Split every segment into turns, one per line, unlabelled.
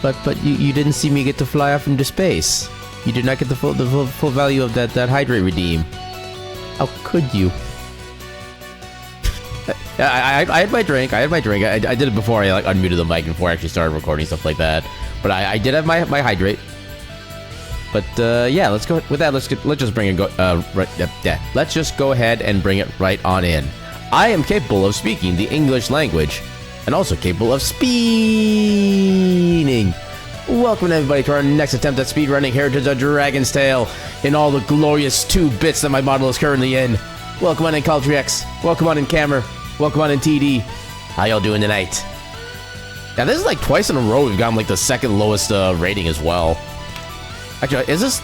But you didn't see me get to fly off into space. You did not get the full value of that hydrate redeem. How could you? I had my drink. I did it before I like unmuted the mic before I actually started recording stuff like that. But I did have my hydrate. But yeah, let's go with that. Let's just bring it. Let's just go ahead and bring it right on in. I am capable of speaking the English language, and also capable of speeding. Welcome everybody to our next attempt at speedrunning Heritage of Dragon's Tail in all the glorious 2 bits that my model is currently in. Welcome on in Caltrix. Welcome on in Camera. Welcome on in TD. How y'all doing tonight? Now this is like twice in a row we've gotten like the second lowest rating as well. Actually, is this?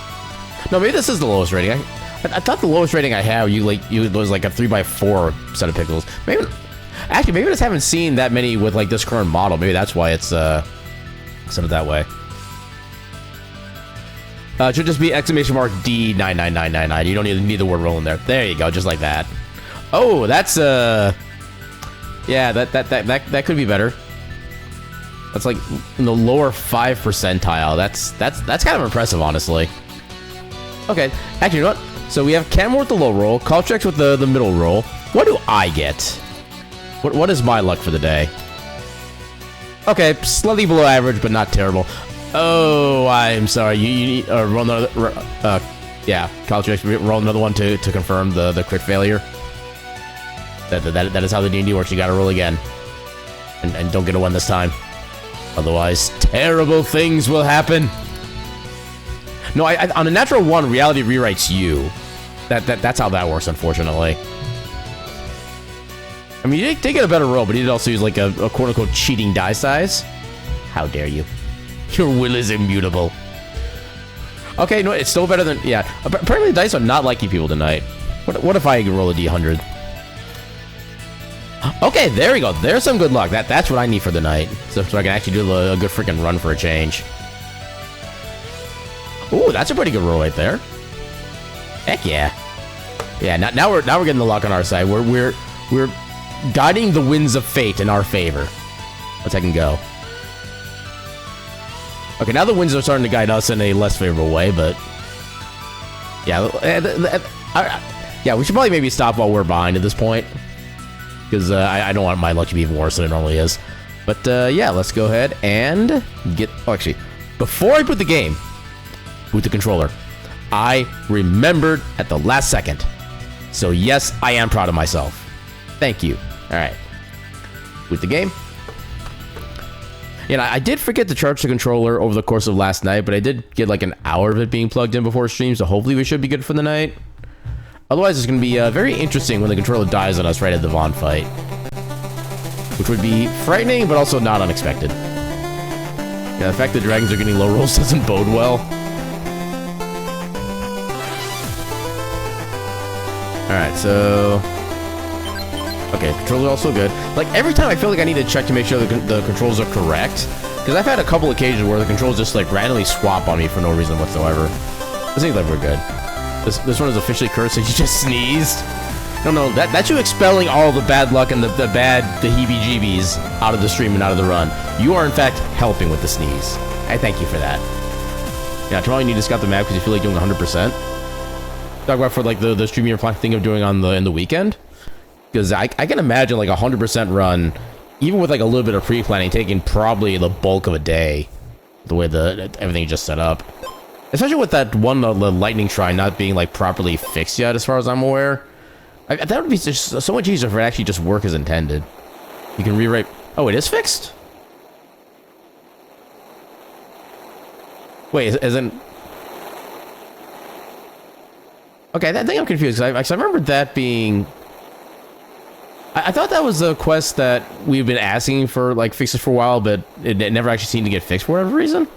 No, maybe this is the lowest rating. I thought the lowest rating I have was like a 3x4 set of pixels. Maybe I just haven't seen that many with like this current model. Maybe that's why it's set it that way. It should just be !D99999. You don't even need the word roll in there. There you go, just like that. Oh, that's yeah, that could be better. That's like in the lower 5 percentile. That's kind of impressive, honestly. Okay, actually, you know what? So we have Camera with the low roll, Caltrix with the middle roll. What do I get? What is my luck for the day? Okay, slightly below average, but not terrible. Oh, I'm sorry. You need roll another. Yeah, Caltrix, roll another one to confirm the crit failure. That is how the D&D works. You gotta roll again, and don't get a 1 this time. Otherwise, terrible things will happen. No, on a natural 1, reality rewrites you. That's how that works, unfortunately. I mean, you did get a better roll, but you did also use like a quote-unquote cheating die size. How dare you? Your will is immutable. Okay, no, it's still better than... Yeah, apparently the dice are not liking people tonight. What if I roll a D100? Okay, there we go. There's some good luck. That's what I need for the night. So I can actually do a good freaking run for a change. Ooh, that's a pretty good roll right there. Heck yeah. Yeah, now we're getting the luck on our side. We're guiding the winds of fate in our favor. Let's heck and go. Okay, now the winds are starting to guide us in a less favorable way, but yeah, yeah, we should probably maybe stop while we're behind at this point, because I don't want my luck to be even worse than it normally is. But yeah, let's go ahead and get. Oh, actually, before I put the game with the controller, I remembered at the last second. So yes, I am proud of myself. Thank you. All right, with the game. Yeah, I did forget to charge the controller over the course of last night, but I did get like an hour of it being plugged in before stream, so hopefully we should be good for the night. Otherwise, it's going to be very interesting when the controller dies on us right at the Vaughn fight, which would be frightening, but also not unexpected. Yeah, the fact that dragons are getting low rolls doesn't bode well. Alright, so... Okay, controls are also good. Like, every time I feel like I need to check to make sure the controls are correct, because I've had a couple occasions where the controls just, like, randomly swap on me for no reason whatsoever. This seems like we're good. This one is officially cursed, so you just sneezed. No, that's you expelling all the bad luck and the heebie-jeebies out of the stream and out of the run. You are, in fact, helping with the sneeze. I thank you for that. Yeah, tomorrow you need to scout the map because you feel like doing 100%. Talk about for, like, the stream you're thinking of doing in the weekend. Because I can imagine like a 100% run, even with like a little bit of pre-planning, taking probably the bulk of a day, the way everything just set up. Especially with that one, the lightning shrine not being like properly fixed yet, as far as I'm aware. That would be just so much easier if it actually just work as intended. You can rewrite. Oh, it is fixed? Wait, isn't? Okay, I think I'm confused because I remember that being. I thought that was a quest that we've been asking for, like, fixes for a while, but it never actually seemed to get fixed for whatever reason.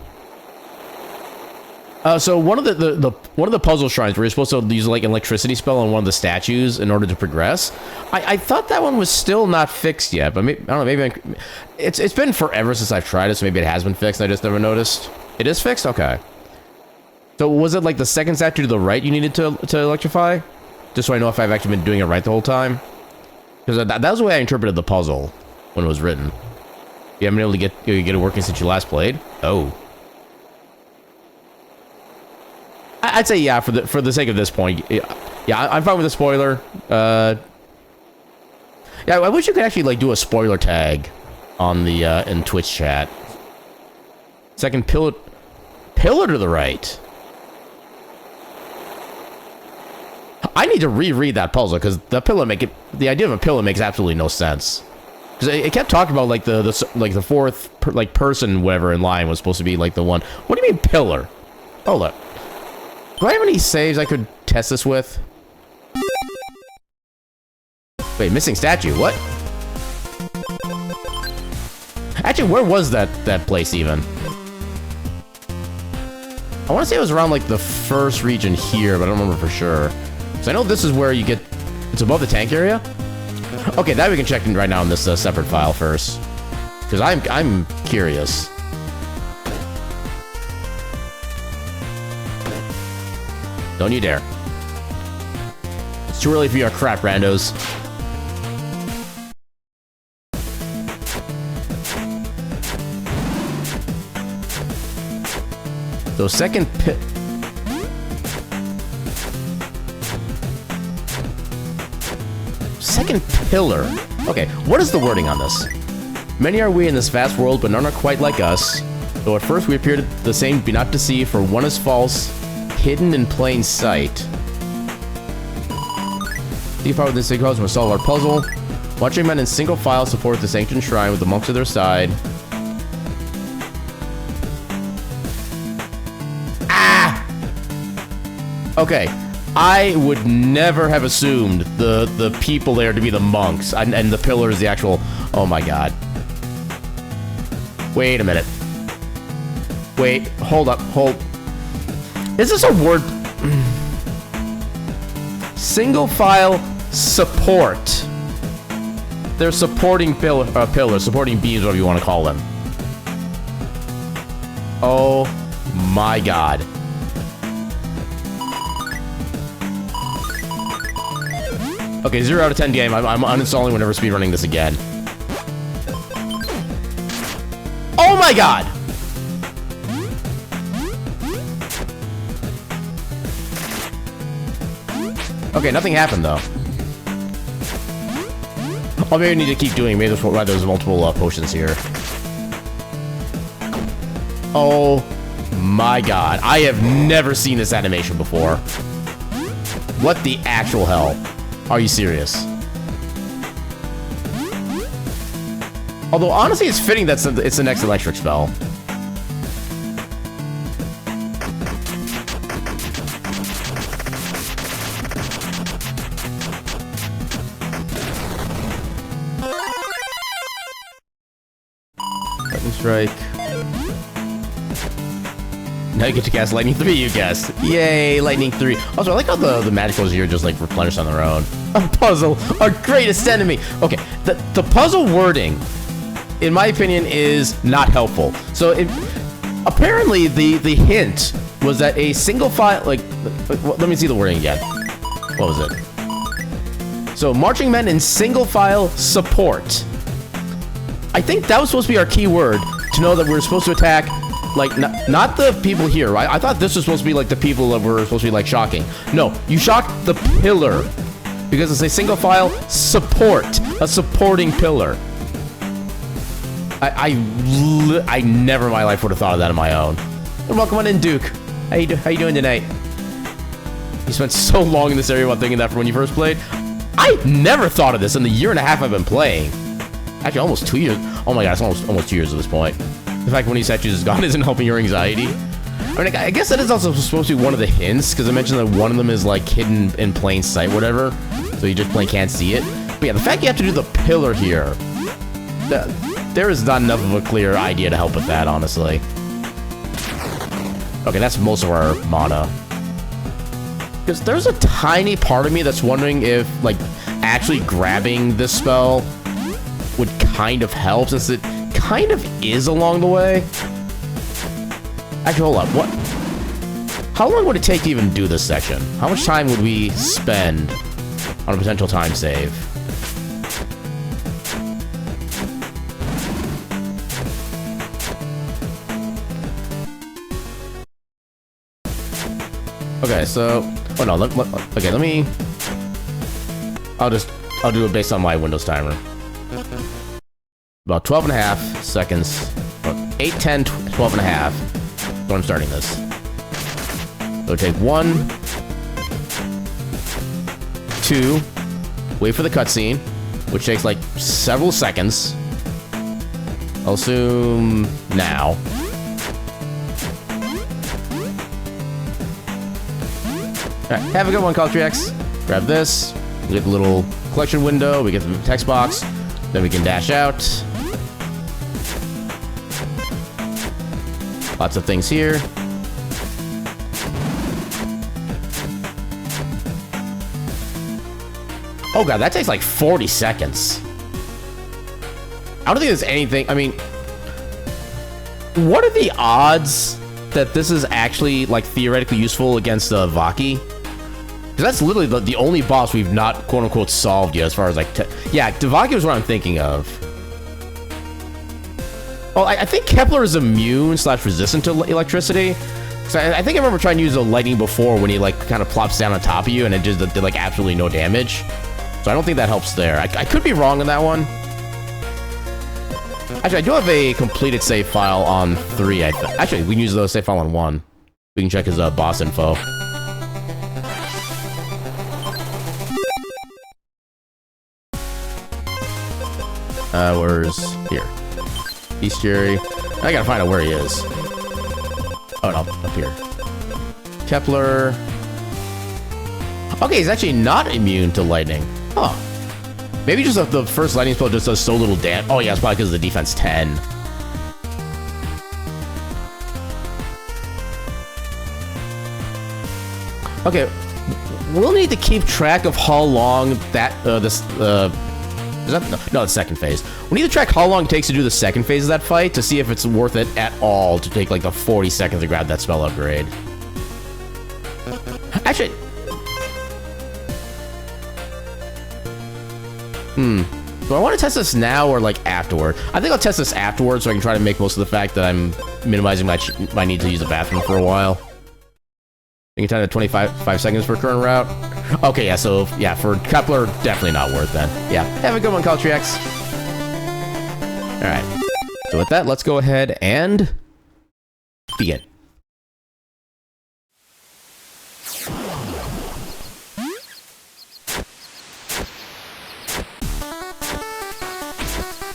So one of the puzzle shrines where you're supposed to use, like, an electricity spell on one of the statues in order to progress. I thought that one was still not fixed yet, but maybe, I don't know, maybe it's been forever since I've tried it, so maybe it has been fixed and I just never noticed. It is fixed? Okay. So was it, like, the second statue to the right you needed to electrify? Just so I know if I've actually been doing it right the whole time? Because that was the way I interpreted the puzzle when it was written. You haven't been able to get it working since you last played? Oh. I'd say yeah, for the sake of this point. Yeah, I'm fine with the spoiler. Yeah, I wish you could actually like do a spoiler tag on the in Twitch chat. Second pillar to the right. I need to reread that puzzle because the idea of a pillar makes absolutely no sense. Because it kept talking about like the fourth person whatever in line was supposed to be like the one. What do you mean pillar? Hold up. Do I have any saves I could test this with? Wait, missing statue. What? Actually, where was that place even? I want to say it was around like the first region here, but I don't remember for sure. So I know this is where you get... It's above the tank area? Okay, that we can check in right now in this separate file first. Because I'm curious. Don't you dare. It's too early for your crap, randos. So second pillar. Okay, what is the wording on this? Many are we in this vast world, but none are quite like us. Though at first we appeared the same, be not deceived, for one is false, hidden in plain sight. The power of this sequence will solve our puzzle. Watching men in single file support this ancient shrine with the monks at their side. Okay, I would never have assumed the people there to be the monks, and the pillar is the actual... Oh my god. Wait a minute. Wait, hold up, hold... Is this a word... Single file support. They're supporting pillars, supporting beams, whatever you want to call them. Oh my god. Okay, 0 out of 10 game. I'm uninstalling whenever speedrunning this again. Oh my god! Okay, nothing happened though. Oh, maybe I need to keep doing it. Maybe there's multiple potions here. Oh my god. I have never seen this animation before. What the actual hell? Are you serious? Although, honestly, it's fitting that it's the next electric spell. Lightning Strike. Now you get to cast Lightning 3, you guess. Yay, Lightning 3. Also, I like how the magicals here just, like, replenish on their own. A puzzle, our greatest enemy. Okay, the puzzle wording, in my opinion, is not helpful. So, apparently, the hint was that a single file, like, let me see the wording again. What was it? So, marching men in single file support. I think that was supposed to be our key word to know that we're supposed to attack... Like, not the people here, right? I thought this was supposed to be, like, the people that were supposed to be, like, shocking. No, you shock the pillar. Because it's a single file support. A supporting pillar. I never in my life would have thought of that on my own. And welcome on in, Duke. How you doing tonight? You spent so long in this area while thinking that from when you first played. I never thought of this in the year and a half I've been playing. Actually, almost 2 years. Oh my god, it's almost 2 years at this point. The fact when he statues is gone isn't helping your anxiety. I mean, I guess that is also supposed to be one of the hints, because I mentioned that one of them is, like, hidden in plain sight, whatever. So you just plain can't see it. But yeah, the fact you have to do the pillar here, there is not enough of a clear idea to help with that, honestly. Okay, that's most of our mana. Because there's a tiny part of me that's wondering if, like, actually grabbing this spell would kind of help, since it kind of is along the way. Actually, hold up. What? How long would it take to even do this section? How much time would we spend on a potential time save? Okay, so... Oh, no, okay, let me... I'll do it based on my Windows timer. About 12 and a half seconds. 8, 10, 12 and a half. So I'm starting this. So take 1, 2, wait for the cutscene, which takes like several seconds. I'll assume now. Alright, have a good one, Caltrix. Grab this. We get the little collection window. We get the text box. Then we can dash out. Lots of things here. Oh god, that takes like 40 seconds. I don't think there's anything... I mean... What are the odds that this is actually, like, theoretically useful against Vaki? Because that's literally the only boss we've not, quote-unquote, solved yet, as far as, like... Yeah, Vaki was what I'm thinking of. Well, I think Kepler is immune / resistant to electricity. So I think I remember trying to use the lightning before when he, like, kind of plops down on top of you and it just did, like, absolutely no damage. So I don't think that helps there. I could be wrong on that one. Actually, I do have a completed save file on 3, I think. Actually, we can use the save file on 1. We can check his boss info. Where's... Here. Bestiary. I gotta find out where he is. Oh, no. Up here. Kepler. Okay, he's actually not immune to lightning. Huh. Maybe just the first lightning spell just does so little damage. Oh, yeah, it's probably because of the defense 10. Okay. We'll need to keep track of how long that, is that, no, the second phase. We need to track how long it takes to do the second phase of that fight to see if it's worth it at all to take, like, the 40 seconds to grab that spell upgrade. Actually... Do I want to test this now or, like, afterward? I think I'll test this afterward so I can try to make most of the fact that I'm minimizing my need to use the bathroom for a while. You can time to 25 seconds for current route. Okay, yeah, so, yeah, for Kepler, definitely not worth that. Yeah, have a good one, Caltrix. Alright. So with that, let's go ahead and begin.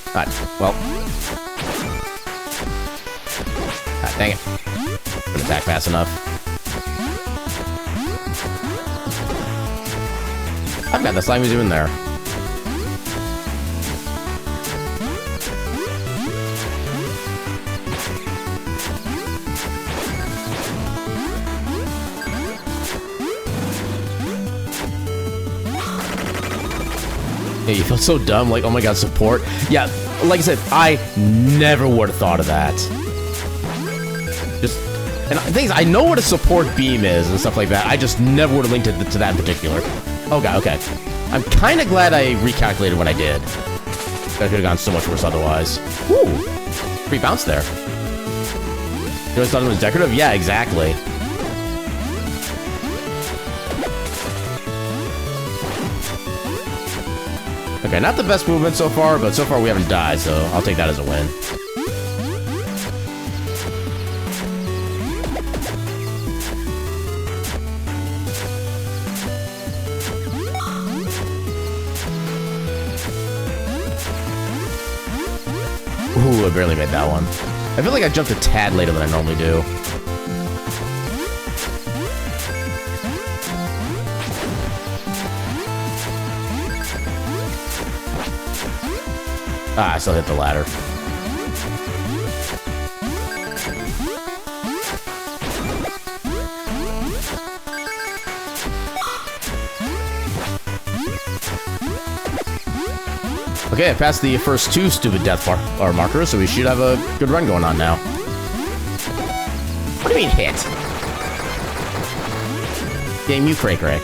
Alright, well. Ah, dang it. Couldn't attack fast enough. I've got the slime museum in there. Yeah, you feel so dumb, like, oh my god, support. Yeah, like I said, I never would have thought of that. Just, and the thing is, I know what a support beam is and stuff like that. I just never would have linked it to that in particular. Oh god, okay. I'm kind of glad I recalculated what I did. That could have gone so much worse otherwise. Woo! Free bounce there. You always thought it was decorative? Yeah, exactly. Okay, not the best movement so far, but so far we haven't died, so I'll take that as a win. Ooh, I barely made that one. I feel like I jumped a tad later than I normally do. Ah, I still hit the ladder. Okay, I passed the first 2 stupid death bar markers, so we should have a good run going on now. What do you mean hit? Game you, cray cray.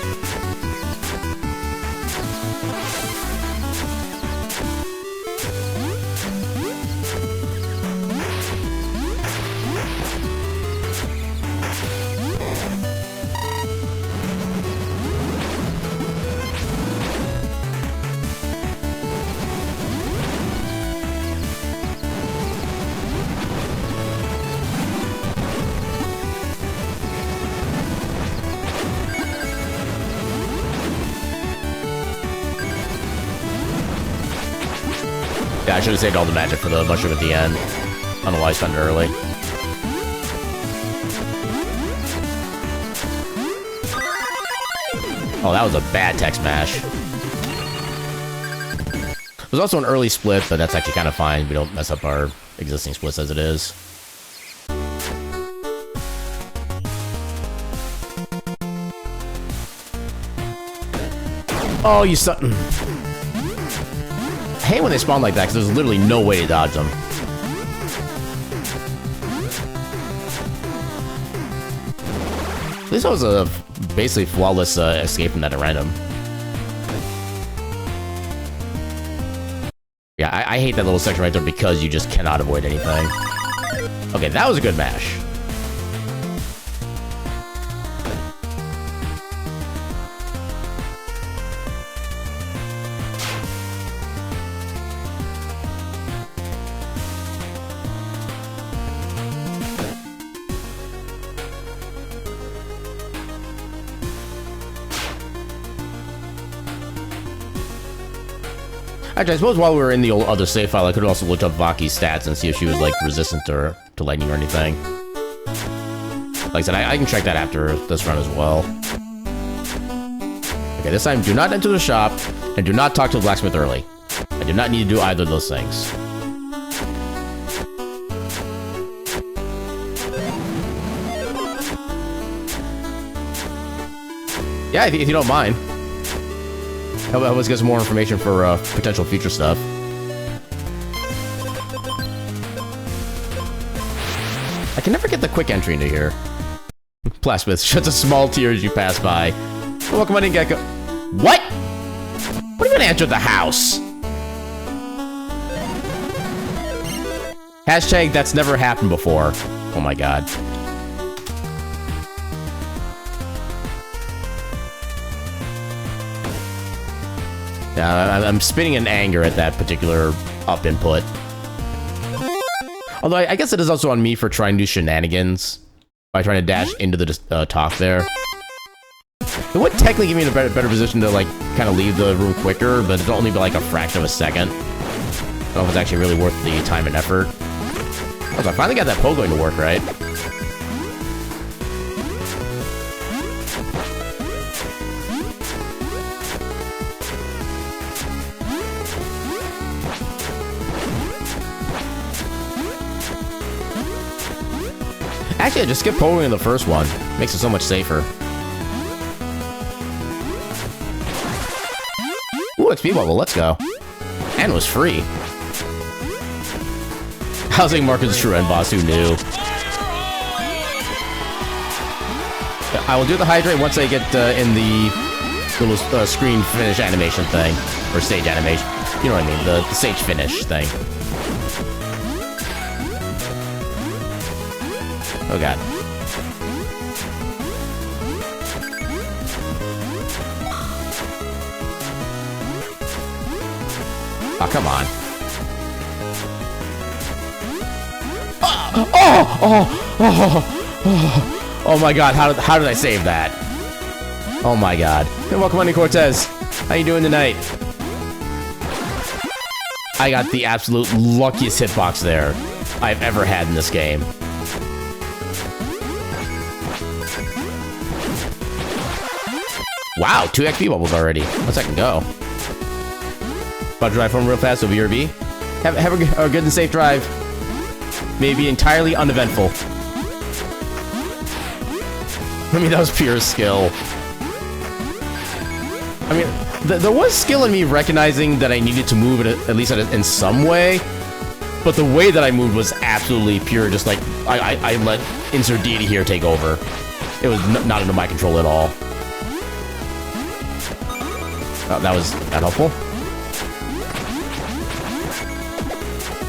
Yeah, I should have saved all the magic for the mushroom at the end. I don't know why I spent it early. Oh, that was a bad tech smash. There's also an early split, but that's actually kind of fine. We don't mess up our existing splits as it is. Oh, you suck. I hate when they spawn like that, because there's literally no way to dodge them. At least that was a basically flawless escape from that at random. Yeah, I hate that little section right there because you just cannot avoid anything. Okay, that was a good mash. Actually, I suppose while we were in the old other save file, I could also look up Vaki's stats and see if she was, like, resistant to lightning or anything. Like I said, I can check that after this run as well. Okay, this time, do not enter the shop, and do not talk to the blacksmith early. I do not need to do either of those things. Yeah, if you don't mind. Help us get some more information for potential future stuff. I can never get the quick entry into here. Blacksmith shuts a small tear as you pass by. Welcome on in, Gecko. What? What are you gonna enter the house? Hashtag that's never happened before. Oh my god. Yeah, I'm spinning in anger at that particular up input. Although I guess it is also on me for trying to do shenanigans by trying to dash into the top there. It would technically give me in a better position to like kind of leave the room quicker, but it'll only be like a fraction of a second. I don't know if it's actually really worth the time and effort. Also, I finally got that pole going to work, right? Actually, I just skipped polling in the first one. Makes it so much safer. Ooh, XP bubble, let's go. And it was free. Housing Marcus' true end boss, who knew? I will do the hydrate once I get in the little screen finish animation thing. Or stage animation. You know what I mean, the stage finish thing. Oh god. Oh, come on. Oh my god, how did I save that? Oh my god. Hey, welcome on in, Cortez. How you doing tonight? I got the absolute luckiest hitbox there I've ever had in this game. Wow, 2 XP bubbles already. Let's second go. About to drive home real fast, so BRB. Have a good and safe drive. May be entirely uneventful. I mean, that was pure skill. I mean, there was skill in me recognizing that I needed to move it at least in some way, but the way that I moved was absolutely pure. Just like I let insert deity here take over. It was not under my control at all. Oh, that was not helpful.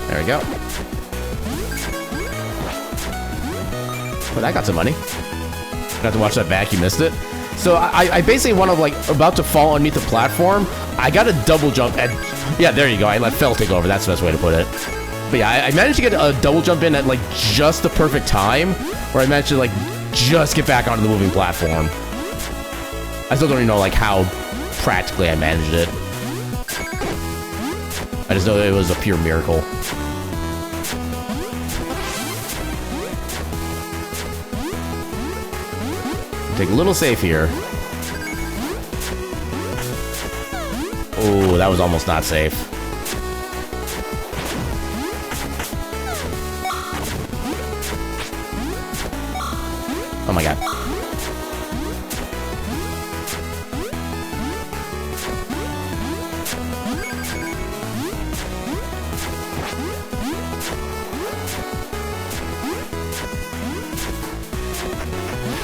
There we go. But I got some money. Got to watch that back, you missed it. So I basically want to like about to fall underneath the platform. I got a double jump at, yeah, there you go. I let Fell take over. That's the best way to put it. But yeah, I managed to get a double jump in at like just the perfect time, where I managed to like just get back onto the moving platform. I still don't even know like how practically I managed it. I just know it was a pure miracle. Take a little safe here. Oh, that was almost not safe. Oh my god.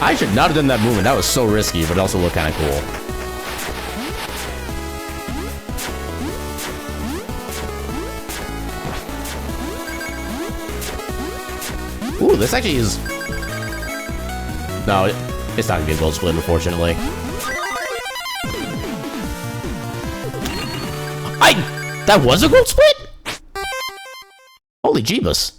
I should not have done that movement. That was so risky, but it also looked kind of cool. Ooh, this actually is... No, it's not gonna be a gold split, unfortunately. That was a gold split? Holy jeebus.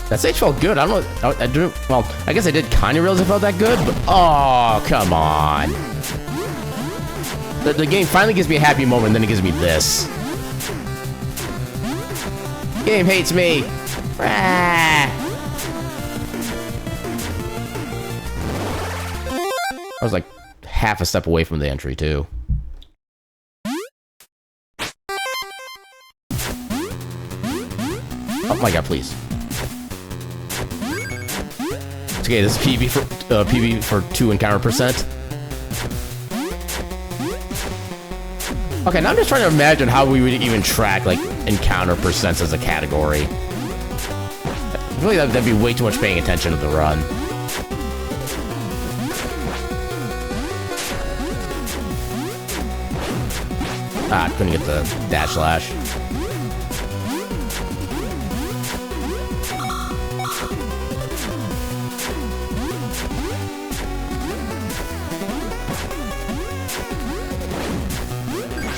That stage felt good. I don't know. I do. Well, I guess I did kind of realize it felt that good, but oh, come on. The game finally gives me a happy moment, and then it gives me this. Game hates me. I was like half a step away from the entry too. Oh my god, please. Okay, this is PB for 2 encounter percent. Okay, now I'm just trying to imagine how we would even track like encounter percents as a category. I feel like that'd be way too much paying attention to the run. Ah, couldn't get the dash slash.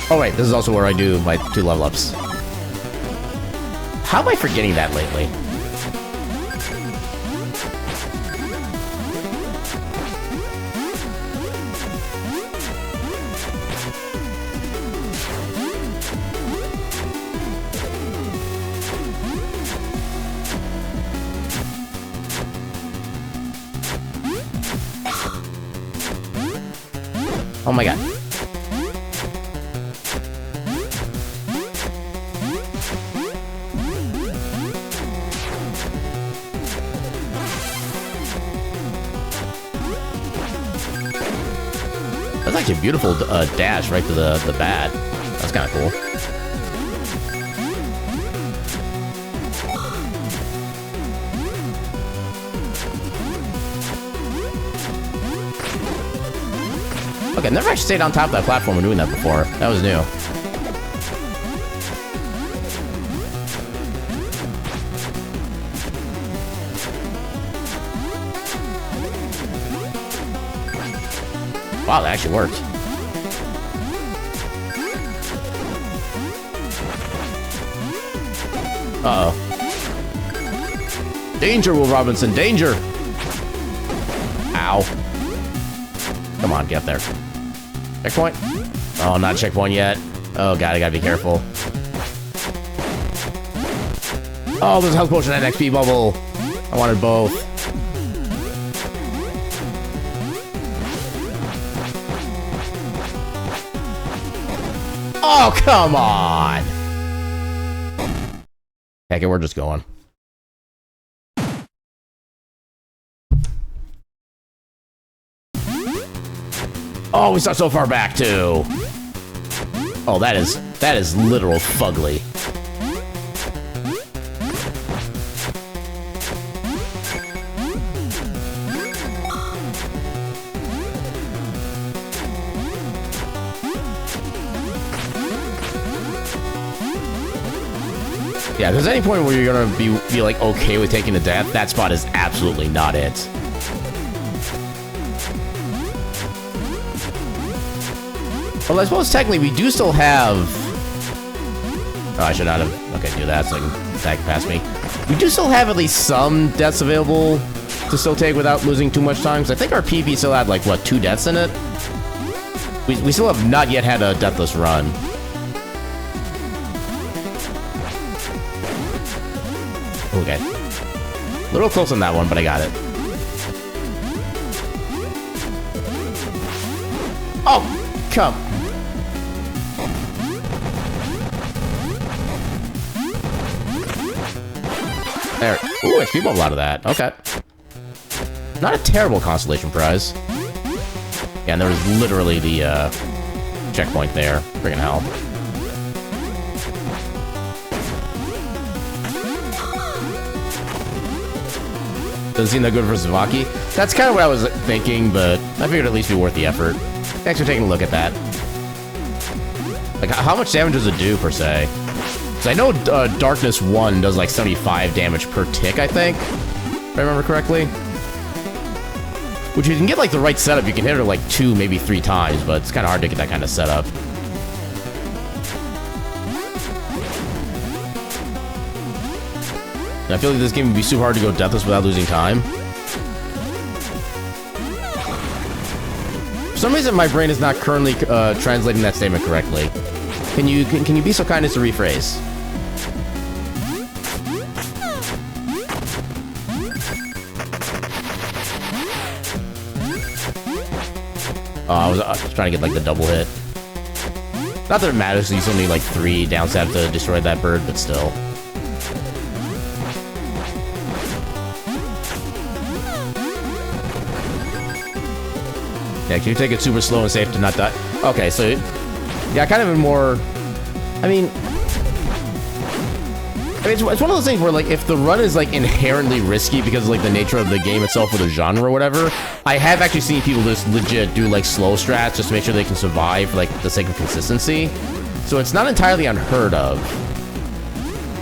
Oh wait, this is also where I do my 2 level ups. How am I forgetting that lately? Oh my god. That's actually a beautiful dash right to the bat. That's kind of cool. Okay, I've never actually stayed on top of that platform when doing that before. That was new. Wow, that actually worked. Uh-oh. Danger, Will Robinson, danger! Ow. Come on, get there. Checkpoint? Oh, not a checkpoint yet. Oh god, I gotta be careful. Oh, there's a health potion and an XP bubble. I wanted both. Oh, come on! Heck it, we're just going. Oh, we start so far back, too. Oh, that is literal fugly. Yeah, if there's any point where you're gonna be like okay with taking the death, that spot is absolutely not it. Well, I suppose technically we do still have... Oh, I should not have... Okay, do that so I can attack past me. We do still have at least some deaths available to still take without losing too much time, because I think our PB still had like, what, 2 deaths in it? We still have not yet had a deathless run. Okay. A little close on that one, but I got it. Oh, come. There. Ooh, XP bubble out of that. Okay. Not a terrible consolation prize. Yeah, and there was literally the checkpoint there. Friggin' hell. Doesn't seem that good for Zavaki. That's kind of what I was thinking, but I figured it'd at least be worth the effort. Thanks for taking a look at that. Like, how much damage does it do, per se? Because I know Darkness 1 does, like, 75 damage per tick, I think. If I remember correctly. Which, if you can get, like, the right setup, you can hit her, like, 2, maybe 3 times, but it's kind of hard to get that kind of setup. And I feel like this game would be super hard to go deathless without losing time. For some reason, my brain is not currently translating that statement correctly. Can you be so kind as to rephrase? Oh, I was trying to get like the double hit. Not that it matters, you still need like 3 down stab to destroy that bird, but still. Yeah, can you take it super slow and safe to not die? Okay, so yeah, kind of a more. I mean, it's one of those things where, like, if the run is, like, inherently risky because of, like, the nature of the game itself or the genre or whatever, I have actually seen people just legit do, like, slow strats just to make sure they can survive for, like, the sake of consistency. So it's not entirely unheard of.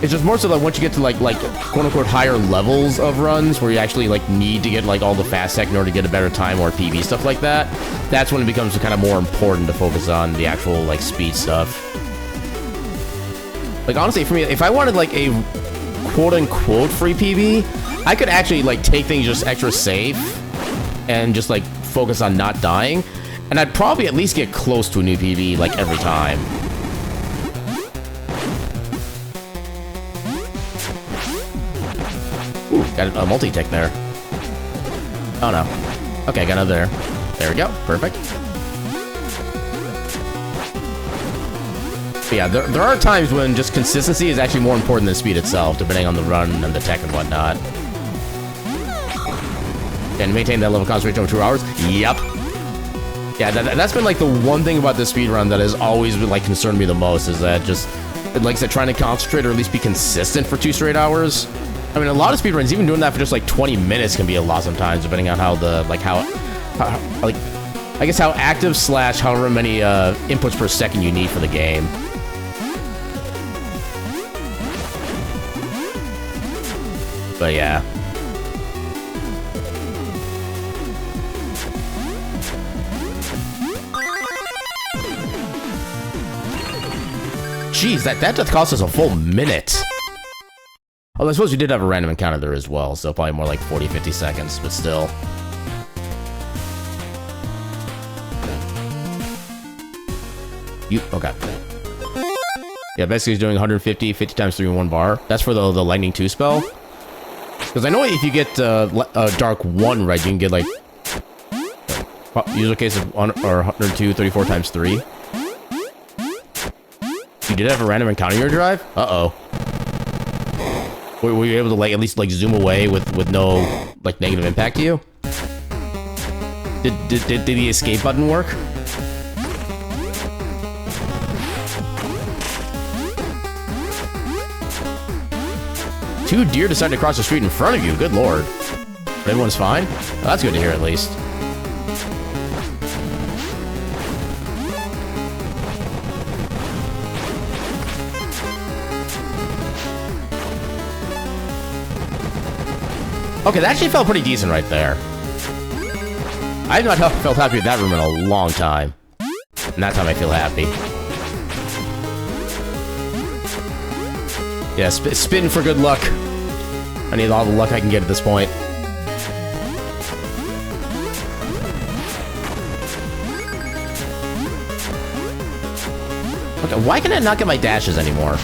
It's just more so that once you get to, like quote-unquote higher levels of runs where you actually, like, need to get, like, all the fast tech in order to get a better time or PB stuff like that, that's when it becomes kind of more important to focus on the actual, like, speed stuff. Like, honestly, for me, if I wanted, like, a quote-unquote free PB, I could actually, like, take things just extra safe and just, like, focus on not dying, and I'd probably at least get close to a new PB, like, every time. Ooh, got a multi-tick there. Oh, no. Okay, got another there. There we go. Perfect. But yeah, there are times when just consistency is actually more important than speed itself, depending on the run and the tech and whatnot. And maintain that level of concentration over 2 hours? Yep. Yeah, that's been like the one thing about this speedrun that has always been, like, concerned me the most, is that just, like I said, trying to concentrate or at least be consistent for 2 straight hours. I mean, a lot of speedruns, even doing that for just like 20 minutes can be a lot sometimes, depending on how the, like, like, I guess how active / however many inputs per second you need for the game. But yeah. Jeez, that just cost us a full minute. Although I suppose we did have a random encounter there as well, so probably more like 40-50 seconds, but still. Okay. Yeah, basically he's doing 150, 50 times 3 in 1 bar. That's for the Lightning 2 spell. Because I know if you get Dark 1 right, you can get, like, user case of 102, 34 times 3. You did have a random encounter in your drive? Uh-oh. Were you able to, like, at least, like, zoom away with no, like, negative impact to you? Did the escape button work? Two deer decided to cross the street in front of you. Good lord. But everyone's fine? Well, that's good to hear, at least. Okay, that actually felt pretty decent right there. I have not felt happy with that room in a long time. And that time I feel happy. Yeah, spin for good luck. I need all the luck I can get at this point. Okay, why can I not get my dashes anymore?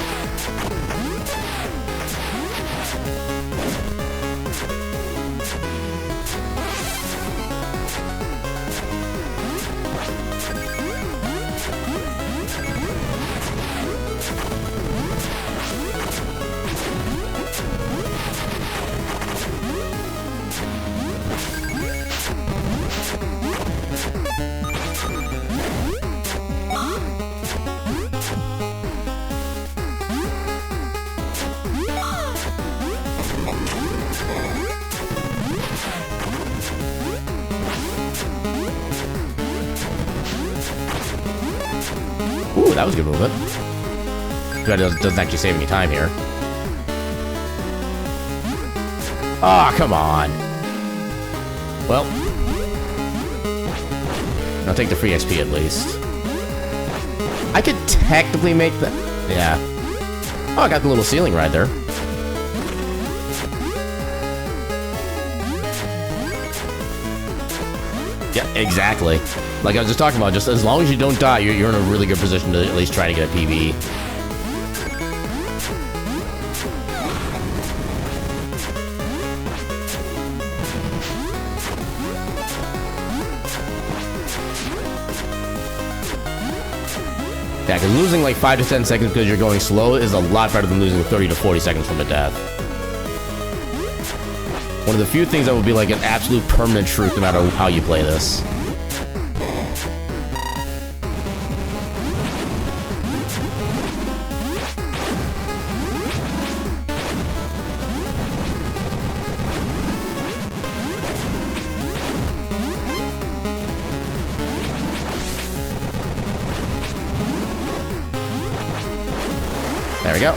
Ooh, that was a good movement. That doesn't actually save any time here. Ah, oh, come on. Well, I'll take the free XP at least. I could technically make that. Yeah. Oh, I got the little ceiling right there. Yeah, exactly. Like I was just talking about, just as long as you don't die, you're in a really good position to at least try to get a PB. Yeah, because losing like 5 to 10 seconds because you're going slow is a lot better than losing 30 to 40 seconds from a death. One of the few things that will be like an absolute permanent truth no matter how you play this. There we go.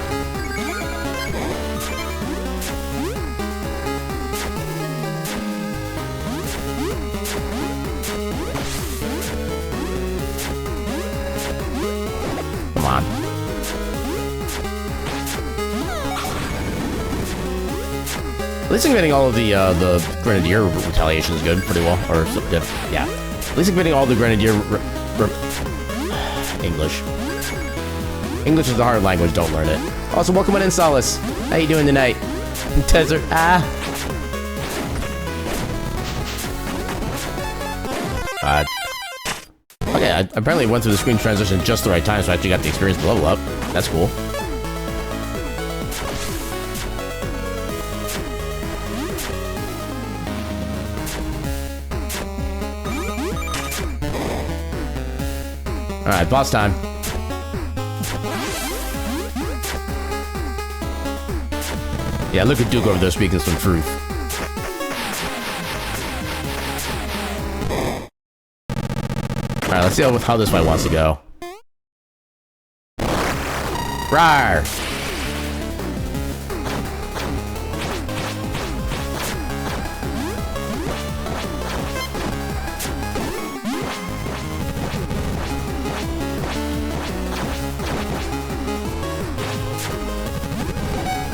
Come on. At least I'm getting all of the Grenadier retaliation is good, pretty well. Or, yeah. At least I'm getting all the Grenadier English. English is a hard language, don't learn it. Also, welcome in, Solace. How you doing tonight? Desert, okay, I apparently went through the screen transition just the right time, so I actually got the experience to level up. That's cool. Alright, boss time. Yeah, look at Duke over there speaking some truth. Alright, let's see how this fight wants to go. Rawr!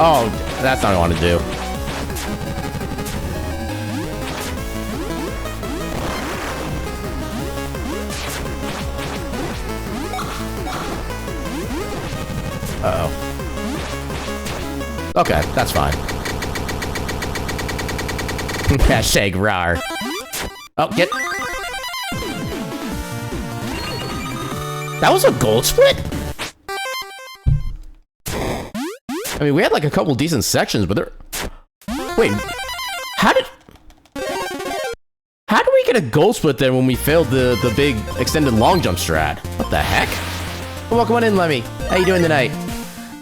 Oh, that's not what I want to do. Uh-oh. Okay, that's fine. Hashtag rawr. Oh, get... That was a gold split? I mean, we had like a couple decent sections, but there... Wait, how did we get a gold split there when we failed the big extended long jump strat? What the heck? Well, welcome on in, Lemmy. How you doing tonight?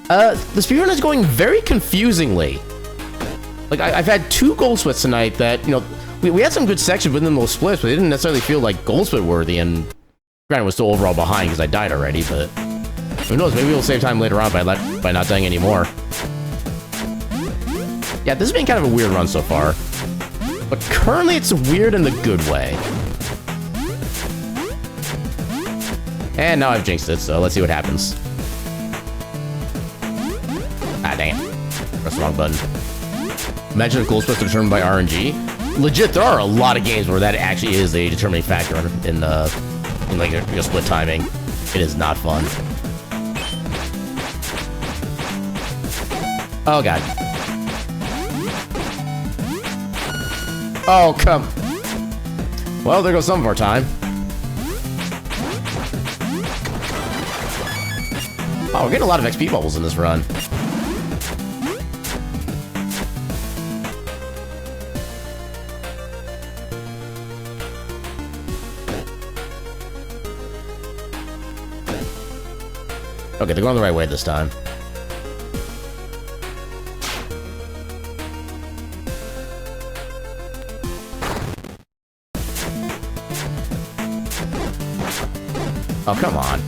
The speedrun is going very confusingly. Like, I've had 2 gold splits tonight that, you know, we had some good sections within those splits, but they didn't necessarily feel like gold split worthy, and granted, was still overall behind because I died already, but who knows, maybe we'll save time later on by not dying anymore. Yeah, this has been kind of a weird run so far, but currently it's weird in the good way. And now I've jinxed it, so let's see what happens. Ah, dang it. Press the wrong button. Imagine if gold splits are determined by RNG. Legit, there are a lot of games where that actually is a determining factor in like your split timing. It is not fun. Oh, God. Oh, come. Well, there goes some of our time. Oh, we're getting a lot of XP bubbles in this run. Okay, they're going the right way this time. Oh, come on.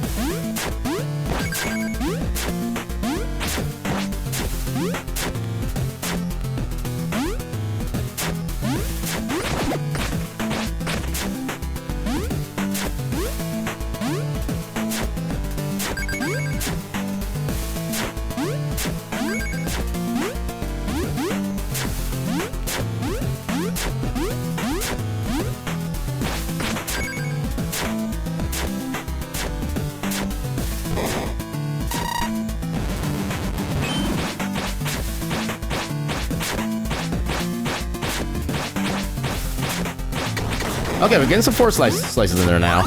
Okay, we're getting some force slices in there now.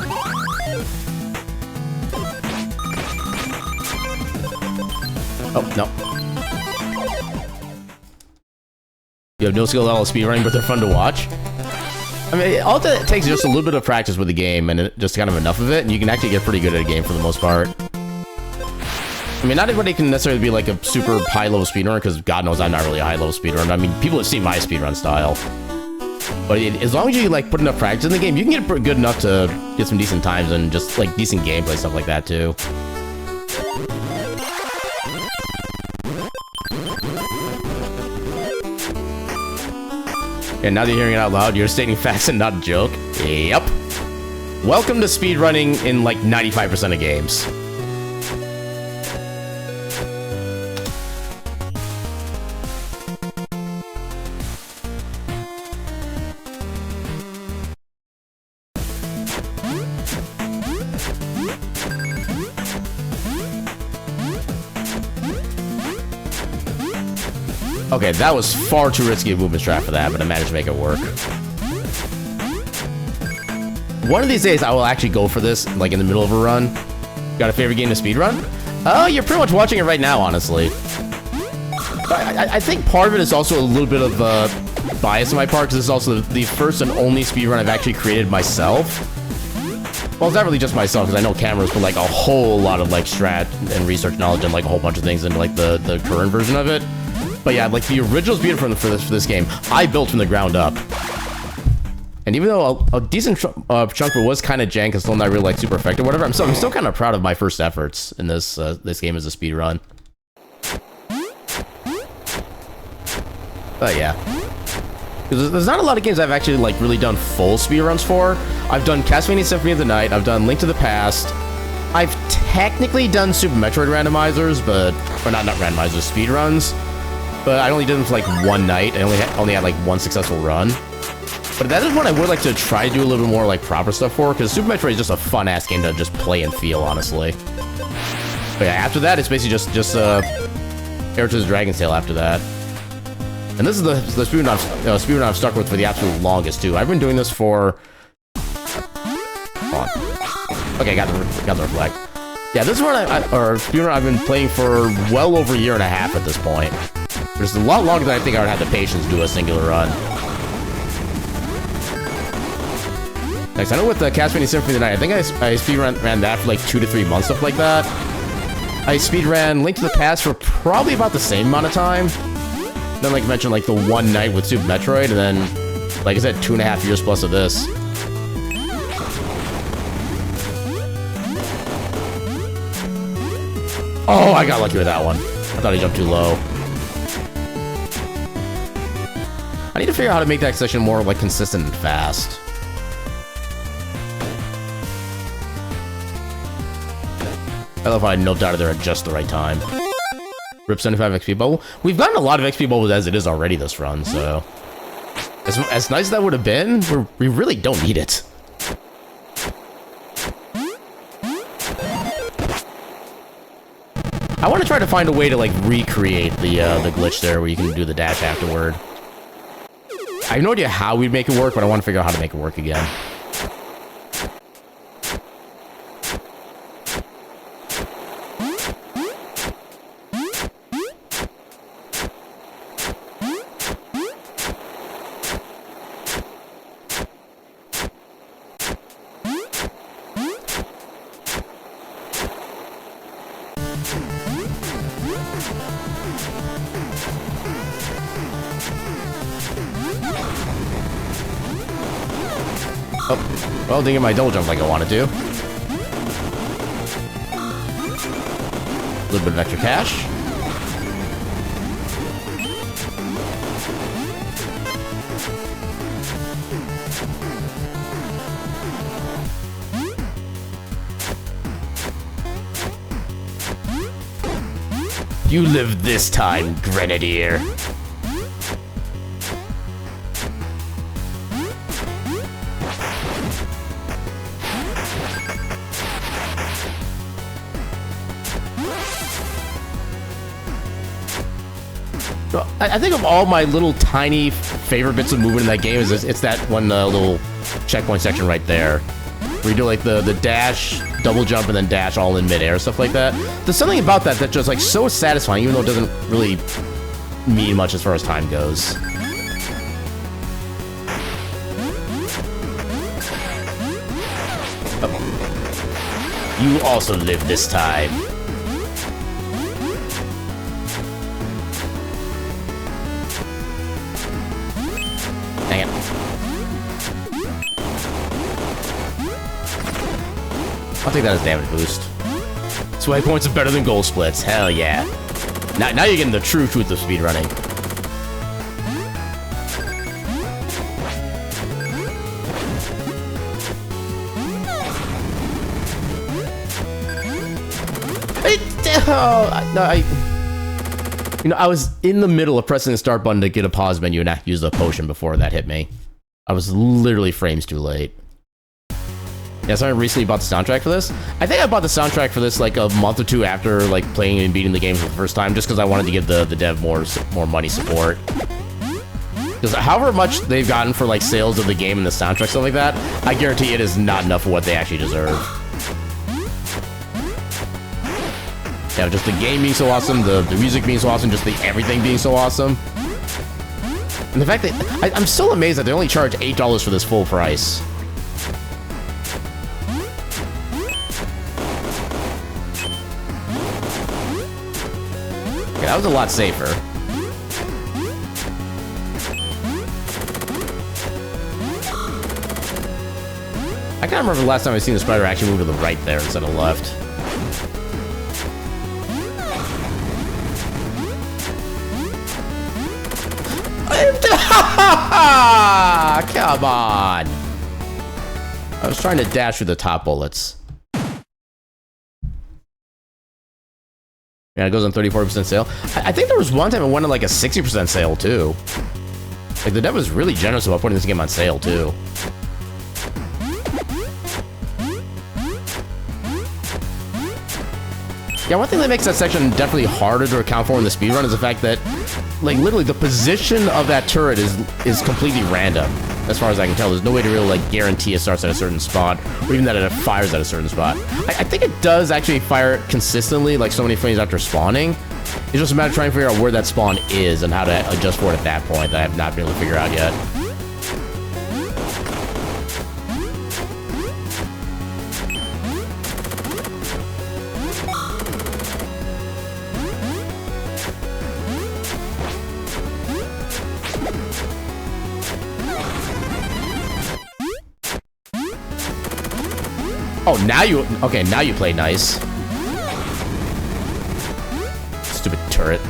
Oh, no. You have no skill level of speedrunning, but they're fun to watch. I mean, all that takes is just a little bit of practice with the game, and just kind of enough of it, and you can actually get pretty good at a game for the most part. I mean, not everybody can necessarily be like a super high-level speedrunner, because God knows I'm not really a high-level speedrunner. I mean, people have seen my speedrun style. But as long as you like put enough practice in the game, you can get good enough to get some decent times and just like decent gameplay, stuff like that too. And now that you're hearing it out loud, you're stating facts and not a joke. Yep. Welcome to speedrunning in like 95% of games. Okay, that was far too risky a movement strat for that, but I managed to make it work. One of these days, I will actually go for this, like in the middle of a run. Got a favorite game to speedrun? Oh, you're pretty much watching it right now, honestly. I think part of it is also a little bit of bias on my part, because it's also the first and only speedrun I've actually created myself. Well, it's not really just myself, because I know cameras put like a whole lot of like strat and research knowledge and like a whole bunch of things into like the current version of it. But yeah, like the original speedrun for this game, I built from the ground up. And even though a decent chunk of it was kind of jank and still not really like super effective or whatever, I'm still kind of proud of my first efforts in this game as a speedrun. But yeah. Because there's not a lot of games I've actually like really done full speedruns for. I've done Castlevania Symphony of the Night, I've done Link to the Past. I've technically done Super Metroid randomizers, but... Or not randomizers, speedruns. But I only did them for like one night. I only had like one successful run. But that is one I would like to try to do a little bit more like proper stuff for, because Super Metroid is just a fun ass game to just play and feel, honestly. But yeah, after that, it's basically just Heir to the Dragon's Tail after that. And this is the speedrun I've stuck with for the absolute longest too. I've been doing this for. Hold on. Okay, got the reflect. Yeah, this is one speedrun I've been playing for well over a year and a half at this point. It's a lot longer than I think I would have the patience to do a singular run. Next, I know with the Castlevania Symphony of the Night, I think I speedran that for like 2 to 3 months, stuff like that. I speedran Link to the Past for probably about the same amount of time. Then, like I mentioned, like the one night with Super Metroid, and then, like I said, 2.5 years plus of this. Oh, I got lucky with that one. I thought he jumped too low. I need to figure out how to make that section more like consistent and fast. I love how I noped out of there at just the right time. Rip 75 XP bubble. We've gotten a lot of XP bubbles as it is already this run, so... As nice as that would have been, we really don't need it. I want to try to find a way to, like, recreate the glitch there where you can do the dash afterward. I have no idea how we'd make it work, but I want to figure out how to make it work again. Oh, well, didn't get my double jump like I wanted to. A little bit of extra cash. You live this time, Grenadier. I think of all my little tiny favorite bits of movement in that game is it's that one little checkpoint section right there. Where you do like the dash, double jump, and then dash all in midair, stuff like that. There's something about that that's just like so satisfying, even though it doesn't really mean much as far as time goes. Oh. You also live this time. Dang it. I'll take that as damage boost. Swag points are better than goal splits. Hell yeah. Now you're getting the true truth of speedrunning. I was in the middle of pressing the start button to get a pause menu and I used a potion before that hit me. I was literally frames too late. Yeah, so I recently bought the soundtrack for this. I think I bought the soundtrack for this like a month or two after like playing and beating the game for the first time, just because I wanted to give the dev more money support. Because however much they've gotten for like sales of the game and the soundtrack, stuff like that, I guarantee it is not enough for what they actually deserve. Yeah, just the game being so awesome, the music being so awesome, just the everything being so awesome. And the fact that I'm still amazed that they only charge $8 for this full price. Okay, that was a lot safer. I can't remember the last time I've seen the spider actually move to the right there instead of left. Come on! I was trying to dash through the top bullets. Yeah, it goes on 34% sale. I think there was one time it went on like a 60% sale too. Like the dev was really generous about putting this game on sale too. Yeah, one thing that makes that section definitely harder to account for in the speedrun is the fact that, like, literally the position of that turret is completely random. As far as I can tell, there's no way to really, like, guarantee it starts at a certain spot, or even that it fires at a certain spot. I think it does actually fire consistently, like so many frames after spawning. It's just a matter of trying to figure out where that spawn is and how to adjust for it at that point that I have not been able to figure out yet. Oh, now you... Okay, now you play nice. Stupid turret.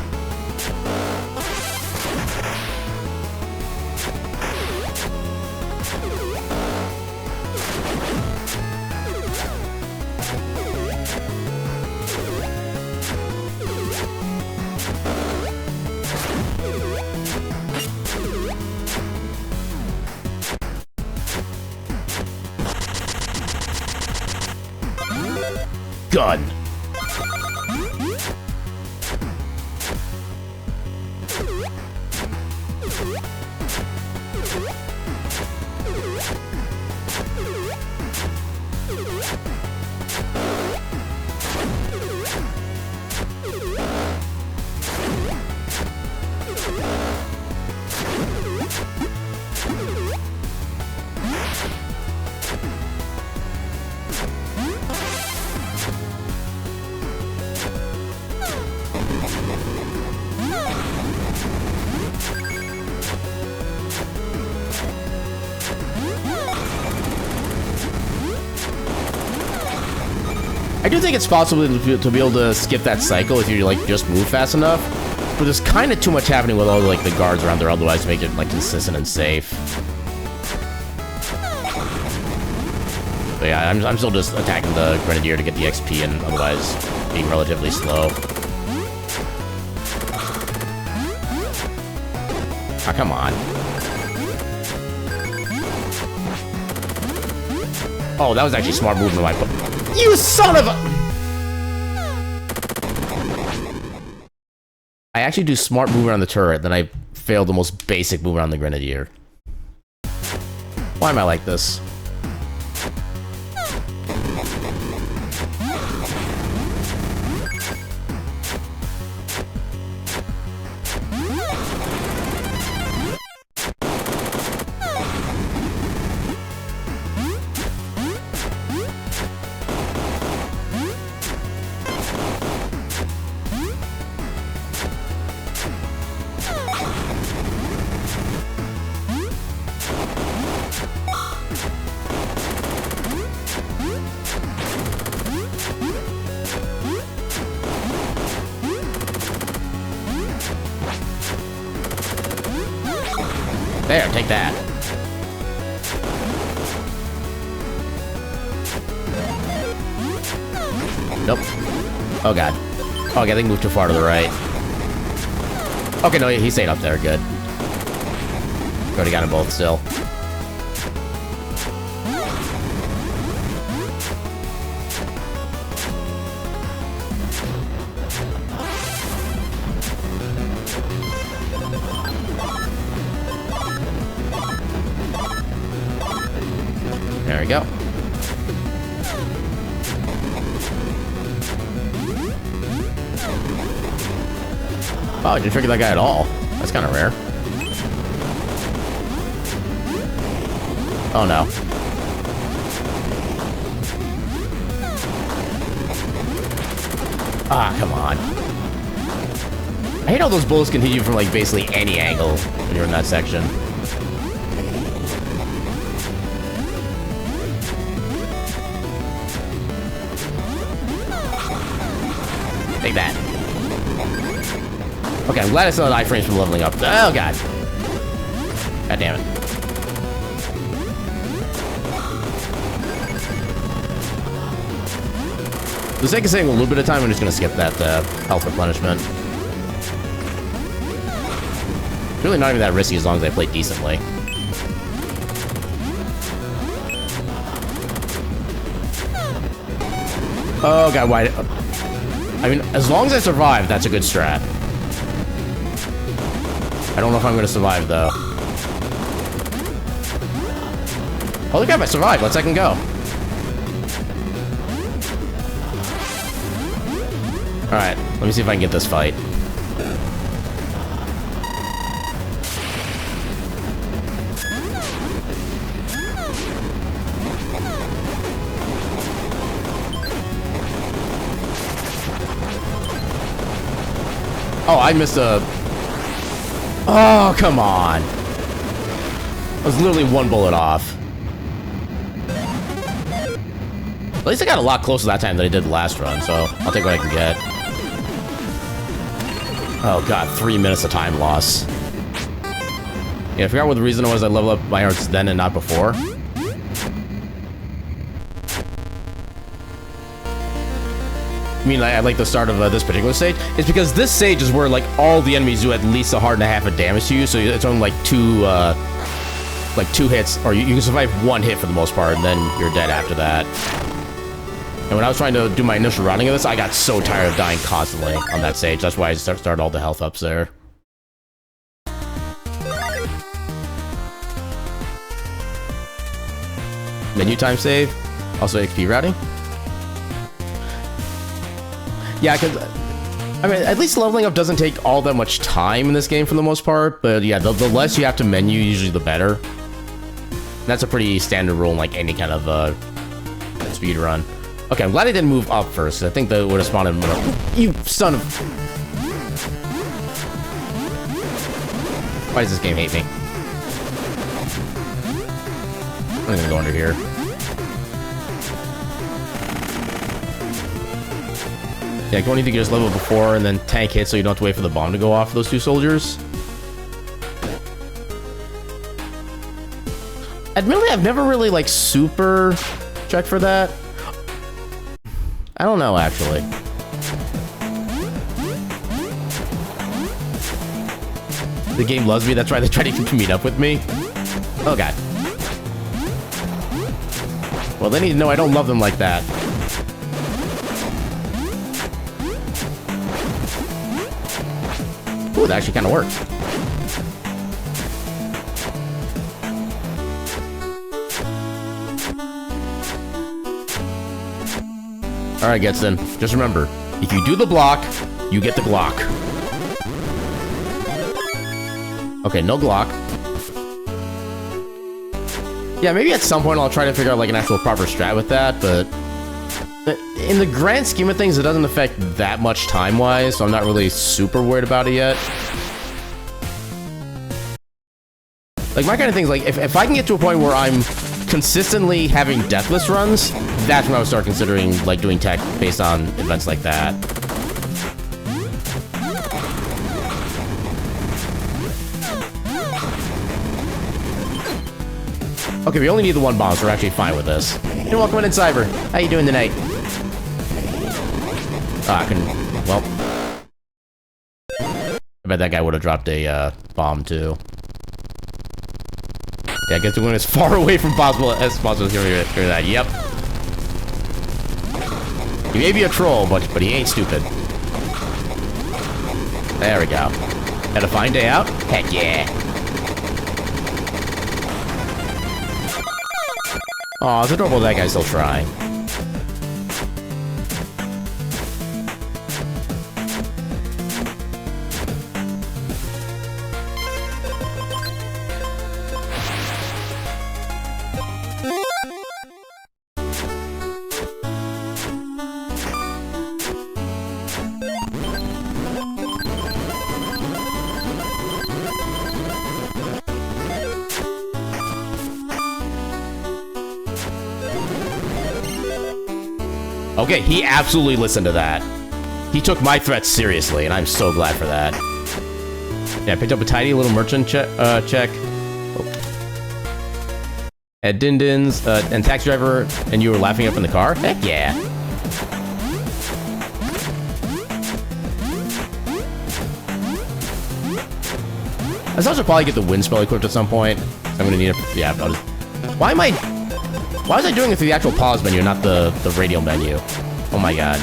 Gun. I do think it's possible to be able to skip that cycle if you, like, just move fast enough. But there's kind of too much happening with all, like, the guards around there otherwise to make it, like, consistent and safe. But yeah, I'm still just attacking the Grenadier to get the XP and otherwise being relatively slow. Ah, come on. Oh, that was actually smart movement on my foot. You son of a... I actually do smart movement on the turret, then I fail the most basic movement on the Grenadier. Why am I like this? There, take that. Nope. Oh god. Oh, okay, they moved too far to the right. Okay, no, he stayed up there. Good. Already got them both still. There we go. Oh, I didn't trigger that guy at all. That's kind of rare. Oh no. Ah, come on. I hate how those bullets can hit you from, like, basically any angle when you're in that section. Take that. Okay, I'm glad I still had iframes from leveling up. Oh, God. God damn it. For the sake of saving a little bit of time, I'm just going to skip that health replenishment. It's really not even that risky as long as I play decently. Oh, God, why... I mean, as long as I survive, that's a good strat. I don't know if I'm going to survive, though. Holy crap, I survived. Let's second go. Alright, let me see if I can get this fight. Oh, I missed a... Oh, come on. I was literally one bullet off. At least I got a lot closer that time than I did the last run, so I'll take what I can get. Oh god, 3 minutes of time loss. Yeah, I forgot what the reason was I leveled up my arts then and not before. I mean, I like the start of this particular stage. It's because this stage is where, like, all the enemies do at least a heart and a half of damage to you, so it's only like two hits, or you can survive one hit for the most part, and then you're dead after that. And when I was trying to do my initial running of this, I got so tired of dying constantly on that stage. That's why I started all the health ups there. Menu time save. Also XP routing. Yeah, because, I mean, at least leveling up doesn't take all that much time in this game for the most part. But yeah, the less you have to menu, usually the better. That's a pretty standard rule in like any kind of speed run. Okay, I'm glad I didn't move up first. I think that would have spawned him. You son of... Why does this game hate me? I'm gonna go under here. Yeah, don't you think you just level before and then tank hit so you don't have to wait for the bomb to go off for those two soldiers? Admittedly, I've never really, like, super checked for that. I don't know, actually. The game loves me, that's why they try to meet up with me. Oh, God. Well, they need to know I don't love them like that. Ooh, that actually kind of worked. Alright, Getson. Just remember, if you do the block, you get the Glock. Okay, no Glock. Yeah, maybe at some point I'll try to figure out like an actual proper strat with that, but in the grand scheme of things, it doesn't affect that much time-wise, so I'm not really super worried about it yet. Like, my kind of thing is, like, if I can get to a point where I'm consistently having deathless runs, that's when I would start considering, like, doing tech based on events like that. Okay, we only need the one bomb, so we're actually fine with this. Hey, welcome in, Cyber. How you doing tonight? Ah, I can... Well... I bet that guy would have dropped a, bomb, too. Yeah, I guess we're going as far away from possible as possible. Hear that. Yep. He may be a troll, but he ain't stupid. There we go. Had a fine day out? Heck yeah. Aw, it's adorable that guy's still trying. Okay, he absolutely listened to that. He took my threats seriously, and I'm so glad for that. Yeah, I picked up a tiny little merchant check. Oh. At Dindin's, and taxi driver, and you were laughing up in the car? Heck yeah. I should probably get the wind spell equipped at some point. I'm gonna need it. Yeah, I'll just... Why was I doing it through the actual pause menu, not the radio menu? Oh my god.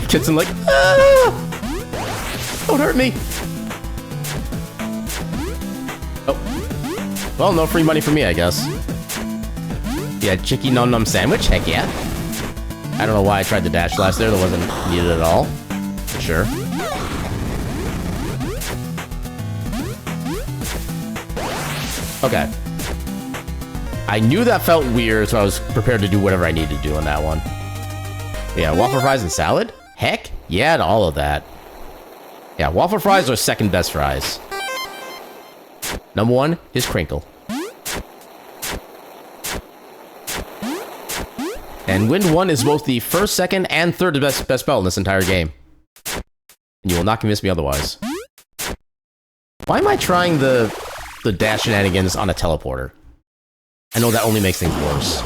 Kitson like, ah! Don't hurt me! Oh. Well, no free money for me, I guess. Yeah, chicky num num sandwich? Heck yeah. I don't know why I tried the dash slash there. That wasn't needed at all. For sure. Okay. I knew that felt weird, so I was prepared to do whatever I needed to do on that one. Yeah, waffle fries and salad? Heck, yeah to all of that. Yeah, waffle fries are second best fries. Number one is crinkle. And Wind 1 is both the first, second, and third best spell in this entire game. And you will not convince me otherwise. Why am I trying the dash shenanigans on a teleporter? I know that only makes things worse.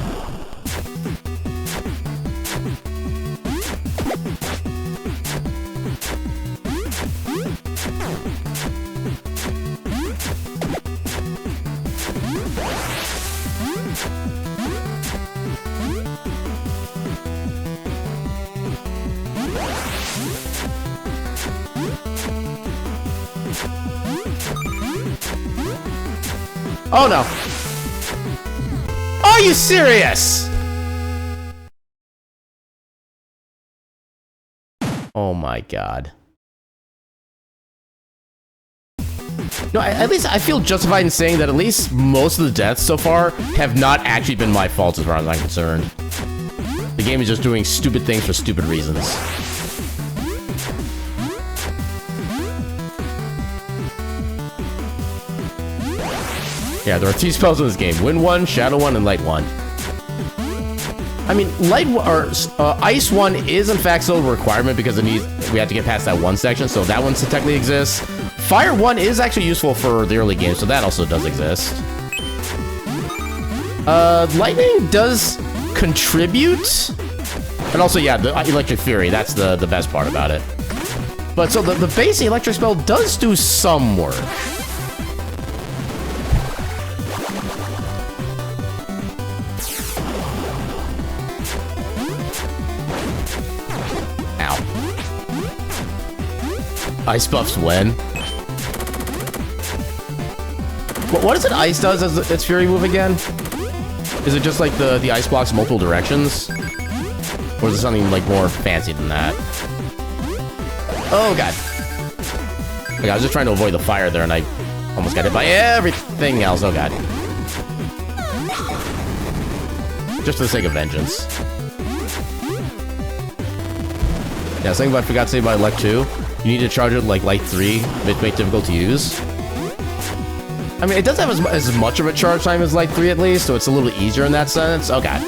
Oh no. Are you serious? Oh my god. No, at least I feel justified in saying that at least most of the deaths so far have not actually been my fault as far as I'm concerned. The game is just doing stupid things for stupid reasons. Yeah, there are 3 spells in this game. Wind 1, Shadow 1, and Light 1. I mean, Ice 1 is in fact still a requirement because we have to get past that one section, so that one technically exists. Fire 1 is actually useful for the early game, so that also does exist. Lightning does contribute. And also, yeah, the Electric Fury, that's the best part about it. But so the basic electric spell does do some work. Ow. Ice buffs when? What is it Ice does as its Fury move again? Is it just like the ice blocks multiple directions? Or is it something like more fancy than that? Oh god. Okay, I was just trying to avoid the fire there and I almost got hit by everything else. Oh god. Just for the sake of vengeance. Yeah, something I forgot to say about Elect 2. You need to charge it like Light 3, make it difficult to use. I mean, it does have as much of a charge time as Light 3 at least, so it's a little easier in that sense. Oh god.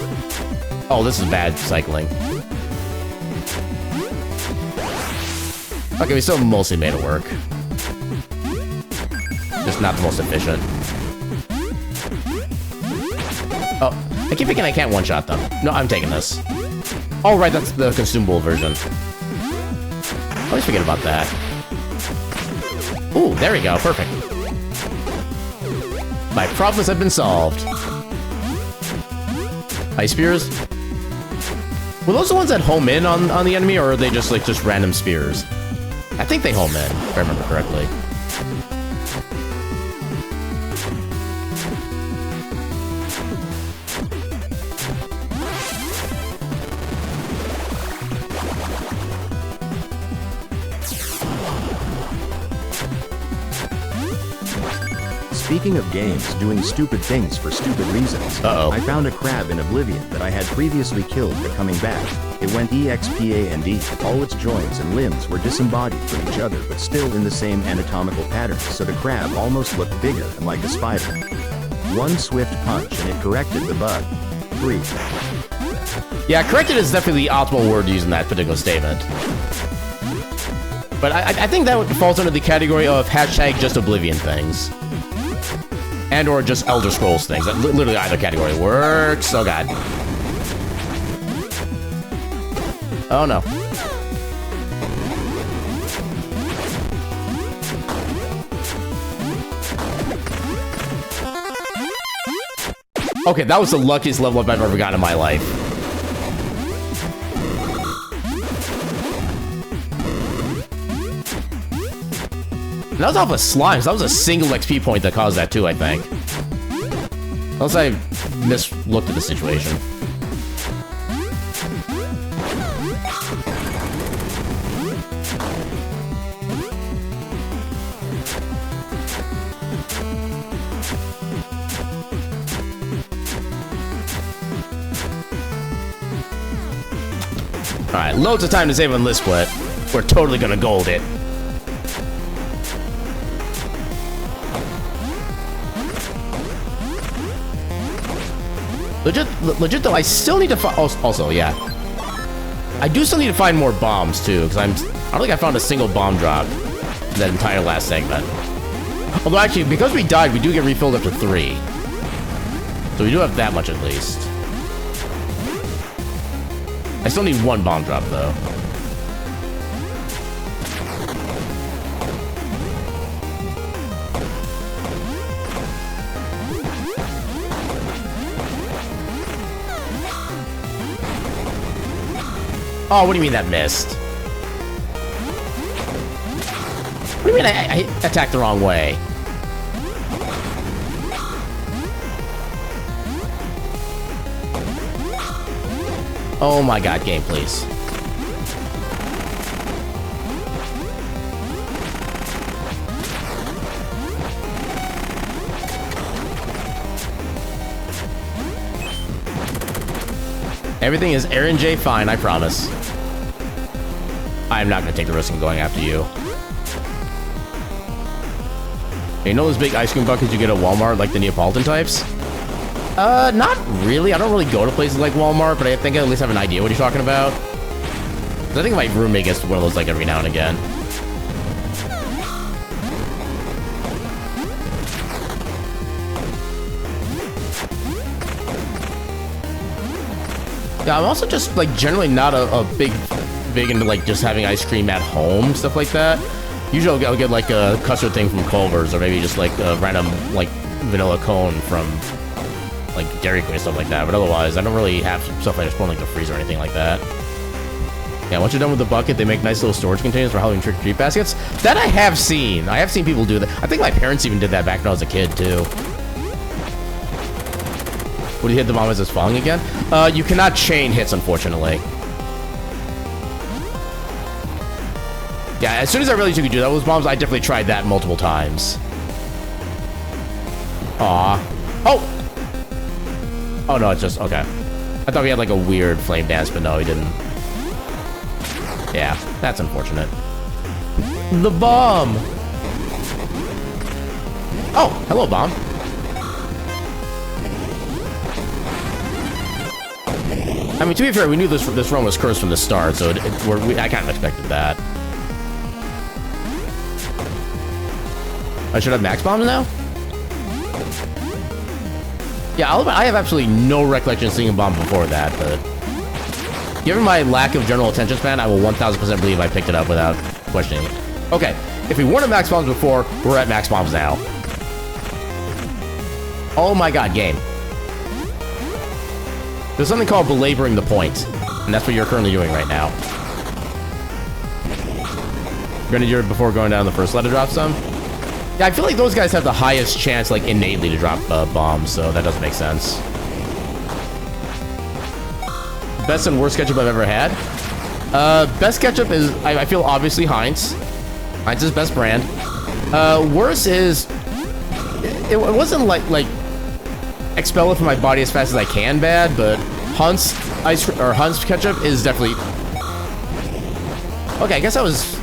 Oh, this is bad cycling. Okay, we still mostly made it work. Just not the most efficient. Oh, I keep thinking I can't one-shot them. No, I'm taking this. Oh, right, that's the consumable version. I always forget about that. Ooh, there we go, perfect. My problems have been solved. Ice spears? Were those the ones that home in on the enemy, or are they just like random spears? I think they home in, if I remember correctly.
Speaking of games doing stupid things for stupid reasons, I found a crab in Oblivion that I had previously killed but coming back. It went EXPAND. All its joints and limbs were disembodied from each other but still in the same anatomical pattern, so the crab almost looked bigger and like a spider. One swift punch and it corrected the bug. 3.
Yeah, corrected is definitely the optimal word to use in that particular statement. But I think that falls under the category of hashtag just Oblivion things. And or just Elder Scrolls things. Literally either category works. Oh god. Oh no. Okay, that was the luckiest level up I've ever gotten in my life. That was off of slimes. That was a single XP point that caused that too, I think. Unless I mislooked at the situation. Alright, loads of time to save on this split. We're totally gonna gold it. Legit though, I still need to find. Also, yeah, I do still need to find more bombs too, because I don't think I found a single bomb drop in that entire last segment. Although actually, because we died, we do get refilled up to 3, so we do have that much at least. I still need 1 bomb drop though. Oh, what do you mean that missed? What do you mean I attacked the wrong way? Oh my god, game, please. Everything is Aaron J fine, I promise. I'm not gonna take the risk of going after you. You know those big ice cream buckets you get at Walmart, like the Neapolitan types? Not really. I don't really go to places like Walmart, but I think I at least have an idea what you're talking about. 'Cause I think my roommate gets one of those like every now and again. Yeah, I'm also just like generally not a big into like just having ice cream at home, stuff like that. Usually I'll get like a custard thing from Culver's, or maybe just like a random like vanilla cone from like Dairy Queen, stuff like that. But otherwise, I don't really have stuff I just put in like the freezer or anything like that. Yeah, once you're done with the bucket, they make nice little storage containers for Halloween trick-or-treat baskets. That I have seen. I have seen people do that. I think my parents even did that back when I was a kid too. Would you hit the bomb as it's falling again? You cannot chain hits, unfortunately. Yeah, as soon as I realized you could do that with those bombs, I definitely tried that multiple times. Aw. Oh! Oh, no, it's just... Okay. I thought we had, like, a weird flame dance, but no, he didn't. Yeah, that's unfortunate. The bomb! Oh, hello, bomb. I mean, to be fair, we knew this run was cursed from the start, so I kind of expected that. I should have max bombs now? Yeah, I have absolutely no recollection of seeing a bomb before that, but... Given my lack of general attention span, I will 1000% believe I picked it up without questioning it. Okay, if we weren't at max bombs before, we're at max bombs now. Oh my god, game. There's something called belaboring the point, and that's what you're currently doing right now. You're gonna do it before going down the first letter drop some? Yeah, I feel like those guys have the highest chance, like, innately to drop bombs, so that doesn't make sense. Best and worst ketchup I've ever had? Best ketchup is, I feel, obviously Heinz. Heinz is best brand. Worst is... It wasn't, like expel it from my body as fast as I can bad, but Hunt's Hunt's ketchup is definitely... Okay, I guess I was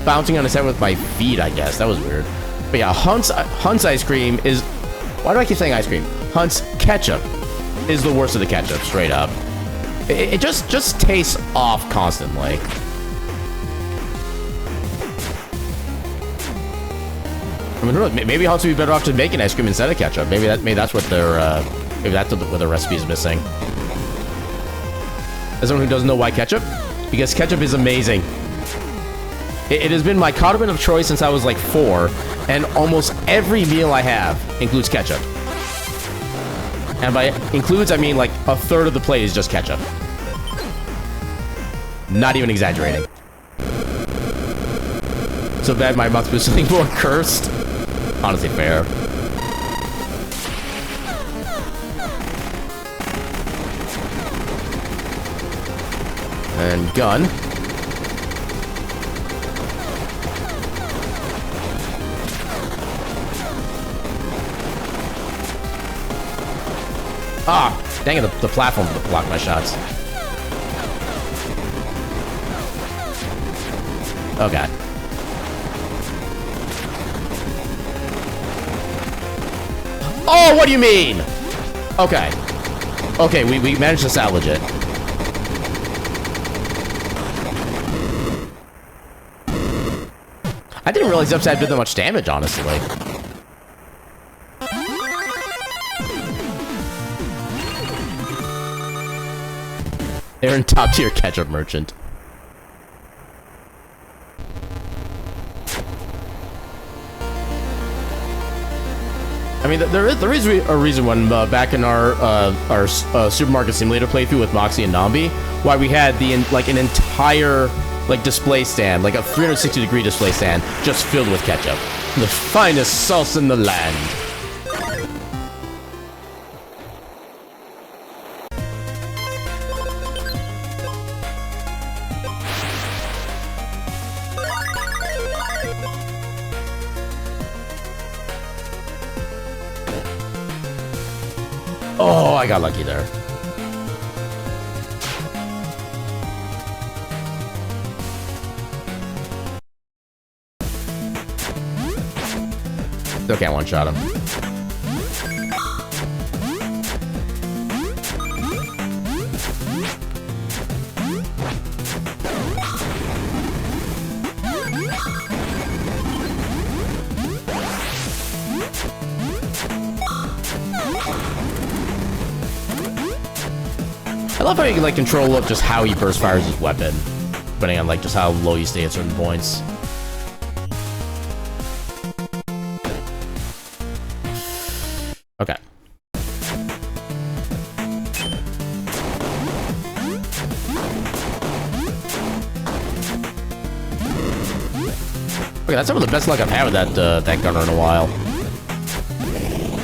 bouncing on his head with my feet, I guess. That was weird. But yeah, Hunt's ice cream is... Why do I keep saying ice cream? Hunt's ketchup is the worst of the ketchup, straight up. It just tastes off constantly. I mean, who knows? Maybe Hunt's would be better off just making ice cream instead of ketchup. Maybe that's what their what the recipe is missing. As someone who doesn't know why ketchup, because ketchup is amazing. It has been my condiment of choice since I was like 4, and almost every meal I have includes ketchup. And by includes, I mean like a third of the plate is just ketchup. Not even exaggerating. So bad my mouth was something more cursed. Honestly, fair. And gun. Ah, dang it, the platform blocked my shots. Oh god. Oh, what do you mean? Okay. Okay, we managed to salvage it. I didn't realize the upside did that much damage, honestly. Aaron, top tier ketchup merchant. I mean, there is a reason when back in our supermarket simulator playthrough with Moxie and Nambi, why we had an entire display stand, like a 360-degree display stand, just filled with ketchup, the finest sauce in the land. Oh, I got lucky there. Still can't one-shot him. I love how you can like control up just how he burst fires his weapon, depending on like just how low you stay at certain points. Okay. Okay, that's some of the best luck I've had with that gunner in a while.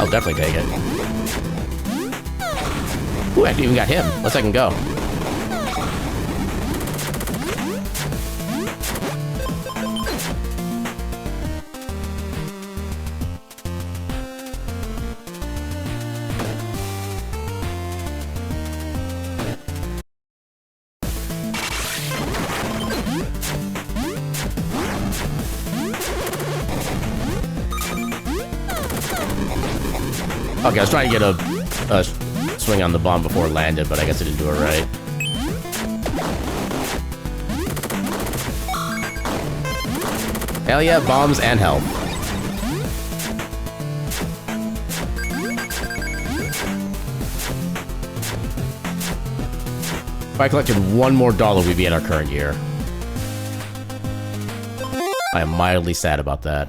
I'll definitely take it. Ooh, I actually even got him. Let's second go. Okay, I was trying to get a swing on the bomb before it landed, but I guess I didn't do it right. Hell yeah, bombs and health. If I collected one more dollar, we'd be in our current year. I am mildly sad about that.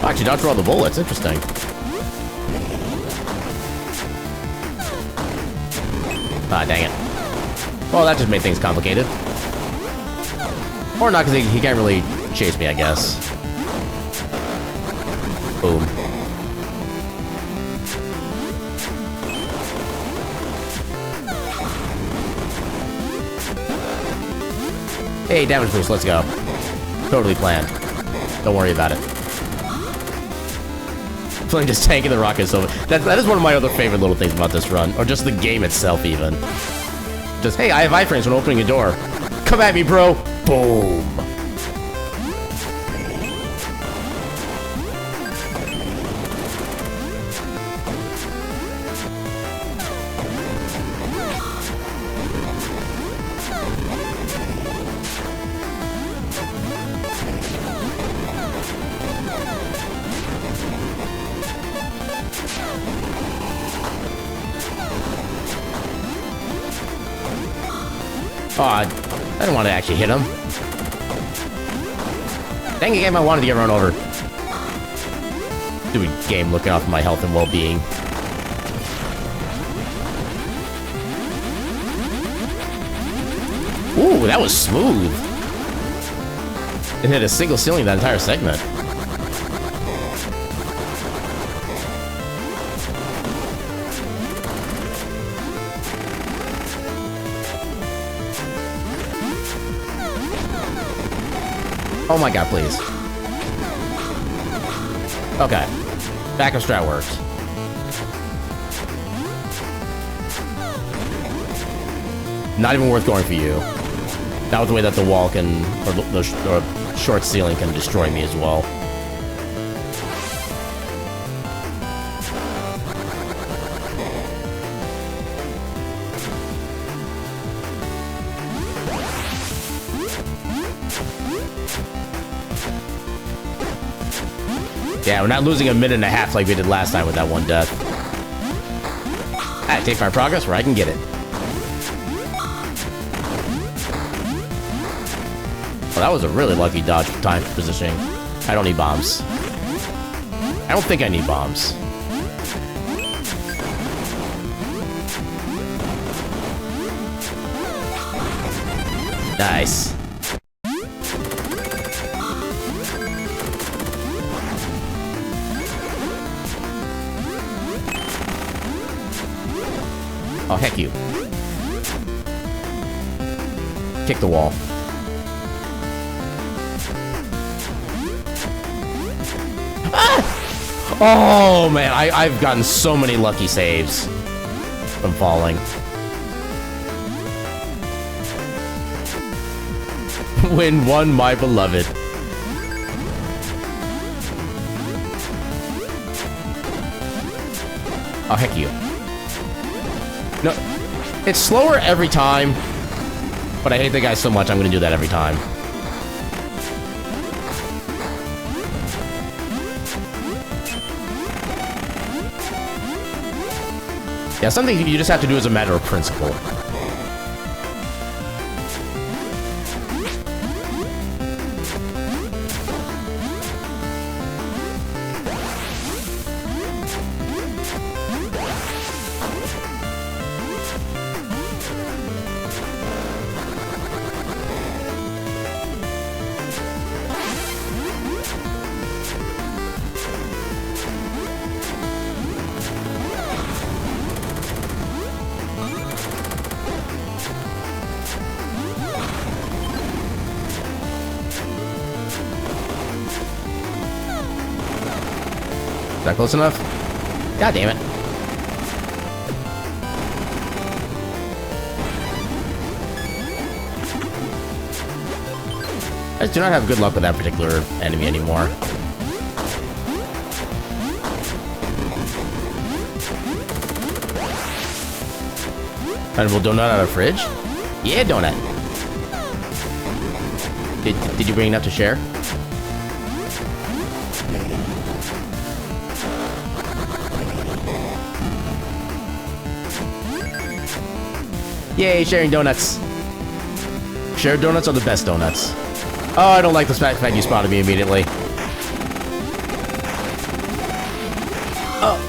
Actually, dodged all the bullets. Interesting. Ah, dang it. Well, that just made things complicated. Or not, because he can't really chase me, I guess. Boom. Hey, damage boost, let's go. Totally planned. Don't worry about it. Feeling just tanking the rockets over. That is one of my other favorite little things about this run, or just the game itself, even. Just, hey, I have iframes when opening a door. Come at me, bro. Boom. Oh, I didn't want to actually hit him. Dang it, game, I wanted to get run over. Stupid game looking out for my health and well-being. Ooh, that was smooth. It hit a single ceiling that entire segment. Oh my god, please. Okay. Backup strat works. Not even worth going for you. That was the way that the wall can, or the short ceiling can destroy me as well. Yeah, we're not losing a minute and a half like we did last time with that one death. I take my progress where I can get it. Well, that was a really lucky dodge time positioning. I don't need bombs. I don't think I need bombs. Nice. Oh, heck you. Kick the wall. Ah! Oh, man, I've gotten so many lucky saves from falling. Win one, my beloved. Oh, heck you. No, it's slower every time, but I hate the guy so much, I'm gonna do that every time. Yeah, something you just have to do as a matter of principle. Is that close enough? God damn it. I just do not have good luck with that particular enemy anymore. Edible donut out of fridge? Yeah, donut. Did you bring enough to share? Yay, sharing donuts. Shared donuts are the best donuts. Oh, I don't like the fact you spotted me immediately.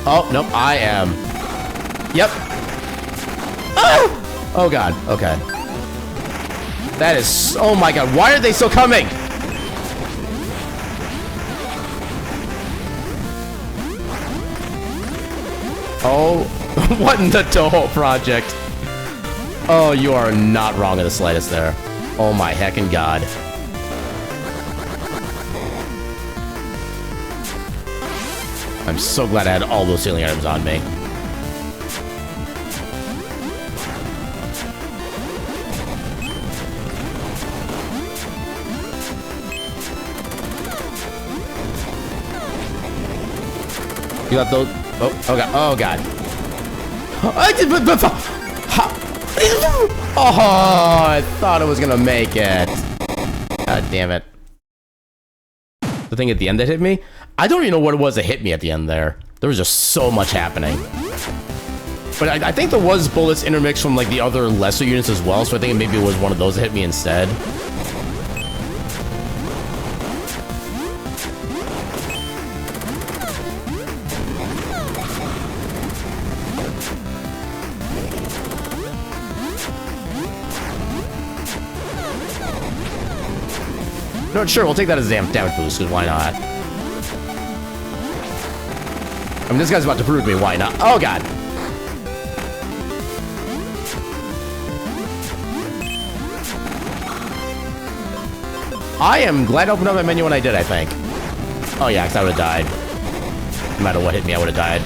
Oh, nope, I am. Yep. Oh! Oh god, okay. That is, oh my god, why are they still coming? Oh, what in the Toho project? Oh, you are not wrong in the slightest there. Oh my heckin' god. I'm so glad I had all those healing items on me. You got those? Oh, oh god. Oh god. Oh, I thought it was gonna make it. God damn it. The thing at the end that hit me? I don't even know what it was that hit me at the end there. There was just so much happening. But I think there was bullets intermixed from like the other lesser units as well, so I think maybe it was one of those that hit me instead. No, sure, we'll take that as a damage boost, because why not? I mean, this guy's about to prove me, why not? Oh, God! I am glad I opened up my menu when I did, I think. Oh, yeah, because I would have died. No matter what hit me, I would have died.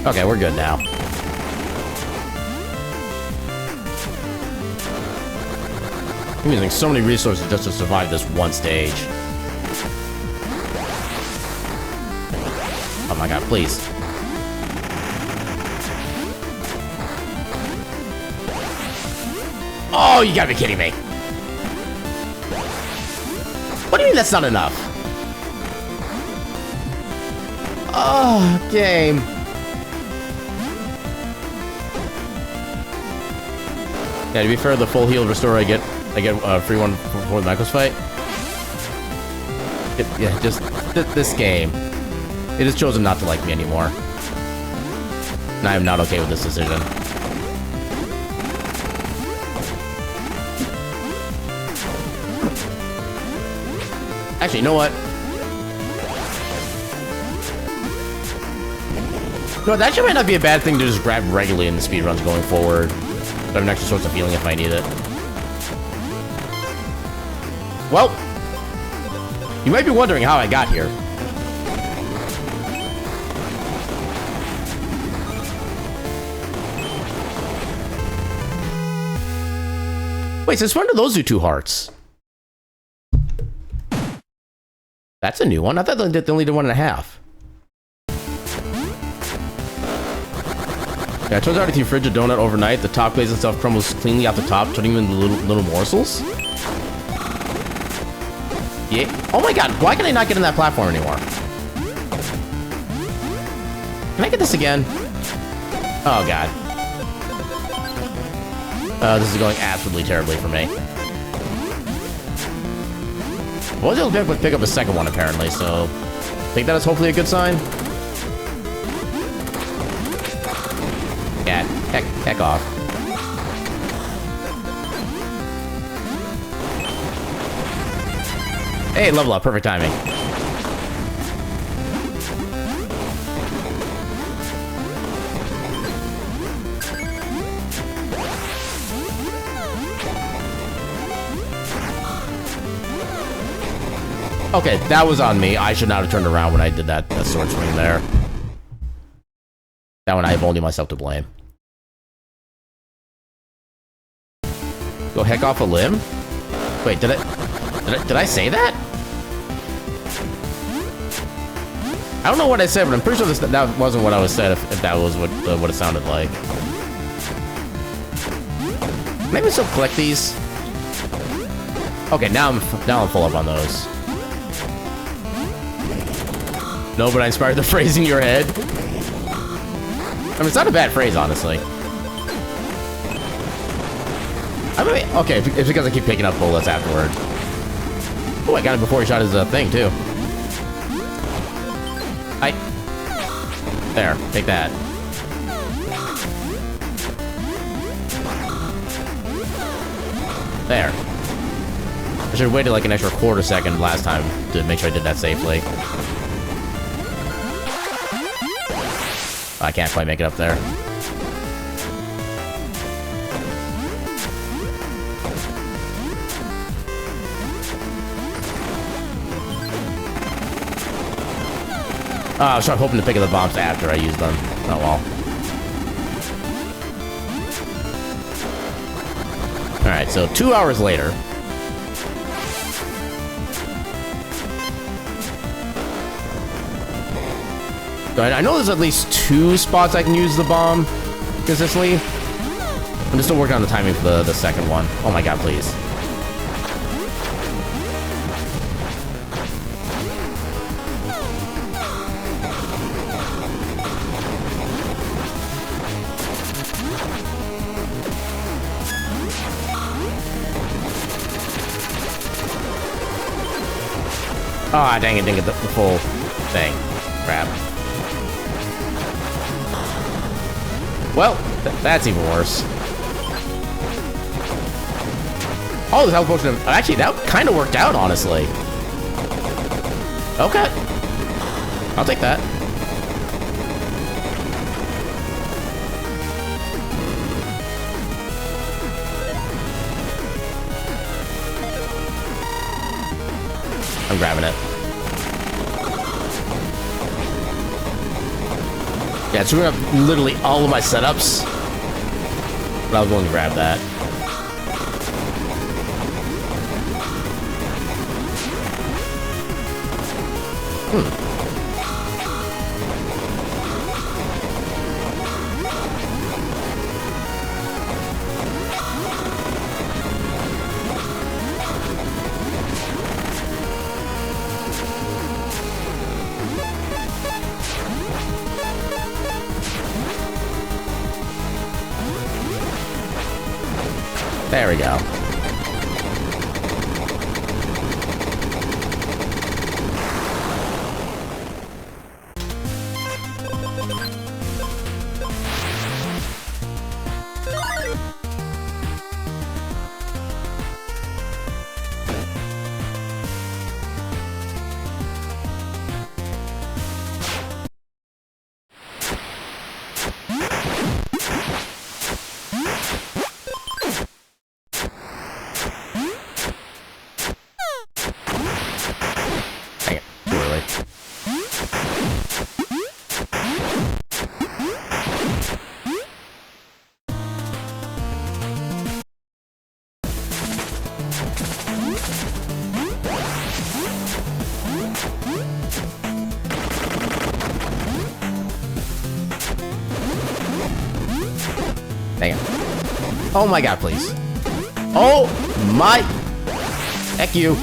Okay, we're good now. I'm using so many resources just to survive this one stage. Oh my god, please. Oh, you gotta be kidding me. What do you mean that's not enough? Oh, game. Yeah, to be fair, the full heal restore I get a free one before the Michaels fight. Yeah, just this game. It has chosen not to like me anymore. And I am not okay with this decision. Actually, you know what? No, that actually might not be a bad thing to just grab regularly in the speedruns going forward. I have an extra source of healing if I need it. Well, you might be wondering how I got here. Wait, since when do those do 2 hearts? That's a new one. I thought they only did 1.5. Yeah, it turns out if you fridge a donut overnight, the top glaze and stuff crumbles cleanly out the top, turning them into little morsels. Yeah. Oh my god, why can I not get in that platform anymore? Can I get this again? Oh god. This is going absolutely terribly for me. I was able to pick up a second one apparently, so I think that is hopefully a good sign. Yeah, heck off. Hey, level up, perfect timing. Okay, that was on me. I should not have turned around when I did that sword swing there. That one, I have only myself to blame. Go heck off a limb? Wait, did I say that? I don't know what I said, but I'm pretty sure that wasn't what I was said. If that was what it sounded like. Maybe still collect these. Okay, now I'm full up on those. No, but I inspired the phrase in your head. I mean, it's not a bad phrase, honestly. I mean, okay, it's because I keep picking up bullets afterward. Oh, I got it before he shot his thing, too. There, take that. There. I should have waited like an extra quarter second last time to make sure I did that safely. I can't quite make it up there. I was hoping to pick up the bombs after I used them. Oh well. Alright, so 2 hours later. I know there's at least 2 spots I can use the bomb consistently. I'm just still working on the timing for the second one. Oh my god, please. Ah, dang it, didn't get the full thing. Crap. Well, that's even worse. Oh, the health potion. Actually, that kind of worked out, honestly. Okay. I'll take that. I'm grabbing it. Yeah, screwing up literally all of my setups. But I was willing to grab that. There we go. Dang it. Oh my god, please. Oh my... Heck you.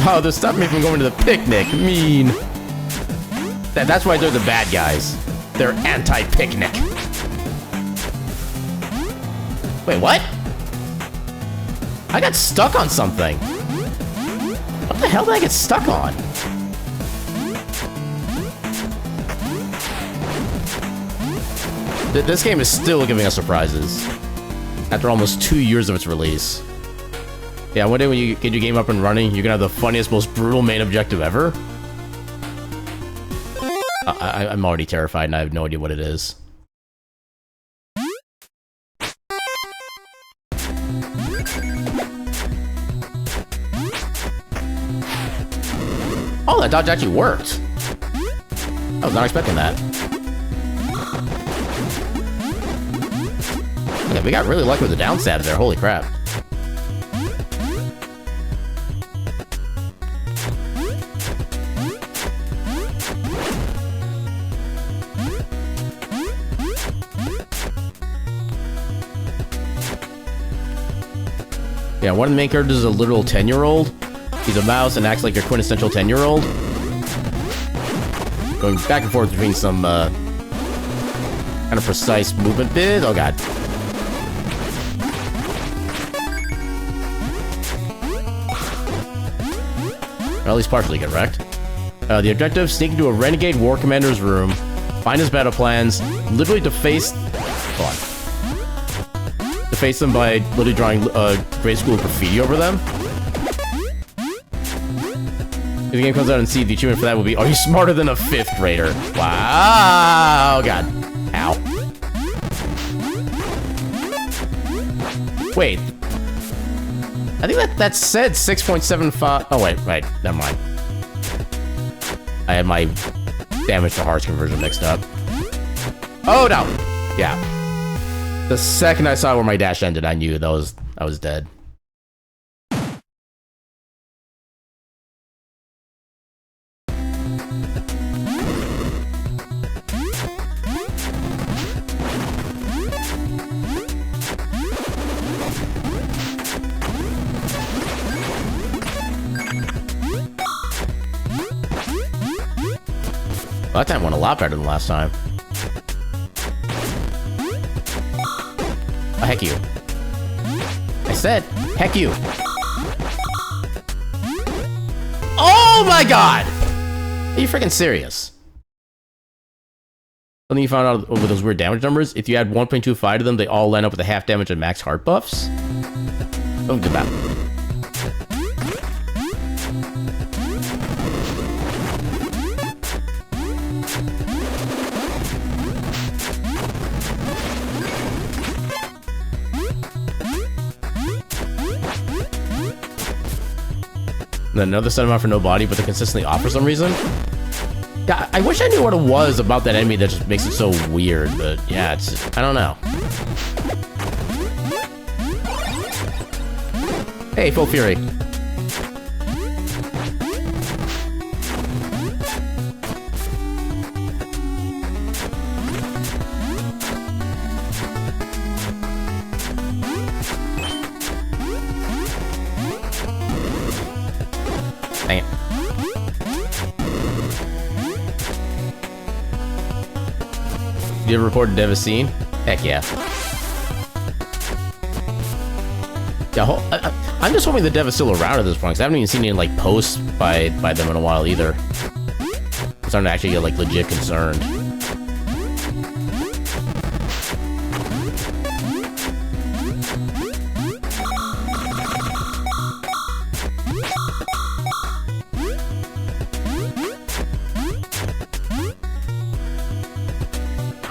Wow, they're stopping me from going to the picnic. Mean. That's why they're the bad guys. They're anti-picnic. Wait, what? I got stuck on something. What the hell did I get stuck on? This game is still giving us surprises. After almost 2 years of its release. Yeah, one day when you get your game up and running, you're gonna have the funniest, most brutal main objective ever. I'm already terrified and I have no idea what it is. Oh, that dodge actually worked. I was not expecting that. Yeah, we got really lucky with the down stabs there, holy crap. Yeah, one of the main characters is a literal 10-year-old. He's a mouse and acts like your quintessential 10-year-old. Going back and forth between some, kind of precise movement bits. Oh god. Or at least partially get wrecked. The objective, sneak into a renegade war commander's room, find his battle plans, literally deface... Hold on. Deface them by literally drawing grade school graffiti over them. If the game comes out and see the achievement for that will be, are you smarter than a 5th grader? Wow, oh god. Ow. Wait. I think that said 6.75. Oh wait, right, never mind. I had my damage to hearts conversion mixed up. Oh no! Yeah. The second I saw where my dash ended, I knew I was dead. Well, that time went a lot better than last time. Oh, heck you. I said, heck you. Oh my god! Are you freaking serious? Something you found out with those weird damage numbers? If you add 1.25 to them, they all line up with the half damage and max heart buffs? Oh, good map. And then another set amount for no body, but they consistently off for some reason. Yeah, I wish I knew what it was about that enemy that just makes it so weird, but yeah, it's just, I don't know. Hey, Full Fury. Dang it. You ever record Devasine? Heck yeah. Yeah, I'm just hoping the dev is still around at this point, because I haven't even seen any like posts by them in a while either. I'm starting to actually get like legit concerned.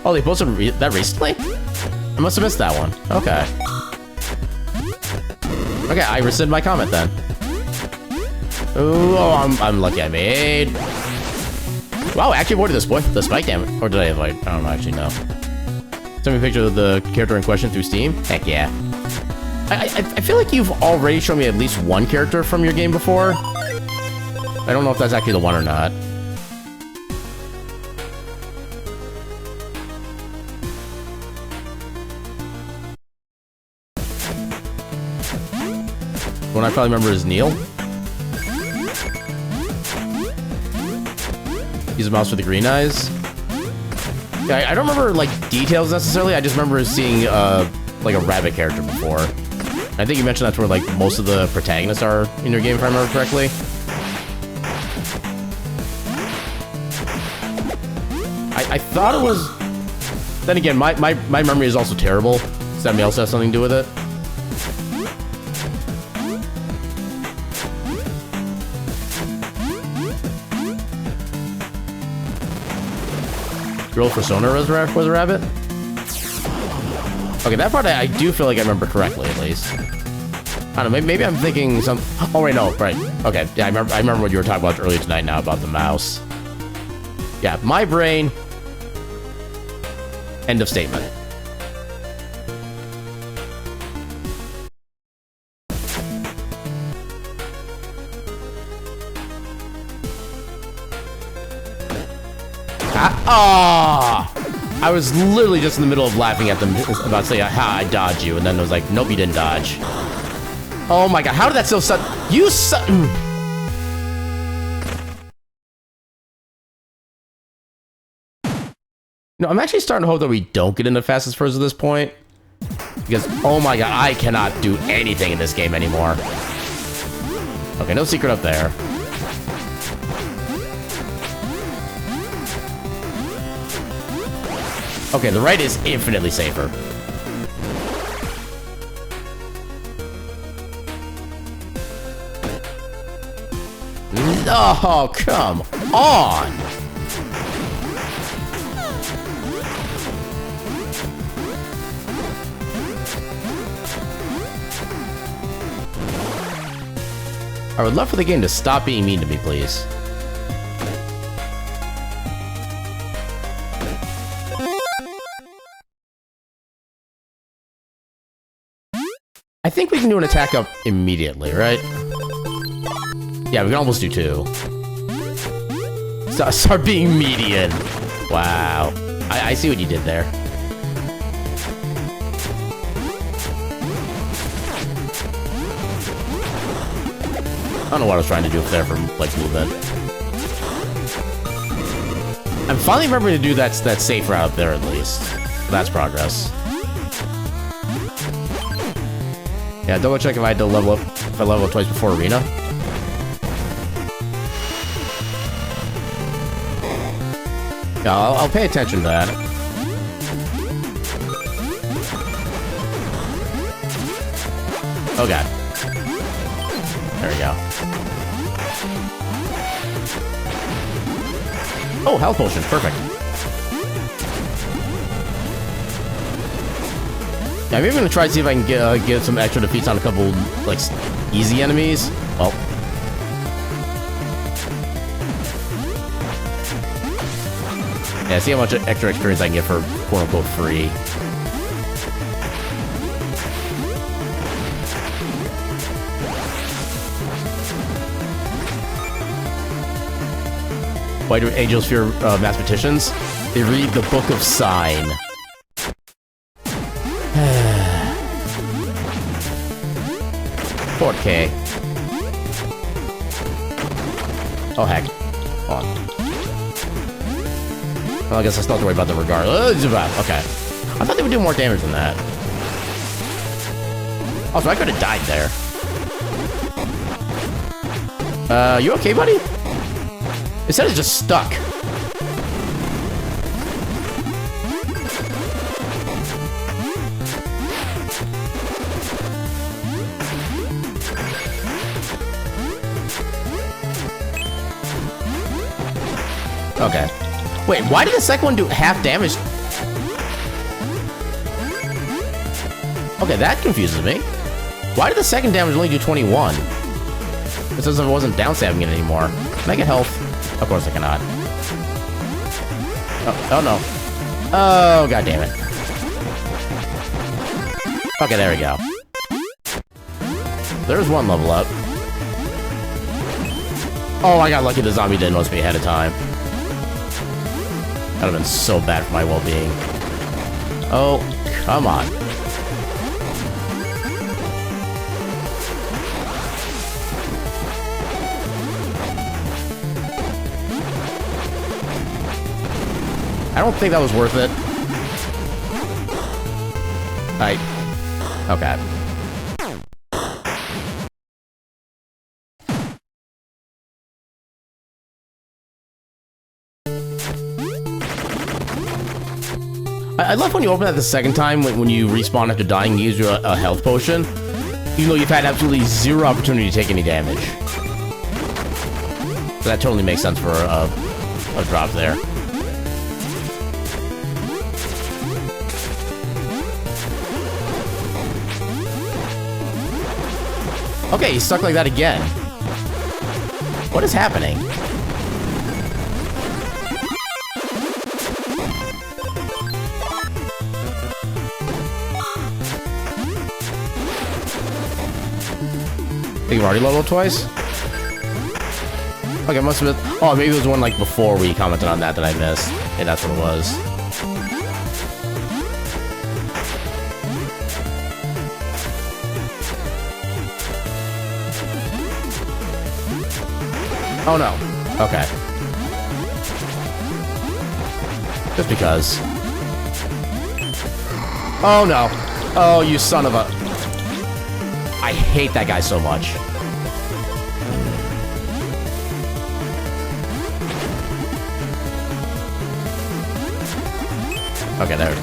Oh, they posted that recently? I must have missed that one. Okay. Okay, I rescind my comment then. Ooh, oh, I'm lucky I made. Wow, I actually avoided the spike damage. Or did I avoid? I don't actually know. Send me a picture of the character in question through Steam? Heck yeah. I feel like you've already shown me at least one character from your game before. I don't know if that's actually the one or not. One I probably remember is Neil. He's a mouse with the green eyes. Yeah, I don't remember, like, details necessarily. I just remember seeing, like, a rabbit character before. I think you mentioned that's where, like, most of the protagonists are in your game, if I remember correctly. I thought it was... Then again, my memory is also terrible. Does that also have something to do with it? Girl Persona was a rabbit? Okay, that part I do feel like I remember correctly, at least. I don't know, maybe I'm thinking some... Oh, wait, no, right. Okay, yeah, I remember what you were talking about earlier tonight now about the mouse. Yeah, my brain... End of statement. I was literally just in the middle of laughing at them about saying, "Ha, I dodged you," and then it was like, "Nope, you didn't dodge." Oh my god, how did that still suck? You suck. No, I'm actually starting to hope that we don't get into fastest first at this point. Because, oh my god, I cannot do anything in this game anymore. Okay, no secret up there. Okay, the right is infinitely safer. Oh, come on! I would love for the game to stop being mean to me, please. I think we can do an attack up immediately, right? Yeah, we can almost do two. Start being median. Wow. I see what you did there. I don't know what I was trying to do there for, like, movement. I'm finally remembering to do that safe route up there, at least. That's progress. Yeah, double check if I had to level up, if I level up twice before arena. Yeah, I'll pay attention to that. Oh god. There we go. Oh, health potion, perfect. Yeah, maybe I'm gonna try to see if I can get some extra defeats on a couple, like, easy enemies. Well. Yeah, see how much extra experience I can get for quote-unquote free. Why do angels fear mathematicians? They read the Book of Sign. $4K. Oh, heck. Hold on. Well, I guess I still have to worry about the regard. Okay. I thought they would do more damage than that. Also, I could have died there. You okay, buddy? It said it's just stuck. Okay. Wait, why did the second one do half damage? Okay, that confuses me. Why did the second damage only do 21? It says I wasn't downstabbing it anymore. Can I get health? Of course I cannot. Oh no. Oh, god damn it. Okay, there we go. There's one level up. Oh, I got lucky the zombie didn't notice me ahead of time. That would have been so bad for my well-being. Oh, come on. I don't think that was worth it. Okay. I love when you open that the second time, when you respawn after dying, you use a health potion, even though you've had absolutely zero opportunity to take any damage. So that totally makes sense for a drop there. Okay, he's stuck like that again. What is happening? I think you've already leveled twice? Okay, must have been... Oh, maybe it was one like before we commented on that I missed. And that's what it was. Oh no. Okay. Just because. Oh no. Oh, you son of a... I hate that guy so much. Okay, there.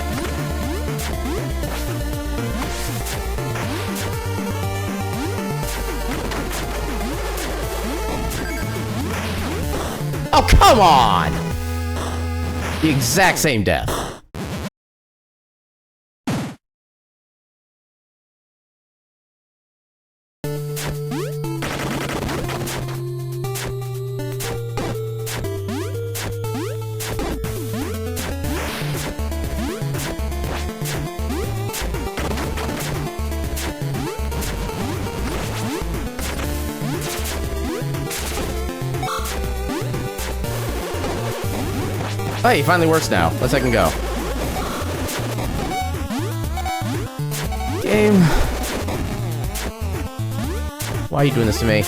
Oh, come on! The exact same death. Hey, it finally works now. Let's second go. Game. Why are you doing this to me?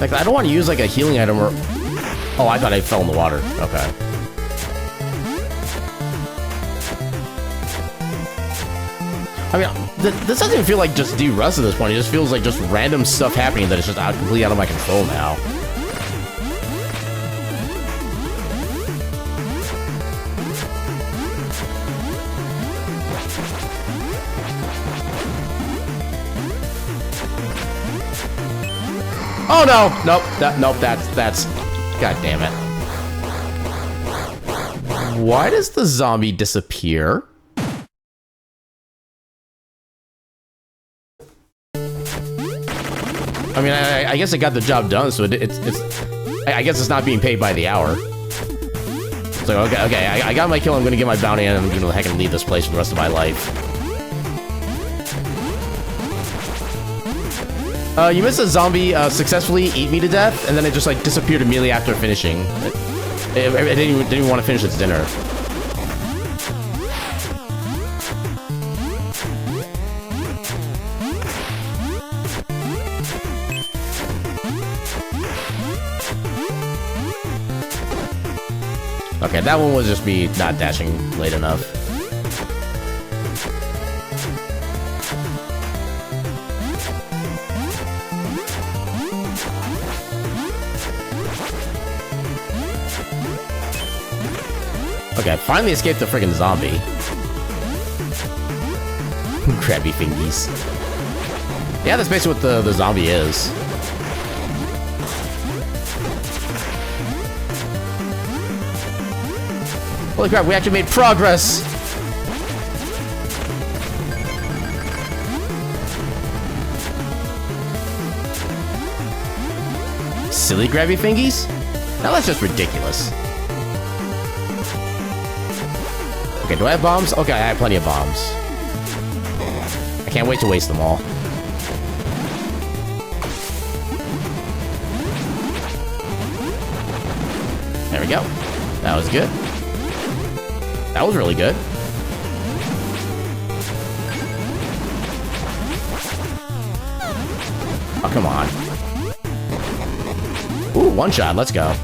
Like, I don't want to use like a healing item or... Oh, I thought I fell in the water. Okay. I mean, this doesn't even feel like just D-Rust at this point. It just feels like just random stuff happening that is just completely out of my control now. Oh no! Nope, that's... God damn it. Why does the zombie disappear? I mean, I guess it got the job done, so I guess it's not being paid by the hour. It's like, okay, I got my kill, I'm gonna get my bounty, and I'm gonna heck and leave this place for the rest of my life. You missed a zombie successfully eat me to death, and then it just like disappeared immediately after finishing. It didn't even want to finish its dinner. Okay, that one was just me not dashing late enough. Okay, I finally escaped the friggin' zombie. Crabby fingies. Yeah, that's basically what the zombie is. Holy crap, we actually made progress! Silly grabby fingies? Now that's just ridiculous. Okay, do I have bombs? Okay, I have plenty of bombs. I can't wait to waste them all. There we go. That was good. That was really good. Oh, come on. Ooh, one shot. Let's go.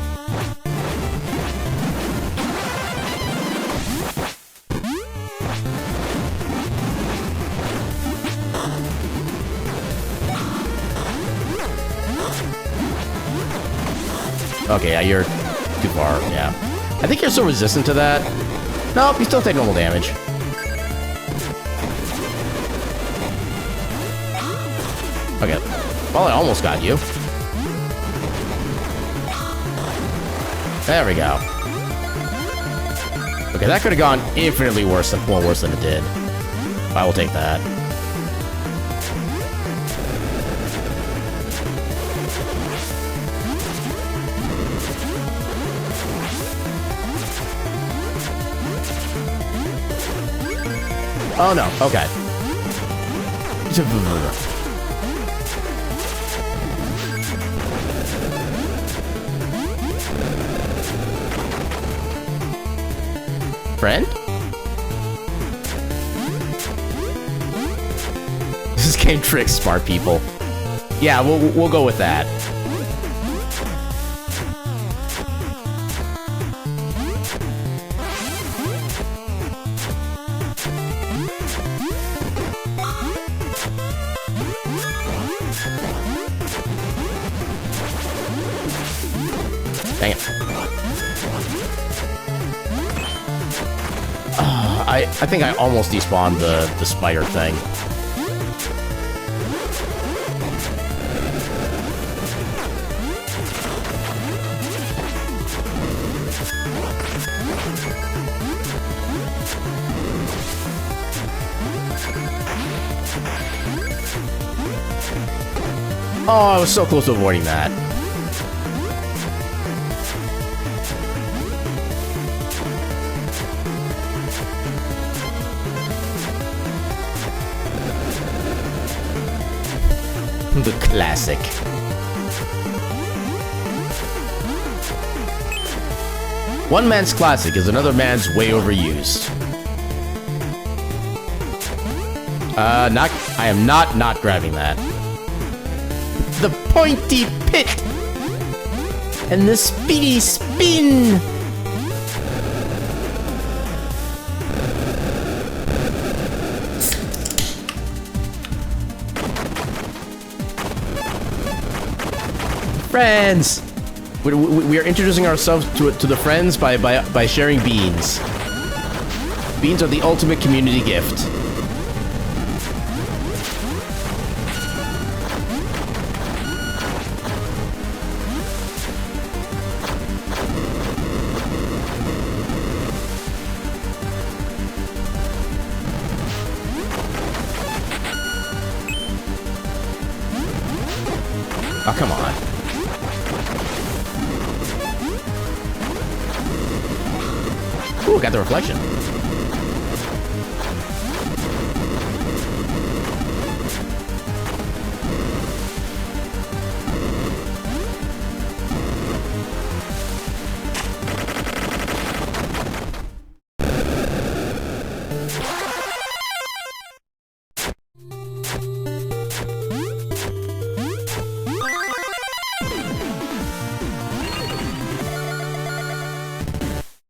Okay, yeah, you're too far. Yeah. I think you're so resistant to that. Nope, you still take normal damage. Okay. Well, I almost got you. There we go. Okay, that could have gone infinitely worse than it did. I will take that. Oh no, okay. Friend? This game tricks smart people. Yeah, we'll go with that. Dang it. I think I almost despawned the spider thing. Oh, I was so close to avoiding that. The classic. One man's classic is another man's way overused. I am not grabbing that. The pointy pit and the speedy spin. Friends! We are introducing ourselves to the friends by sharing beans. Beans are the ultimate community gift. Oh, come on. Ooh, got the reflection.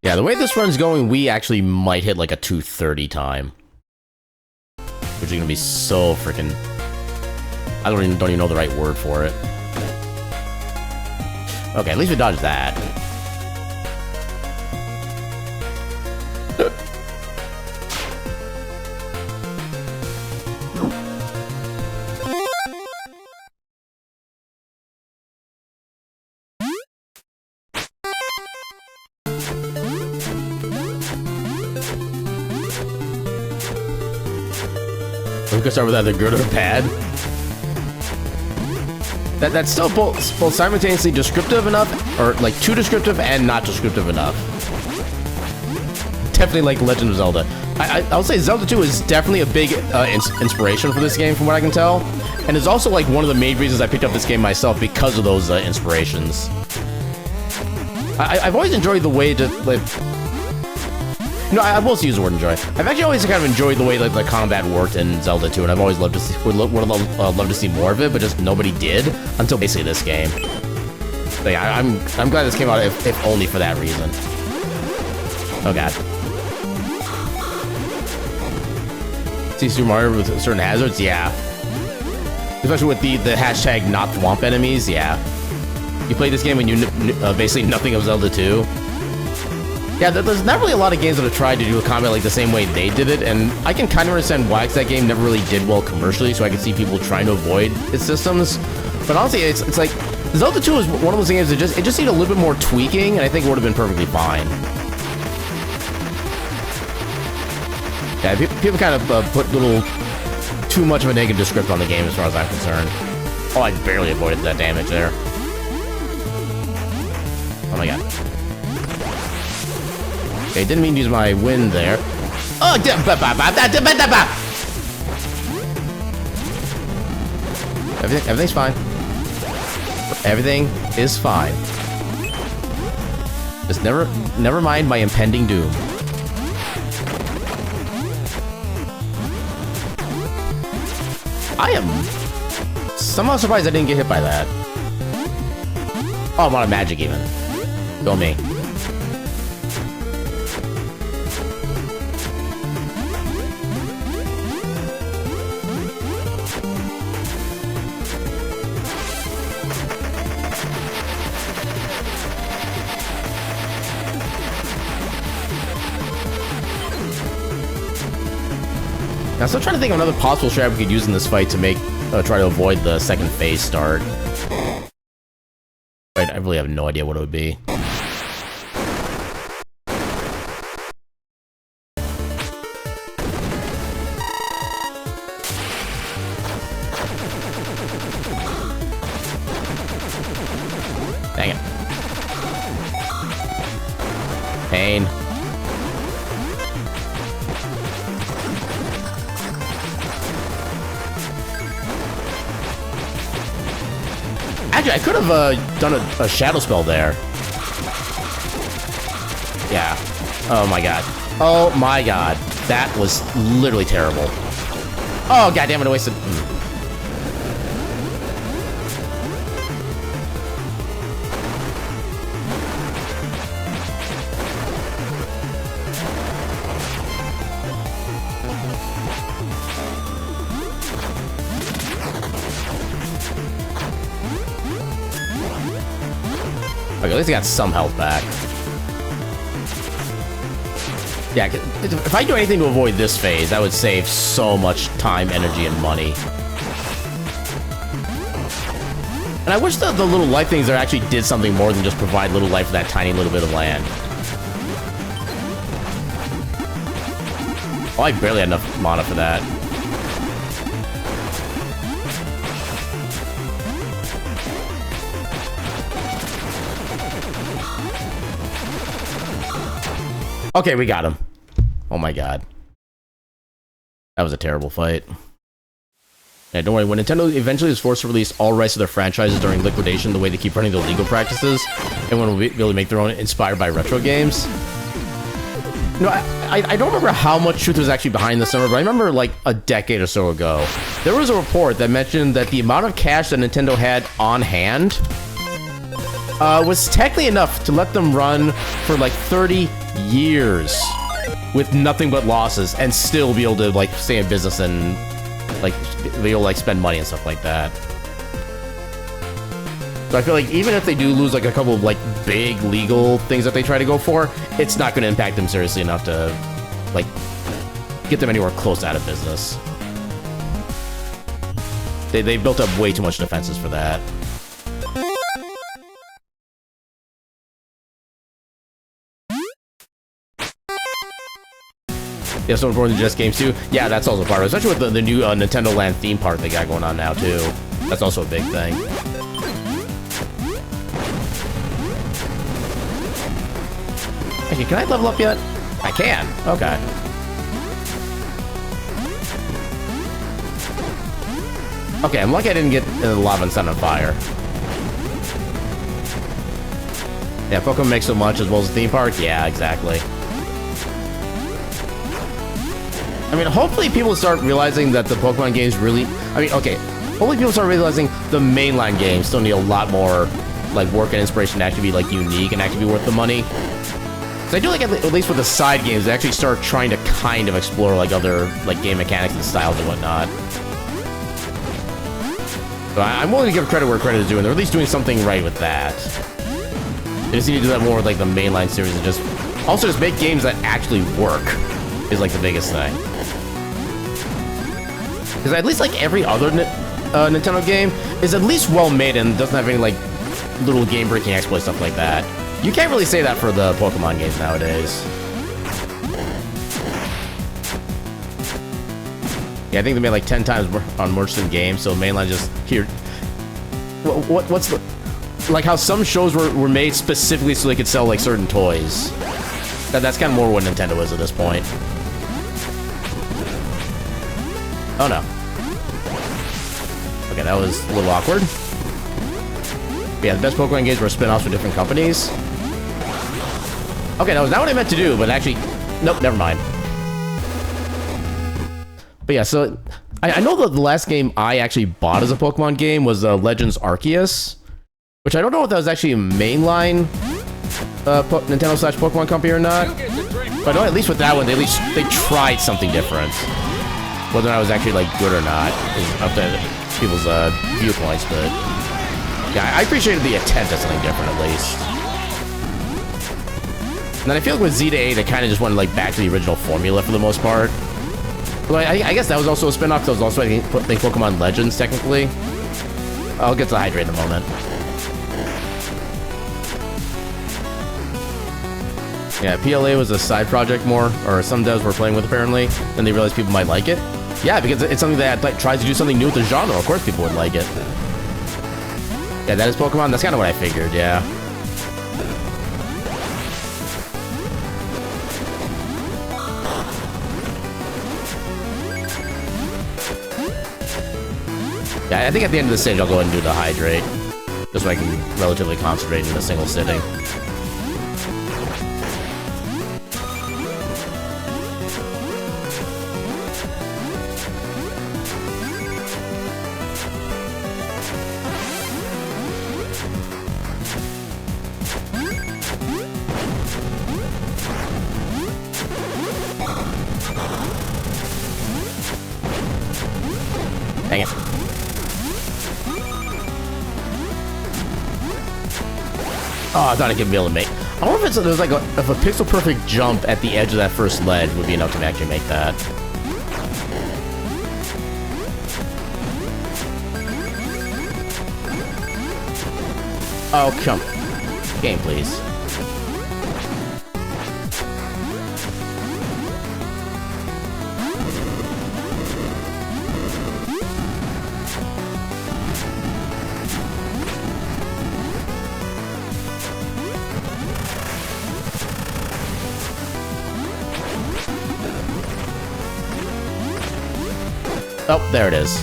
Yeah, the way this run's going, we actually might hit like a 2:30 time. Which is gonna be so freaking... I don't even know the right word for it. Okay, at least we dodged that. We can start with either good or bad. That's still both simultaneously descriptive enough, or like too descriptive and not descriptive enough. definitely like Legend of Zelda. I'll say Zelda 2 is definitely a big inspiration for this game, from what I can tell. And it's also like one of the main reasons I picked up this game myself, because of those inspirations. I've always enjoyed the way to, like... No, I will use the word enjoy. I've actually always kind of enjoyed the way like the combat worked in Zelda 2, and I've always loved to see, would love to see more of it, but just nobody did until basically this game. So yeah, I'm glad this came out, if only for that reason. Oh god. See Super Mario with certain hazards? Yeah. Especially with the hashtag not thwomp enemies, yeah. You play this game and you basically nothing of Zelda 2. Yeah, there's not really a lot of games that have tried to do a combat like the same way they did it, and I can kind of understand why, because that game never really did well commercially, so I can see people trying to avoid its systems. But honestly, it's like, Zelda 2 is one of those games that just needed a little bit more tweaking, and I think it would have been perfectly fine. Yeah, people kind of put too much of a negative script on the game as far as I'm concerned. Oh, I barely avoided that damage there. Oh my god. Okay, didn't mean to use my wind there. Oh, everything's fine. Everything is fine. Just never mind my impending doom. I am somehow surprised I didn't get hit by that. Oh, I'm out of magic even. Go me. I'm still trying to think of another possible strat we could use in this fight to make try to avoid the second phase start. I really have no idea what it would be. Dang it. Pain. Actually, I could have done a shadow spell there. Yeah. Oh my god. Oh my god. That was literally terrible. Oh goddamn it! I wasted. Okay, at least I got some health back. Yeah, if I do anything to avoid this phase, that would save so much time, energy, and money. And I wish the little life things there actually did something more than just provide little life for that tiny little bit of land. Oh, I barely had enough mana for that. Okay, we got him. Oh my god. That was a terrible fight. Yeah, don't worry, when Nintendo eventually is forced to release all rights to their franchises during liquidation, the way they keep running their legal practices, and when we'll really make their own inspired by retro games. You know, I don't remember how much truth was actually behind this number, but I remember like a decade or so ago, there was a report that mentioned that the amount of cash that Nintendo had on hand was technically enough to let them run for like 30 years with nothing but losses and still be able to like stay in business and like be able to like spend money and stuff like that. So I feel like even if they do lose like a couple of like big legal things that they try to go for, it's not going to impact them seriously enough to like get them anywhere close out of business. They built up way too much defenses for that. Yeah, so important to just games too. Yeah, that's also part of it, especially with the new Nintendo Land theme park they got going on now too. That's also a big thing. Okay, can I level up yet? I can. Okay. Okay, I'm lucky I didn't get the lava and set on fire. Yeah, Pokemon makes so much as well as the theme park. Yeah, exactly. I mean, hopefully people start realizing that the Pokemon games really... I mean, okay. Hopefully people start realizing the mainline games still need a lot more, like, work and inspiration to actually be, like, unique and actually be worth the money. So I do like, at least with the side games, they actually start trying to kind of explore, like, other, like, game mechanics and styles and whatnot. So I'm willing to give credit where credit is due, and they're at least doing something right with that. They just need to do that more with, like, the mainline series and just... Also, just make games that actually work is, like, the biggest thing. Because at least, like, every other Nintendo game is at least well-made and doesn't have any, like, little game-breaking exploit stuff like that. You can't really say that for the Pokemon games nowadays. Yeah, I think they made, like, 10 times on merch than games, so mainline just... Here... What's the... Like how some shows were made specifically so they could sell, like, certain toys. That's kind of more what Nintendo is at this point. Oh, no. Okay, that was a little awkward. But yeah, the best Pokemon games were spin-offs for different companies. Okay, that was not what I meant to do, but actually... Nope, never mind. But yeah, so... I know that the last game I actually bought as a Pokemon game was Legends Arceus. Which I don't know if that was actually a mainline Nintendo/Pokemon company or not. But I know at least with that one, they tried something different. Whether or not it was actually, like, good or not is up to people's viewpoints, but... Yeah, I appreciated the attempt at something different, at least. And then I feel like with Z to A, they kind of just went, like, back to the original formula for the most part. Well, I guess that was also a spin-off, because that was also, I think, Pokemon Legends, technically. I'll get to the Hydrate in a moment. Yeah, PLA was a side project more, or some devs were playing with apparently, and they realized people might like it. Yeah, because it's something that like, tries to do something new with the genre. Of course people would like it. Yeah, that is Pokemon. That's kind of what I figured, yeah. Yeah, I think at the end of the stage I'll go ahead and do the Hydrate. Just so I can relatively concentrate in a single sitting. Dang it. Oh, I thought I could be able to make... I wonder if there's like if a pixel perfect jump at the edge of that first ledge would be enough to actually make that. Oh, come. Game, please. Oh, there it is.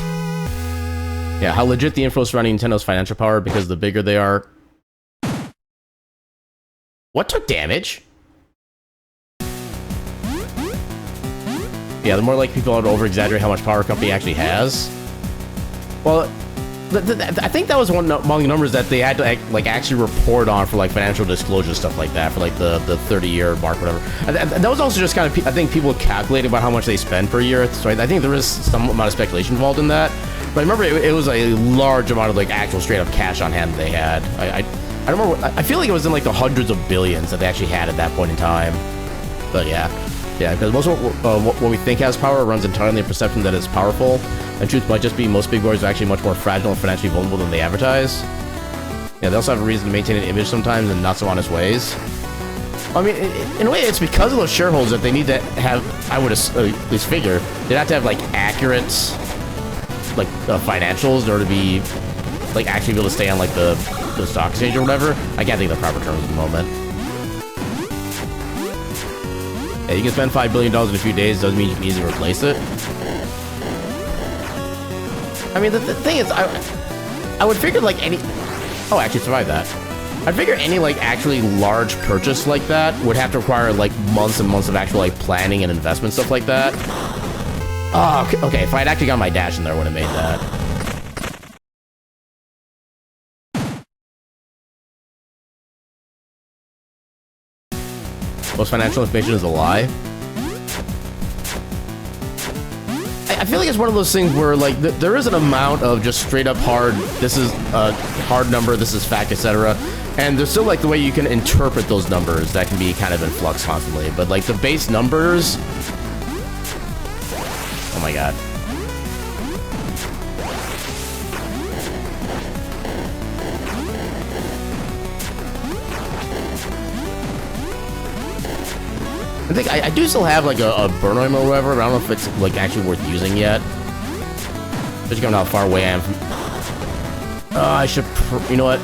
Yeah, how legit the info surrounding Nintendo's financial power, because the bigger they are... What took damage? Yeah, the more like people are to over-exaggerate how much power a company actually has. Well, I think that was one among the numbers that they had to like actually report on for like financial disclosure stuff like that for like the 30-year mark, whatever. And that was also just kind of, I think people calculated about how much they spend per year. So I think there is some amount of speculation involved in that. But I remember it was a large amount of like actual straight up cash on hand they had. I remember, I feel like it was in like the hundreds of billions that they actually had at that point in time. But yeah, because most of what we think has power runs entirely on the perception that it's powerful. And truth might just be most big boys are actually much more fragile and financially vulnerable than they advertise. Yeah, they also have a reason to maintain an image sometimes in not so honest ways. I mean, in a way, it's because of those shareholders that they need to have, I would at least figure, they'd have to have, like, accurate, like, financials in order to be, like, actually be able to stay on, like, the stock exchange or whatever. I can't think of the proper terms at the moment. Yeah, you can spend $5 billion in a few days, doesn't mean you can easily replace it. I mean, the thing is, I would figure, like, any... Oh, I actually survived that. I'd figure any, like, actually large purchase like that would have to require, like, months and months of actual, like, planning and investment, stuff like that. Oh, okay, if I'd actually got my dash in there, I would have made that. Most financial information is a lie. I feel like it's one of those things where, like, there is an amount of just straight up hard, this is a hard number, this is fact, etc. And there's still, like, the way you can interpret those numbers that can be kind of in flux constantly. But, like, the base numbers... Oh my god. I think I do still have, like, a burn oil or whatever, but I don't know if it's, like, actually worth using yet. Just given how far away I am from... I should... You know what?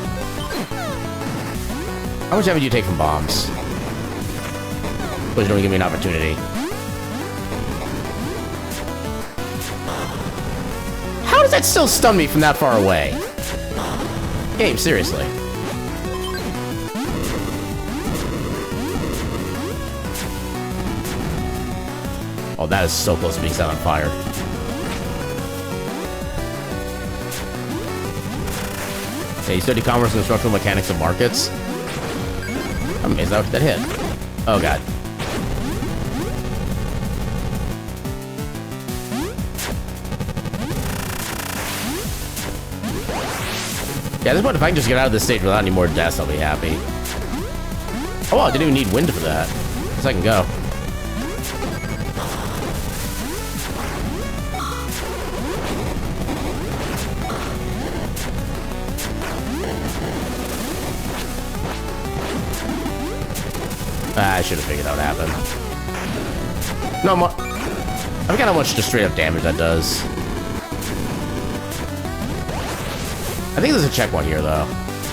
How much damage do you take from bombs? Please don't give me an opportunity. How does that still stun me from that far away? Game, seriously. Oh, that is so close to being set on fire. Yeah, you study commerce and structural mechanics of markets. I'm amazed that hit. Oh, God. Yeah, at this point, if I can just get out of this stage without any more deaths, I'll be happy. Oh, I didn't even need wind for that. I guess I can go. I should have figured out what happened. No, I forgot how much just straight up damage that does. I think there's a checkpoint here, though.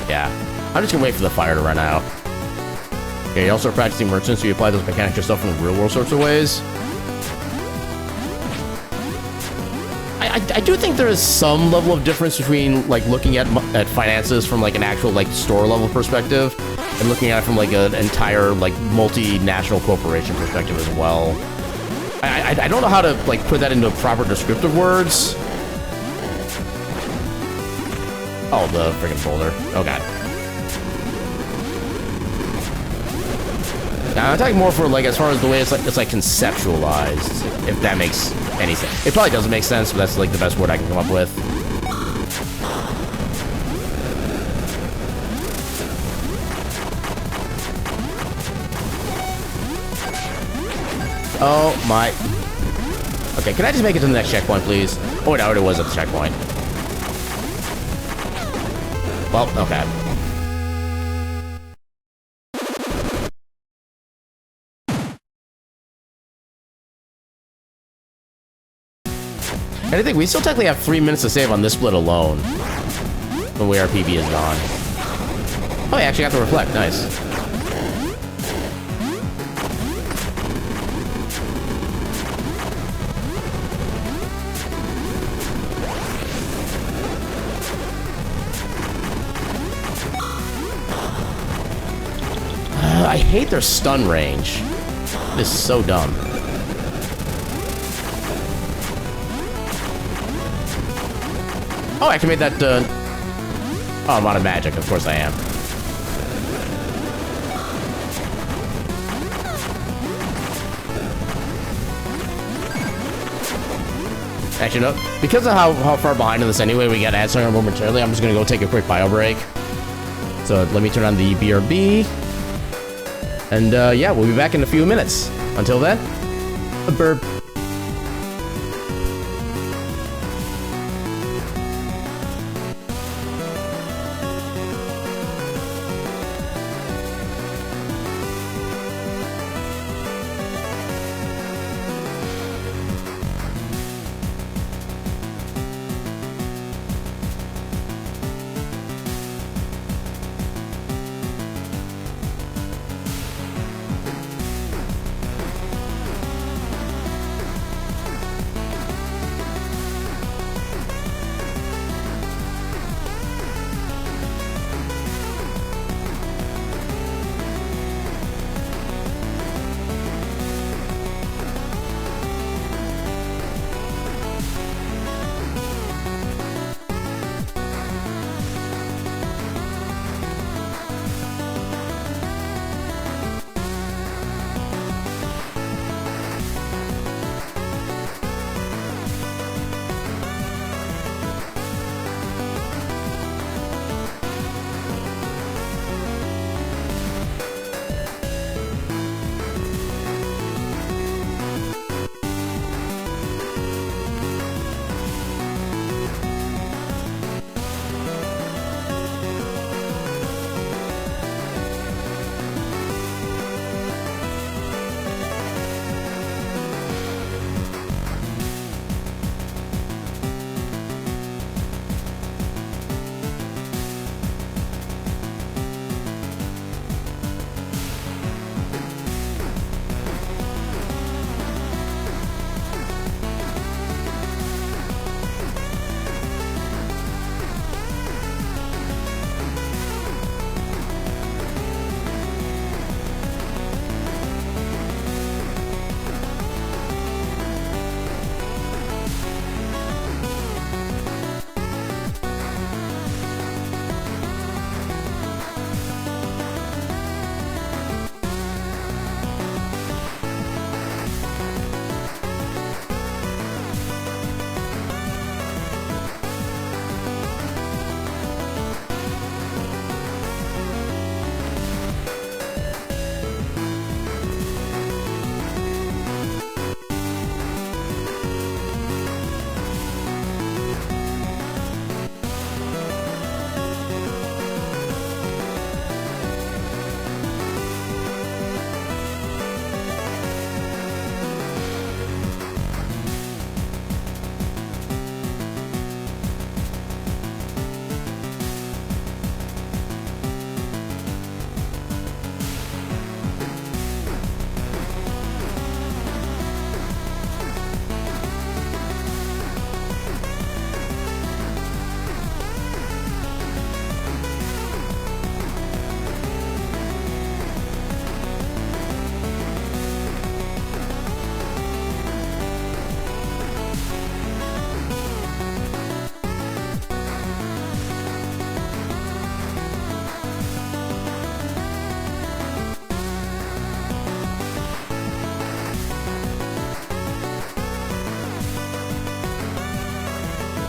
Yeah. I'm just gonna wait for the fire to run out. Yeah, you also are practicing merchants, so you apply those mechanics yourself in the real world sorts of ways. I do think there is some level of difference between, like, looking at finances from, like, an actual, like, store level perspective and looking at it from, like, an entire, like, multinational corporation perspective as well. I don't know how to, like, put that into proper descriptive words. Oh, the freaking boulder. Oh, God. Now, I'm talking more for, like, as far as the way it's like conceptualized, if that makes any sense. It probably doesn't make sense, but that's, like, the best word I can come up with. Oh, my... Okay, can I just make it to the next checkpoint, please? Oh, it already was at the checkpoint. Well, okay. And I think we still technically have 3 minutes to save on this split alone. When our PB is gone. Oh, I actually got to reflect. Nice. I hate their stun range. This is so dumb. Oh, I actually made that, Oh, I'm out of magic. Of course I am. Actually, no. Because of how far behind in this anyway, we gotta add something momentarily. I'm just gonna go take a quick bio break. So let me turn on the BRB. And, yeah, we'll be back in a few minutes. Until then, a burp.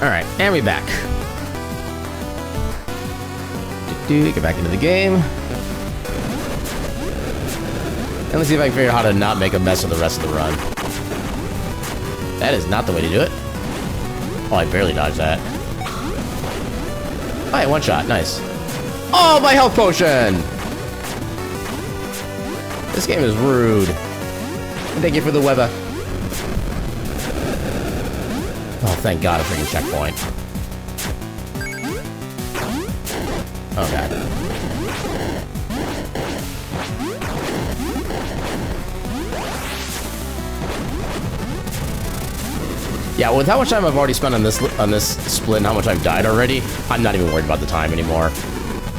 Alright, and we're back. Get back into the game. And let's see if I can figure out how to not make a mess of the rest of the run. That is not the way to do it. Oh, I barely dodged that. Oh, yeah, one shot. Nice. Oh, my health potion! This game is rude. Thank you for the weather. Oh, thank God, a freaking checkpoint. Oh, God. Yeah, with how much time I've already spent on this split and how much I've died already, I'm not even worried about the time anymore.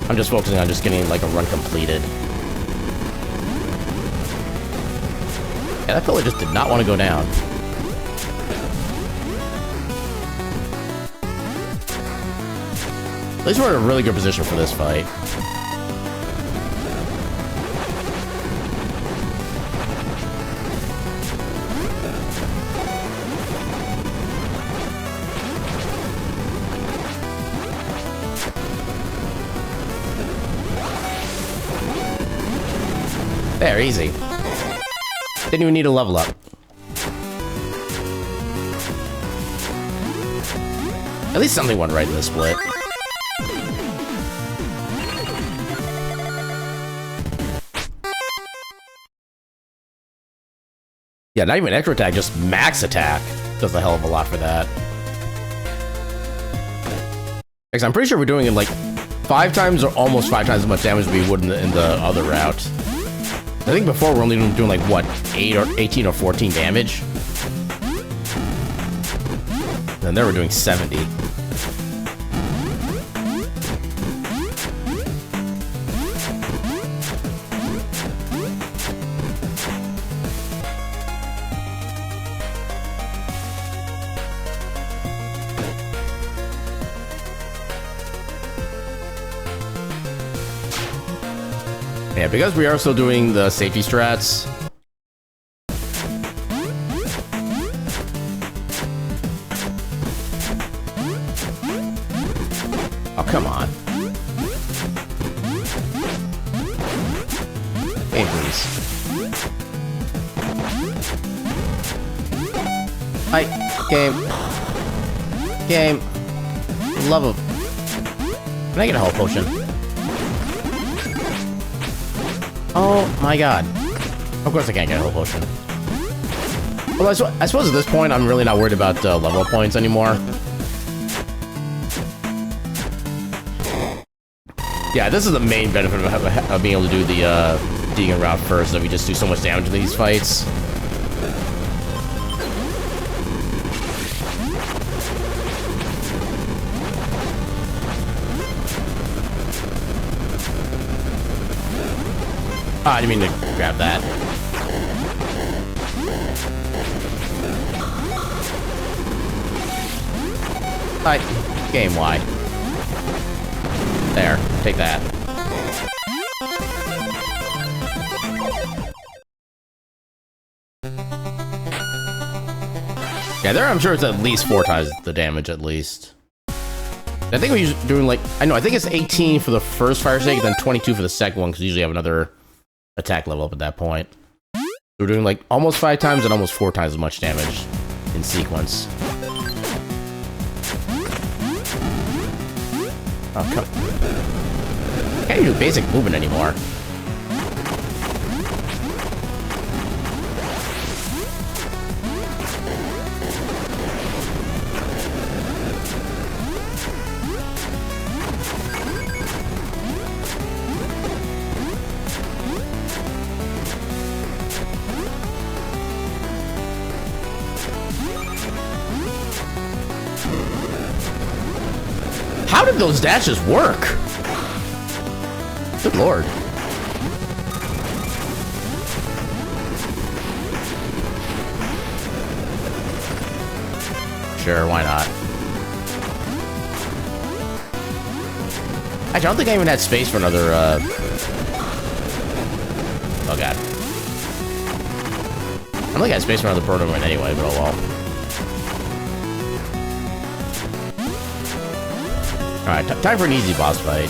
I'm just focusing on just getting, like, a run completed. Yeah, that pillar just did not want to go down. At least we're in a really good position for this fight. There, easy. Didn't even need a level up. At least something went right in this split. Yeah, not even extra attack, just max attack does a hell of a lot for that. Because I'm pretty sure we're doing it like 5 times or almost 5 times as much damage as we would in the other route. I think before we're only doing like, what, 18 or 14 damage? And there we're doing 70. Yeah, because we are still doing the safety strats. Oh, come on. Game, please. Hi, game. Game. Love him. Can I get a health potion? Oh my God. Of course I can't get a health potion. Well, I suppose at this point I'm really not worried about level up points anymore. Yeah, this is the main benefit of being able to do the digging route first, that we just do so much damage in these fights. Ah, I didn't mean to grab that. Hi, game wide. There, take that. Yeah, there I'm sure it's at least 4 times the damage at least. I think we're doing like, I think it's 18 for the first fire stake, and then 22 for the second one, because you usually have another attack level up at that point. So we're doing like almost 5 times and almost 4 times as much damage in sequence. Oh, come. Can't even do basic movement anymore. How did those dashes work? Good lord. Sure, why not? Actually, I don't think I even had space for another, Oh god. I don't think I had space for another proto win anyway, but oh well. Alright, time for an easy boss fight.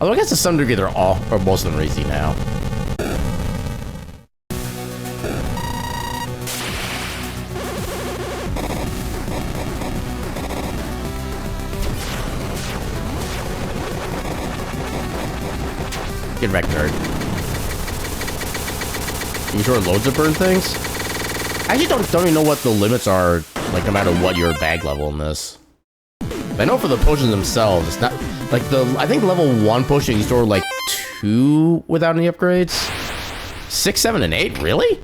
Although I guess to some degree they're all, or most of them are easy now. Get wrecked, nerd. You sure loads of burn things? I actually don't even know what the limits are, like, no matter what your bag level in this. I know for the potions themselves, it's not, like, I think level 1 potion you store, like, 2 without any upgrades? 6, 7, and 8? Really?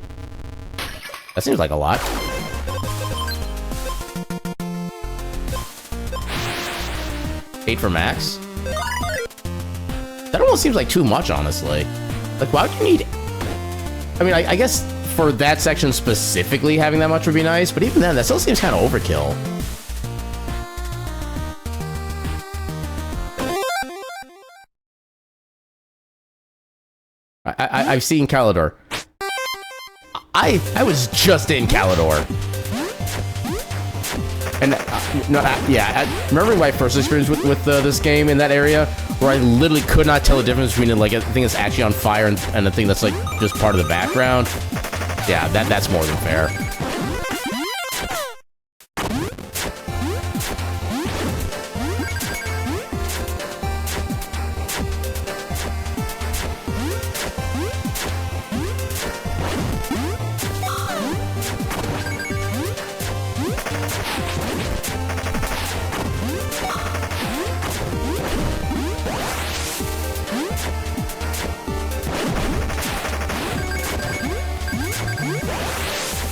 That seems like a lot. Eight for max? That almost seems like too much, honestly. Like, why would you need... I mean, I guess for that section specifically, having that much would be nice, but even then, that still seems kind of overkill. I've seen Calidor. I was just in Calidor. And, remembering my first experience with this game in that area, where I literally could not tell the difference between, like, a thing that's actually on fire and a thing that's, like, just part of the background. Yeah, that's more than fair.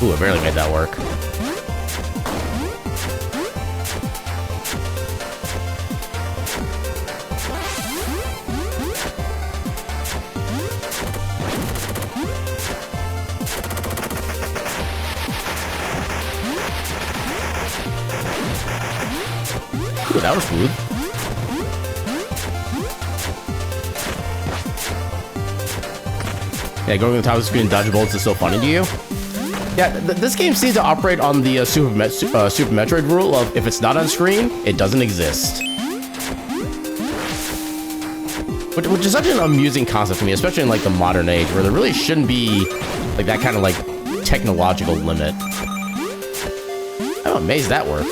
Ooh, I barely made that work. Ooh, that was smooth. Yeah, going to the top of the screen and dodging bullets is so funny to you? Yeah, this game seems to operate on the Super Metroid rule of if it's not on screen, it doesn't exist. Which is such an amusing concept to me, especially in like the modern age, where there really shouldn't be like that kind of like technological limit. I'm amazed that worked.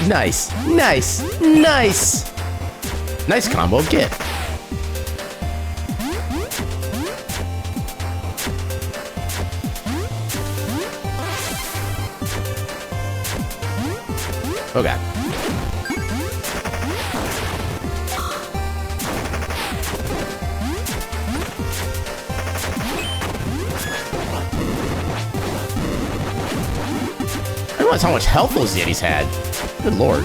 Nice, nice, nice! Nice combo, get. Oh god. I realize how much health those Yetis had. Good lord.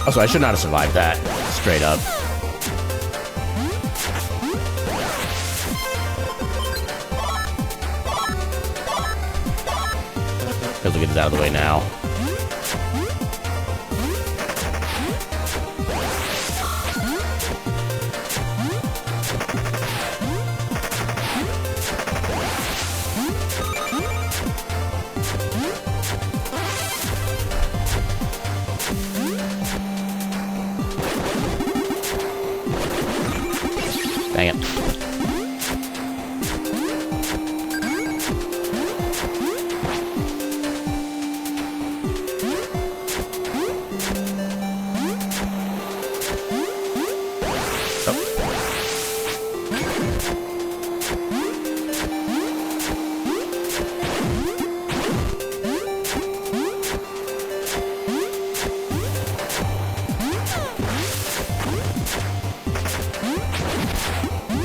Also, I should not have survived that. Straight up. Because we'll get this out of the way now. Dang it.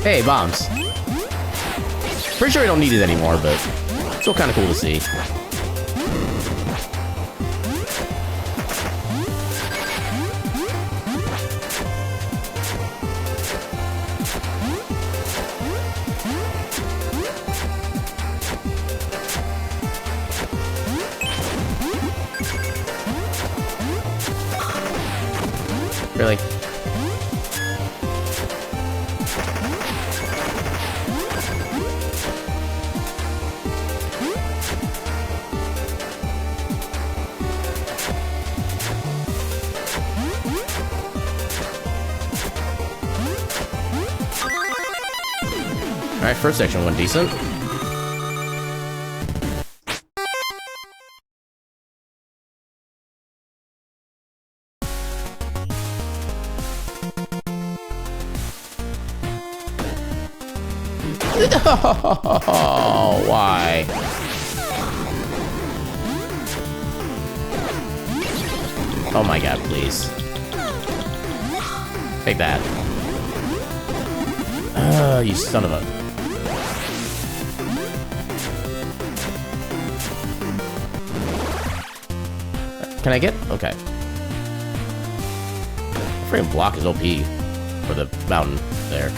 Hey, bombs. Pretty sure we don't need it anymore, but still kind of cool to see. Really? Alright, first section went decent. Oh, why? Oh my god, please. Take that. You son of a... Can I get... Okay. Freaking block is OP for the mountain there.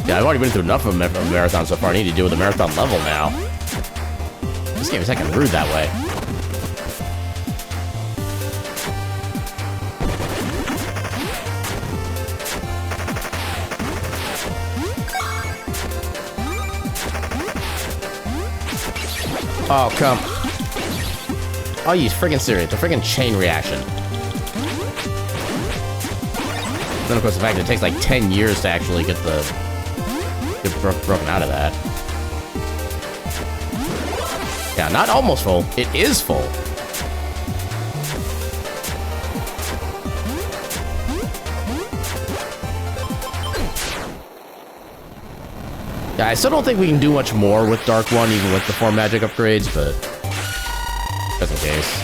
Yeah, I've already been through enough of a marathon so far. I need to deal with the marathon level now. This game is heckin' rude that way. Oh, come. Oh, you friggin' serious. The friggin' chain reaction. Then, of course, the fact that it takes like 10 years to actually get broken out of that. Yeah, not almost full. It is full. Yeah, I still don't think we can do much more with Dark 1, even with the 4 magic upgrades, but just in case.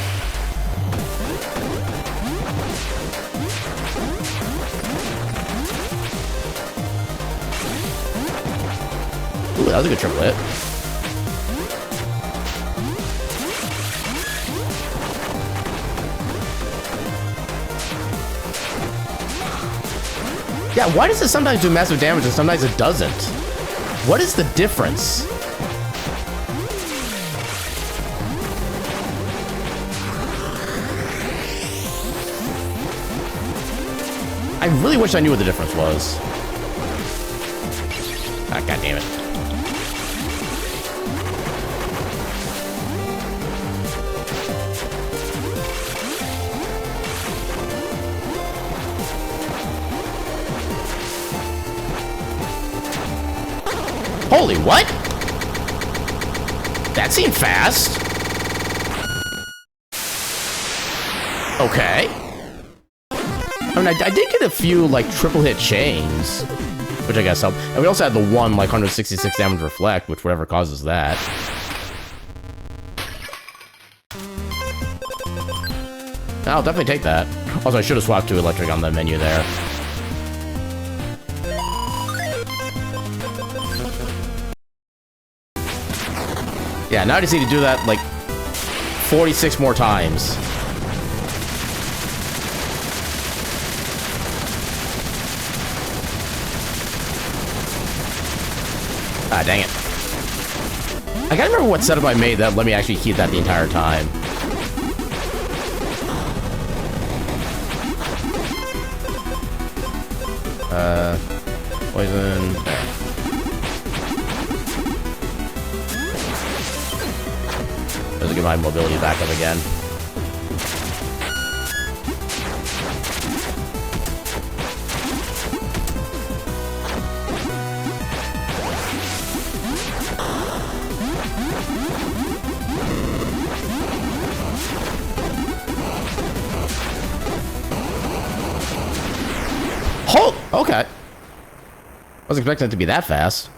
Ooh, that was a good triple hit. Yeah, why does it sometimes do massive damage and sometimes it doesn't? What is the difference? I really wish I knew what the difference was. Ah, god damn it. Holy what? That seemed fast. Okay. I mean, I did get a few, like, triple hit chains, which I guess helped. And we also had the one, like, 166 damage reflect, which whatever causes that. I'll definitely take that. Also, I should have swapped to electric on the menu there. Yeah, now I just need to do that, like, 46 more times. Ah, dang it. I gotta remember what setup I made that let me actually keep that the entire time. Poison. There. Let's get my mobility back up again. Oh, okay. I wasn't expecting it to be that fast.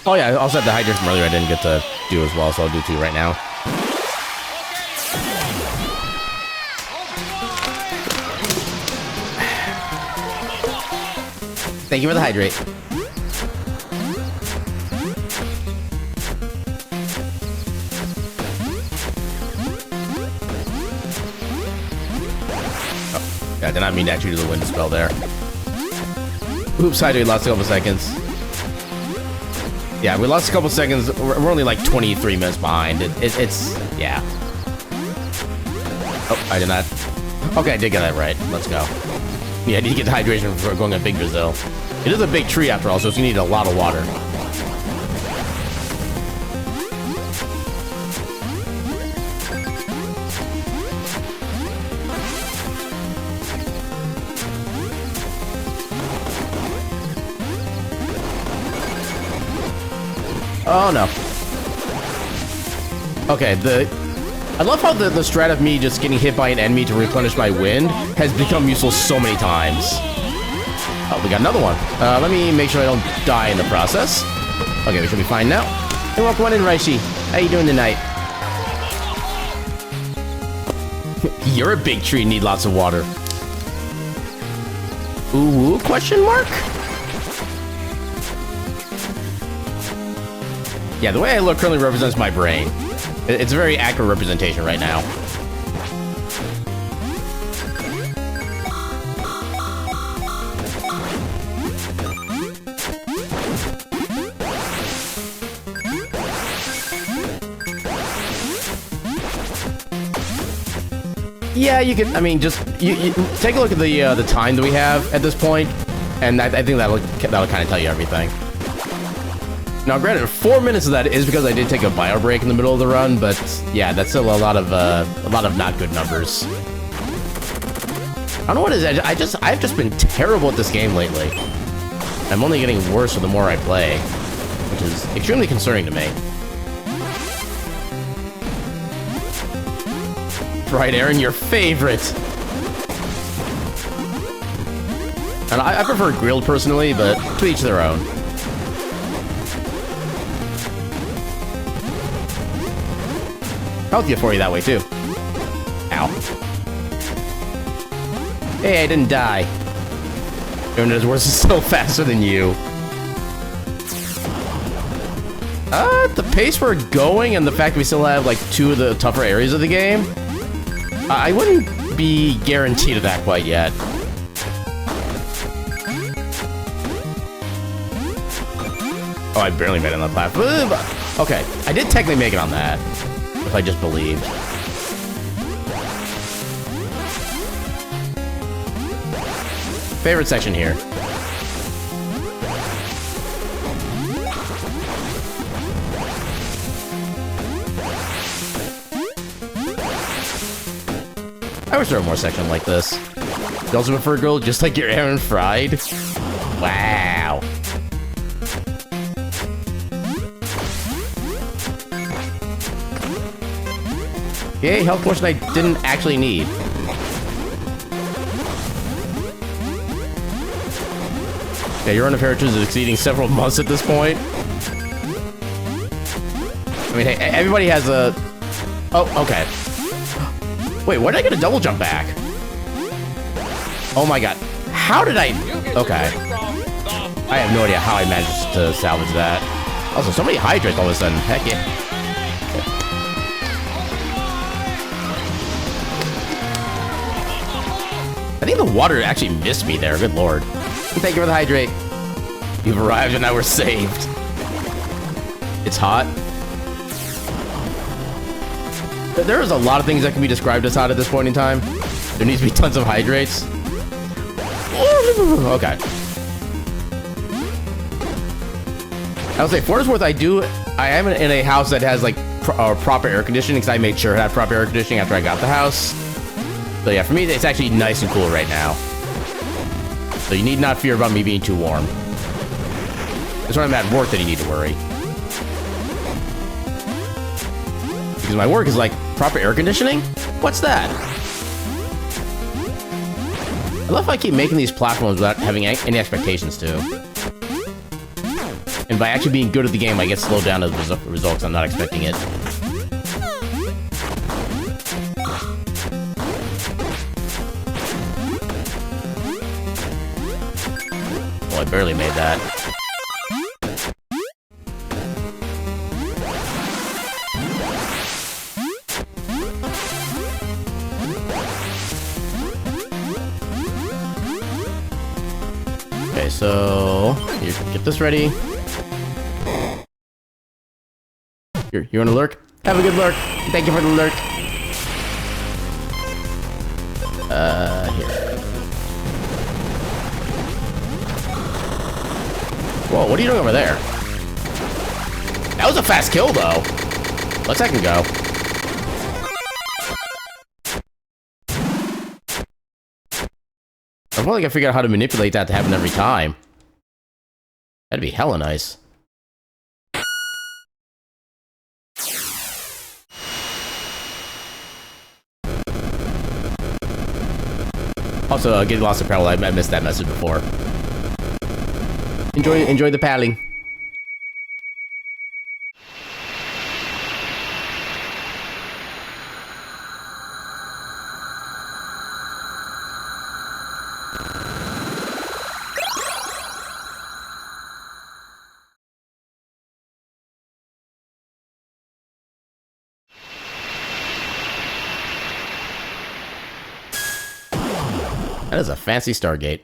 Oh yeah, I also had the hydrate from earlier I didn't get to do as well, so I'll do 2 right now. Thank you for the hydrate. Oh, yeah, I did not mean to actually do the wind spell there. Oops, hydrate, lost a couple seconds. Yeah, we lost a couple seconds. We're only like 23 minutes behind. It's yeah. Oh, I did not. Okay, I did get that right. Let's go. Yeah, I need to get the hydration before going on Big Brazil. It is a big tree after all, so it's gonna need a lot of water. Oh no. Okay, I love how the strat of me just getting hit by an enemy to replenish my wind has become useful so many times. Oh, we got another one. Let me make sure I don't die in the process. Okay, we should be fine now. Hey, welcome on in, Raishi. How you doing tonight? You're a big tree, need lots of water. Ooh, question mark? Yeah, the way I look currently represents my brain. It's a very accurate representation right now. Yeah, you can. I mean, just you take a look at the time that we have at this point, and I think that'll kind of tell you everything. Now, granted, 4 minutes of that is because I did take a bio break in the middle of the run, but yeah, that's still a lot of not good numbers. I don't know what it is. I've just been terrible at this game lately. I'm only getting worse the more I play, which is extremely concerning to me. Right, Aaron, your favorite. And I prefer grilled personally, but to each their own. Healthier for you that way too. Ow. Hey, I didn't die. Aaron does worse is still faster than you. The pace we're going and the fact we still have like 2 of the tougher areas of the game, I wouldn't be guaranteed of that quite yet. Oh, I barely made it on the platform. Okay, I did technically make it on that, if I just believed. Favorite section here. I wish there were more sections like this. You also prefer grilled just like your Aaron fried? Wow. Yay, health potion I didn't actually need. Yeah, your run of heritage is exceeding several months at this point. I mean, hey, everybody has a... Oh, okay. Wait, where did I get a double jump back? Oh my god. How did I... Okay. I have no idea how I managed to salvage that. Also, so many hydrates all of a sudden. Heck yeah. I think the water actually missed me there. Good lord. Thank you for the hydrate. You've arrived and now we're saved. It's hot. There is a lot of things that can be described as hot at this point in time. There needs to be tons of hydrates. Okay. I would say, for what it's worth, I am in a house that has like proper air conditioning because I made sure it had proper air conditioning after I got the house. So yeah, for me, it's actually nice and cool right now. So you need not fear about me being too warm. It's when I'm at work that you need to worry. Because my work is like proper air conditioning? What's that? I love how I keep making these platforms without having any expectations to. And by actually being good at the game, I get slowed down as a result because I'm not expecting it. Well, I barely made that. Okay, so you get this ready. You want to lurk? Have a good lurk. Thank you for the lurk. Here. Whoa, what are you doing over there? That was a fast kill, though. Let second go. I probably gotta figure out how to manipulate that to happen every time. That'd be hella nice. Also, getting lost in paddle, I missed that message before. Enjoy the paddling. That is a fancy Stargate.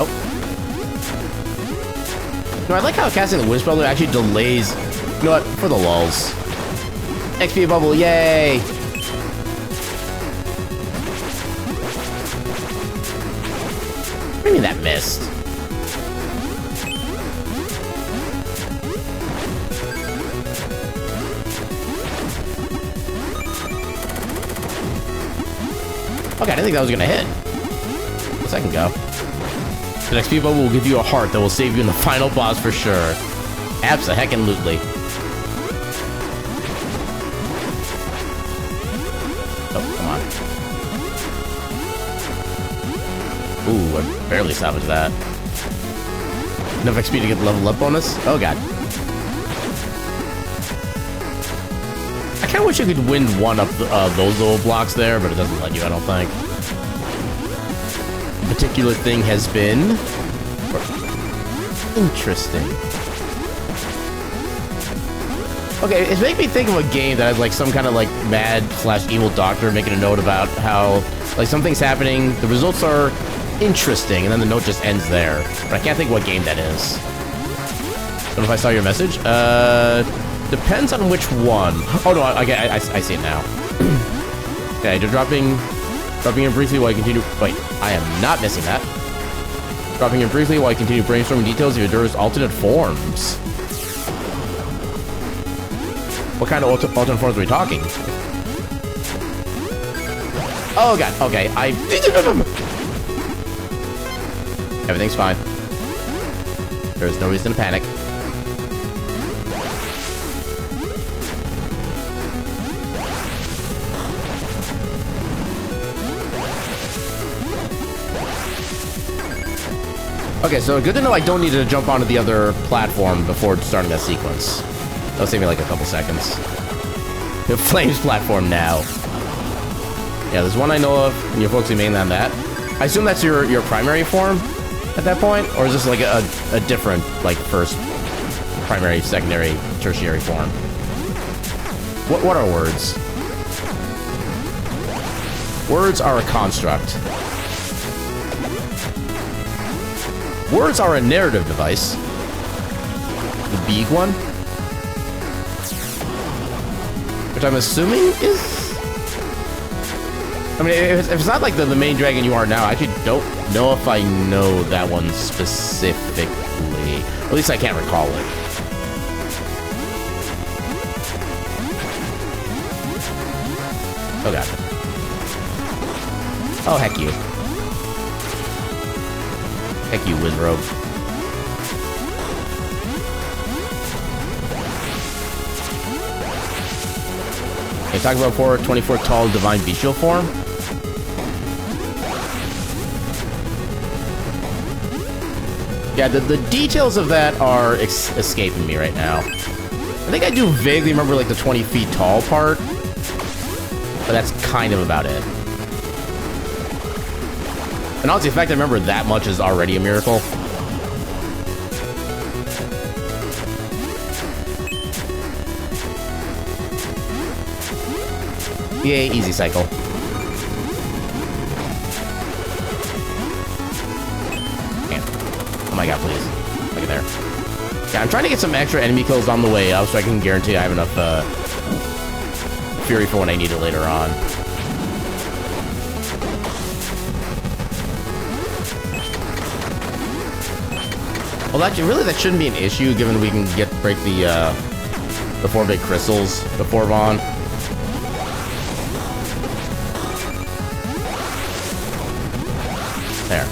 Oh. No, I like how casting the Wind Speller actually delays. You know what? For the lulz. XP bubble, yay! What do you mean that missed? Okay, I didn't think that was gonna hit. A second go. The next XP bubble will give you a heart that will save you in the final boss for sure. Abso-heckin-lutely. Oh, come on. Ooh, I barely salvaged that. Enough XP to get the level up bonus? Oh god. I kinda wish you could wind one up those little blocks there, but it doesn't let you, I don't think. The particular thing has been... interesting. Okay, it's making me think of a game that has like some kind of like mad/evil doctor making a note about how like something's happening, the results are interesting, and then the note just ends there. But I can't think what game that is. Don't know if I saw your message. Depends on which one. Oh no, I see it now. Okay, you're dropping in briefly while you continue. Wait, I am not missing that. Dropping in briefly while you continue brainstorming details of Yadura's alternate forms. What kind of alternate forms are we talking? Oh god, okay, everything's fine. There's no reason to panic. Okay, so good to know I don't need to jump onto the other platform before starting that sequence. That'll save me like a couple seconds. The Flames platform now. Yeah, there's one I know of, and you're focusing mainly on that. I assume that's your primary form at that point? Or is this like a different, like, first primary, secondary, tertiary form? What are words? Words are a construct. Words are a narrative device. The big one? Which I'm assuming is... I mean, if it's not like the main dragon you are now, I actually don't know if I know that one specifically. Or at least I can't recall it. Oh god. Oh, heck you. Heck you, Wizrobe. Okay, talked about before, 24 tall divine bestial form. Yeah, the details of that are escaping me right now. I think I do vaguely remember, like, the 20 feet tall part, but that's kind of about it. And honestly, the fact I remember that much is already a miracle. Yay, easy cycle. Man. Oh my god, please. Look at there. Yeah, I'm trying to get some extra enemy kills on the way up so I can guarantee I have enough fury for when I need it later on. Well, actually, really, that shouldn't be an issue, given we can break the 4 big crystals before Vaughn. There.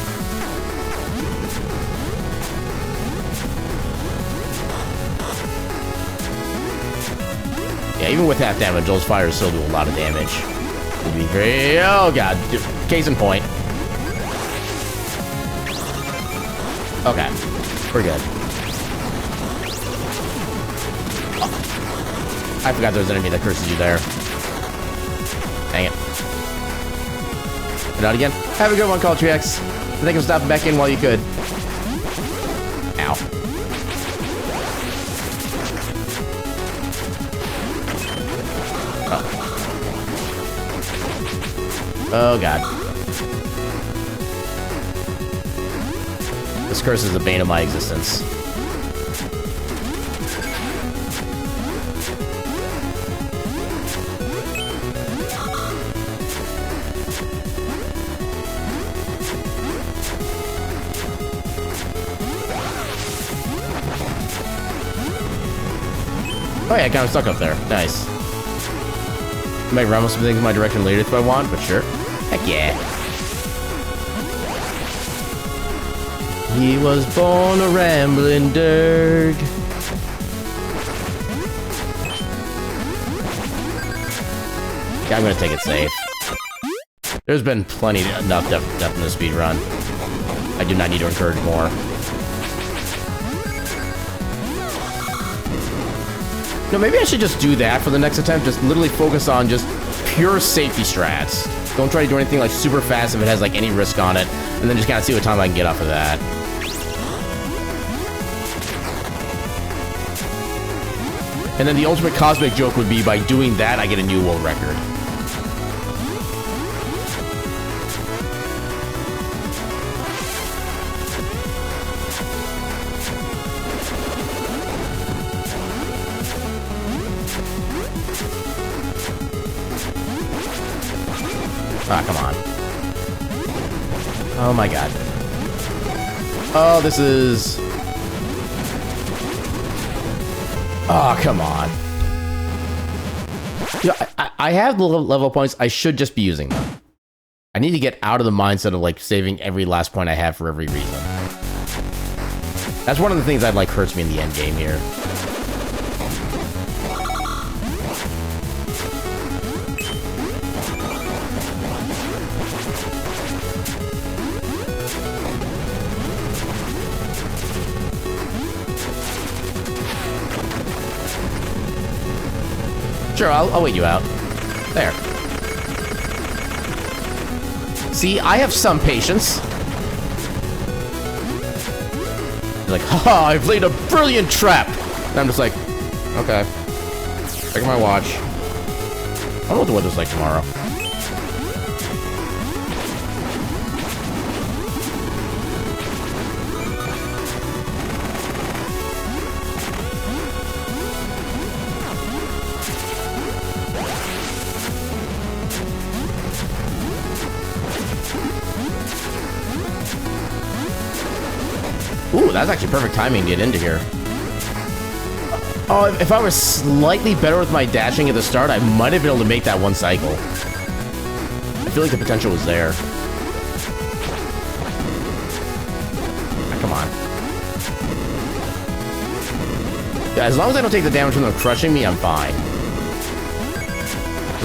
Yeah, even with half damage, those fires still do a lot of damage. It'd be very... Oh, God. Case in point. Okay. We're good. Oh. I forgot there's an enemy that curses you there. Dang it. And out again. Have a good one, Call Trix. I think I'm stopping back in while you could. Ow. Oh. Oh, God. This curse is the bane of my existence. Oh yeah, I kind of stuck up there. Nice. I might run some things in my direction later if I want, but sure. Heck yeah. He was born a rambling dirge. Yeah, I'm gonna take it safe. There's been plenty enough death in the speedrun. I do not need to encourage more. No, maybe I should just do that for the next attempt. Just literally focus on just pure safety strats. Don't try to do anything like super fast if it has like any risk on it, and then just kind of see what time I can get off of that. And then the ultimate cosmic joke would be by doing that, I get a new world record. Ah, come on. Oh my god. Oh, this is... Oh, come on. You know, I have the level points. I should just be using them. I need to get out of the mindset of, like, saving every last point I have for every reason. That's one of the things that, like, hurts me in the end game here. Sure, I'll wait you out. There. See, I have some patience. He's like, haha, I've laid a brilliant trap. And I'm just like, okay. Checking my watch. I don't know what the weather's like tomorrow. Ooh, that's actually perfect timing to get into here. Oh, if I was slightly better with my dashing at the start, I might have been able to make that one cycle. I feel like the potential was there. Ah, come on. Yeah, as long as I don't take the damage from them crushing me, I'm fine.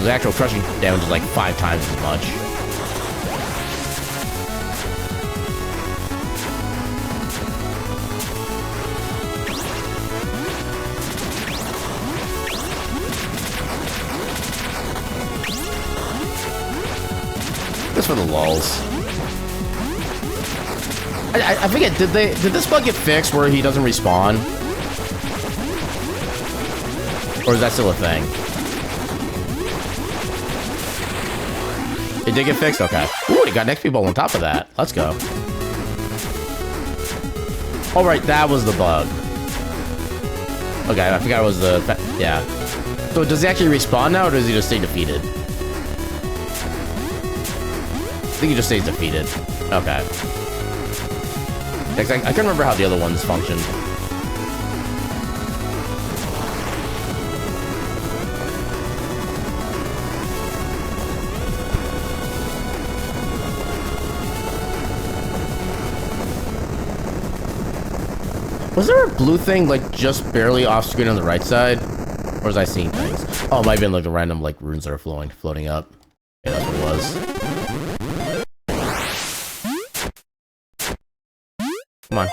because the actual crushing damage is like 5 times as much. Just for the lulz. I forget, did this bug get fixed where he doesn't respawn? Or is that still a thing? It did get fixed? Okay. Ooh, he got next people on top of that. Let's go. Oh, right, that was the bug. Okay, I forgot it was the... Yeah. So does he actually respawn now, or does he just stay defeated? I think he just stays defeated. Okay. I can't remember how the other ones functioned. Was there a blue thing, like, just barely off screen on the right side? Or was I seeing things? Oh, it might have been, like, the random, like, runes that are floating up. Yeah, that's what it was. Come on.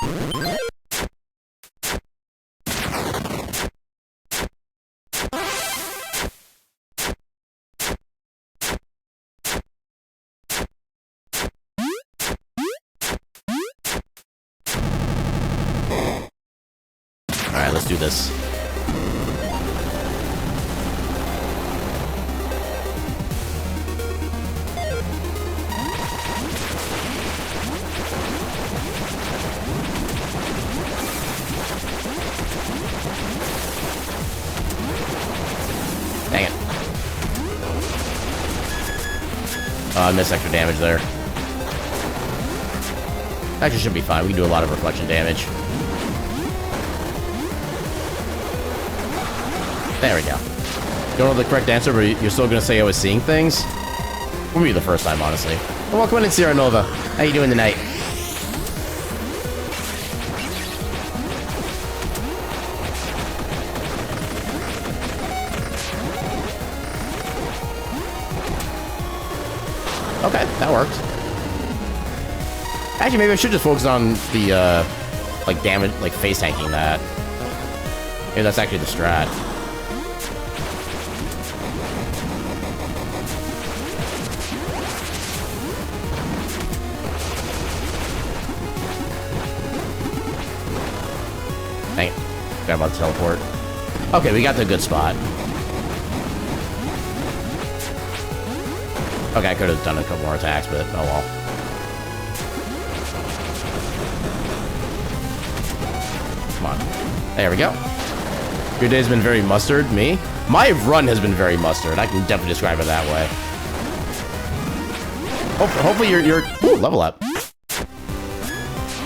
Alright, let's do this. Dang it. Oh, I missed extra damage there. Actually should be fine. We can do a lot of reflection damage. There we go. Don't know the correct answer, but you're still gonna say I was seeing things? For me, the first time, honestly. Well, welcome in, Sierra Nova. How you doing tonight? Okay, that worked. Actually, maybe I should just focus on the, like, damage, like, face tanking that. Maybe that's actually the strat. Dang it. Forgot about the teleport. Okay, we got the good spot. Okay, I could have done a couple more attacks, but oh well. Come on. There we go. Your day's been very mustard. Me? My run has been very mustard. I can definitely describe it that way. Hopefully you're ooh, level up.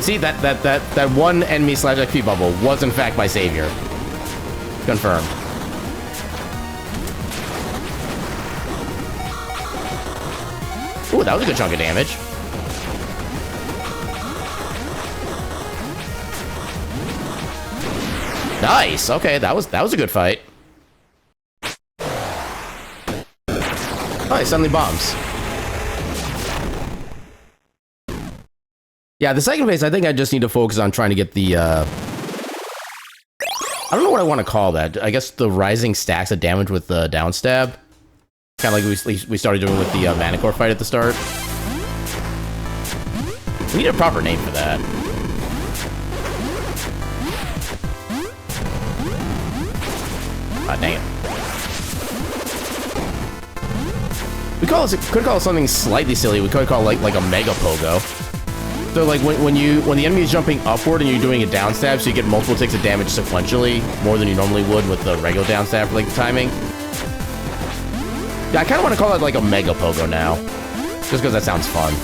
See, that one enemy / XP bubble was in fact my savior. Confirmed. Ooh, that was a good chunk of damage. Nice. Okay, that was a good fight. Oh, he suddenly bombs. Yeah, the second phase, I think I just need to focus on trying to get the, I don't know what I want to call that. I guess the rising stacks of damage with the down stab. Kind of like we started doing with the Manicore fight at the start. We need a proper name for that. Ah, dang it. We could call it something slightly silly. We could call it like a mega pogo. So like when the enemy is jumping upward and you're doing a down stab, so you get multiple ticks of damage sequentially, more than you normally would with the regular down stab for like the timing. Yeah, I kind of want to call it like a mega pogo now, just because that sounds fun.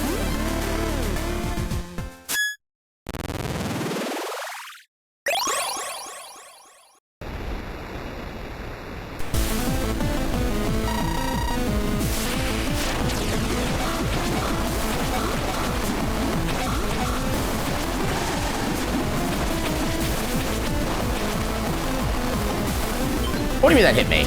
What do you mean that hit me?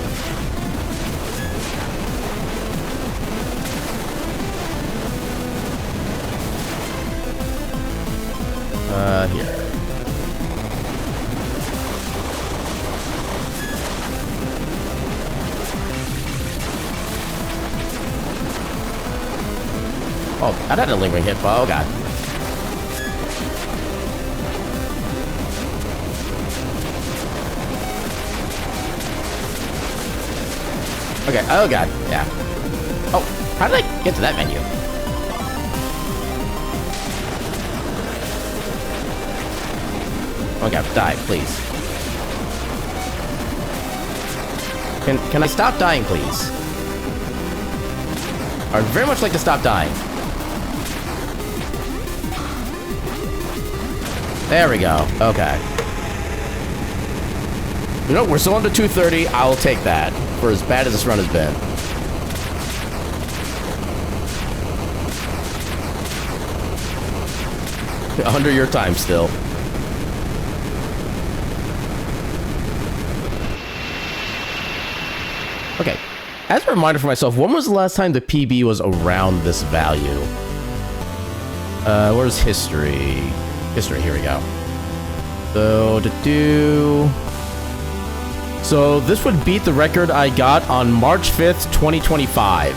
here. Oh, that had a lingering hit, but oh god. Okay, oh god, yeah. Oh, how did I get to that menu? Oh god, die, please. Can I stop dying, please? I'd very much like to stop dying. There we go. Okay. You know, we're still under 230. I'll take that for as bad as this run has been. Under your time still. Okay. As a reminder for myself, when was the last time the PB was around this value? Where's history? History, here we go. So this would beat the record I got on March 5th, 2025.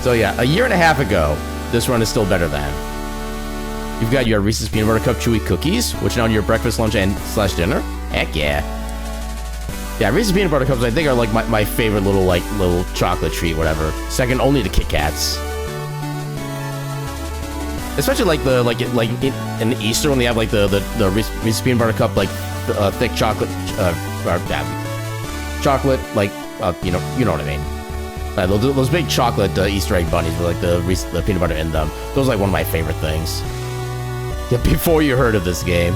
So yeah, a year and a half ago, this run is still better than. You've got your Reese's Peanut Butter Cup Chewy Cookies, which are now your breakfast, lunch, and / dinner. Heck yeah. Yeah, Reese's Peanut Butter Cups I think are like my favorite little chocolate treat, whatever. Second only to Kit Kats. Especially like in Easter when they have like the Reese's Peanut Butter Cup like thick chocolate chocolate like you know what I mean. Those big chocolate Easter egg bunnies with like the peanut butter in them. Those are like one of my favorite things. Yeah, before you heard of this game.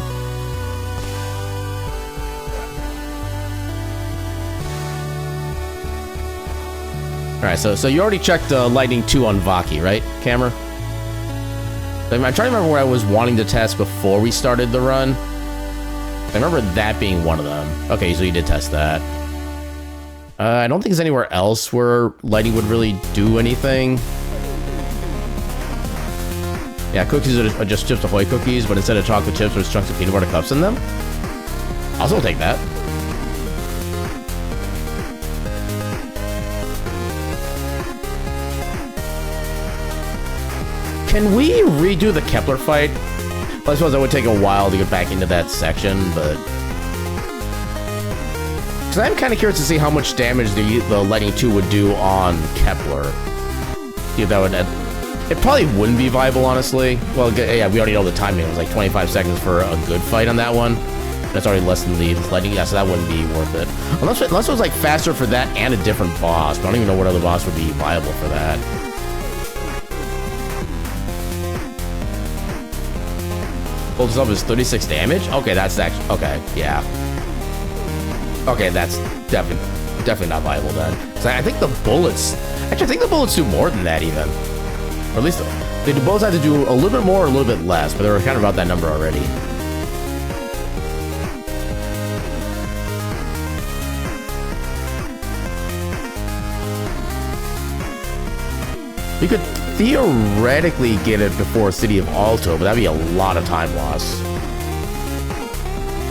All right, so you already checked Lightning 2 on Vaki, right, camera? I'm trying to remember what I was wanting to test before we started the run. I remember that being one of them. Okay, so you did test that. I don't think there's anywhere else where Lightning would really do anything. Yeah, cookies are just Chips Ahoy cookies, but instead of chocolate chips, there's chunks of peanut butter cups in them. I'll still take that. Can we redo the Kepler fight? Well, I suppose that would take a while to get back into that section, but... Because I'm kind of curious to see how much damage the Lightning 2 would do on Kepler. See if that would... It probably wouldn't be viable, honestly. Well, yeah, we already know the timing. It was like 25 seconds for a good fight on that one. That's already less than the Lightning. Yeah, so that wouldn't be worth it. Unless it was like faster for that and a different boss. But I don't even know what other boss would be viable for that. Hold this up is 36 damage? Okay, that's actually... Okay, yeah. Okay, that's definitely not viable then. So I think the bullets... Actually, I think the bullets do more than that even. Or at least the bullets had to do a little bit more or a little bit less, but they were kind of about that number already. We could theoretically get it before City of Alto, but that'd be a lot of time loss.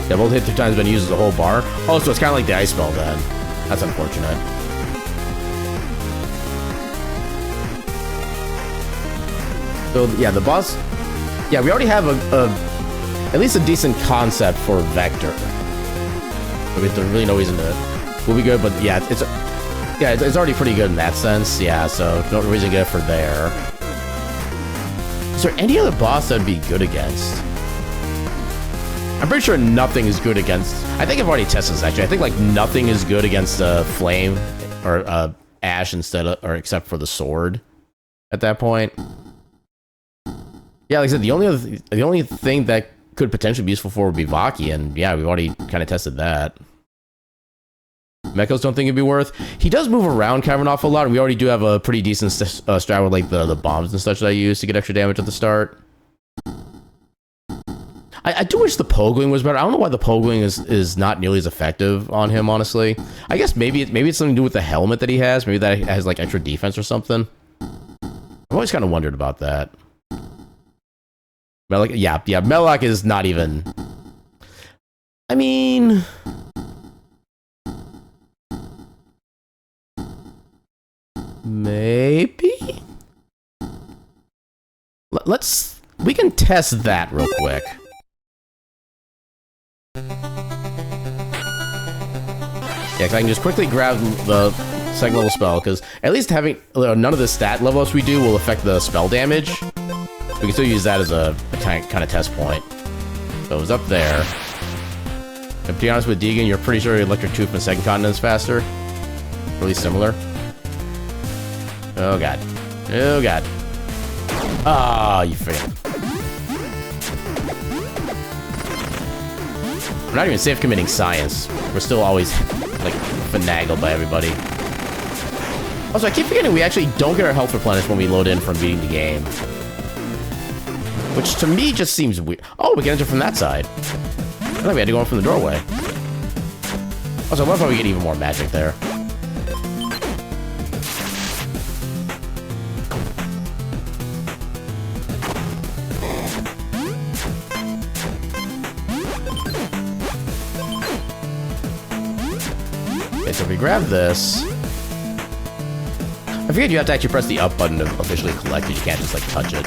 Yeah, both hit 2 times been used as a whole bar. Oh, so it's kind of like the ice spell then. That's unfortunate. So yeah, the boss. Yeah, we already have at least a decent concept for Vector. There's really no reason to. We'll be good, but yeah, it's already pretty good in that sense. Yeah, so no reason to get it for there. Is there any other boss that would be good against? I'm pretty sure nothing is good against... I think I've already tested this, actually. I think, like, nothing is good against Flame or Ash except for the sword at that point. Yeah, like I said, the only thing that could potentially be useful for would be Vaki, and yeah, we've already kind of tested that. Mechos don't think it'd be worth. He does move around kind of an awful lot, and we already do have a pretty decent strat with like the bombs and such that I use to get extra damage at the start. I do wish the Pogoing was better. I don't know why the Pogoing is not nearly as effective on him, honestly. I guess maybe it's something to do with the helmet that he has. Maybe that has like extra defense or something. I've always kind of wondered about that. Melloc, yeah, Melloc is not even... I mean... Maybe? Let's... We can test that real quick. Yeah, cause I can just quickly grab the second level spell, because at least having none of the stat level ups we do will affect the spell damage. We can still use that as a kind of test point. So it was up there. And to be honest with Deegan, you're pretty sure Electric Tooth from the second continent is faster? Really similar? Oh god. Oh god. Ah, you failed. We're not even safe committing science. We're still always, like, finagled by everybody. Also, I keep forgetting we actually don't get our health replenished when we load in from beating the game. Which, to me, just seems weird. Oh, we can enter from that side. I thought we had to go in from the doorway. Also, I love how we get even more magic there. Okay, so if we grab this... I forget you have to actually press the up button to officially collect it. You can't just, like, touch it.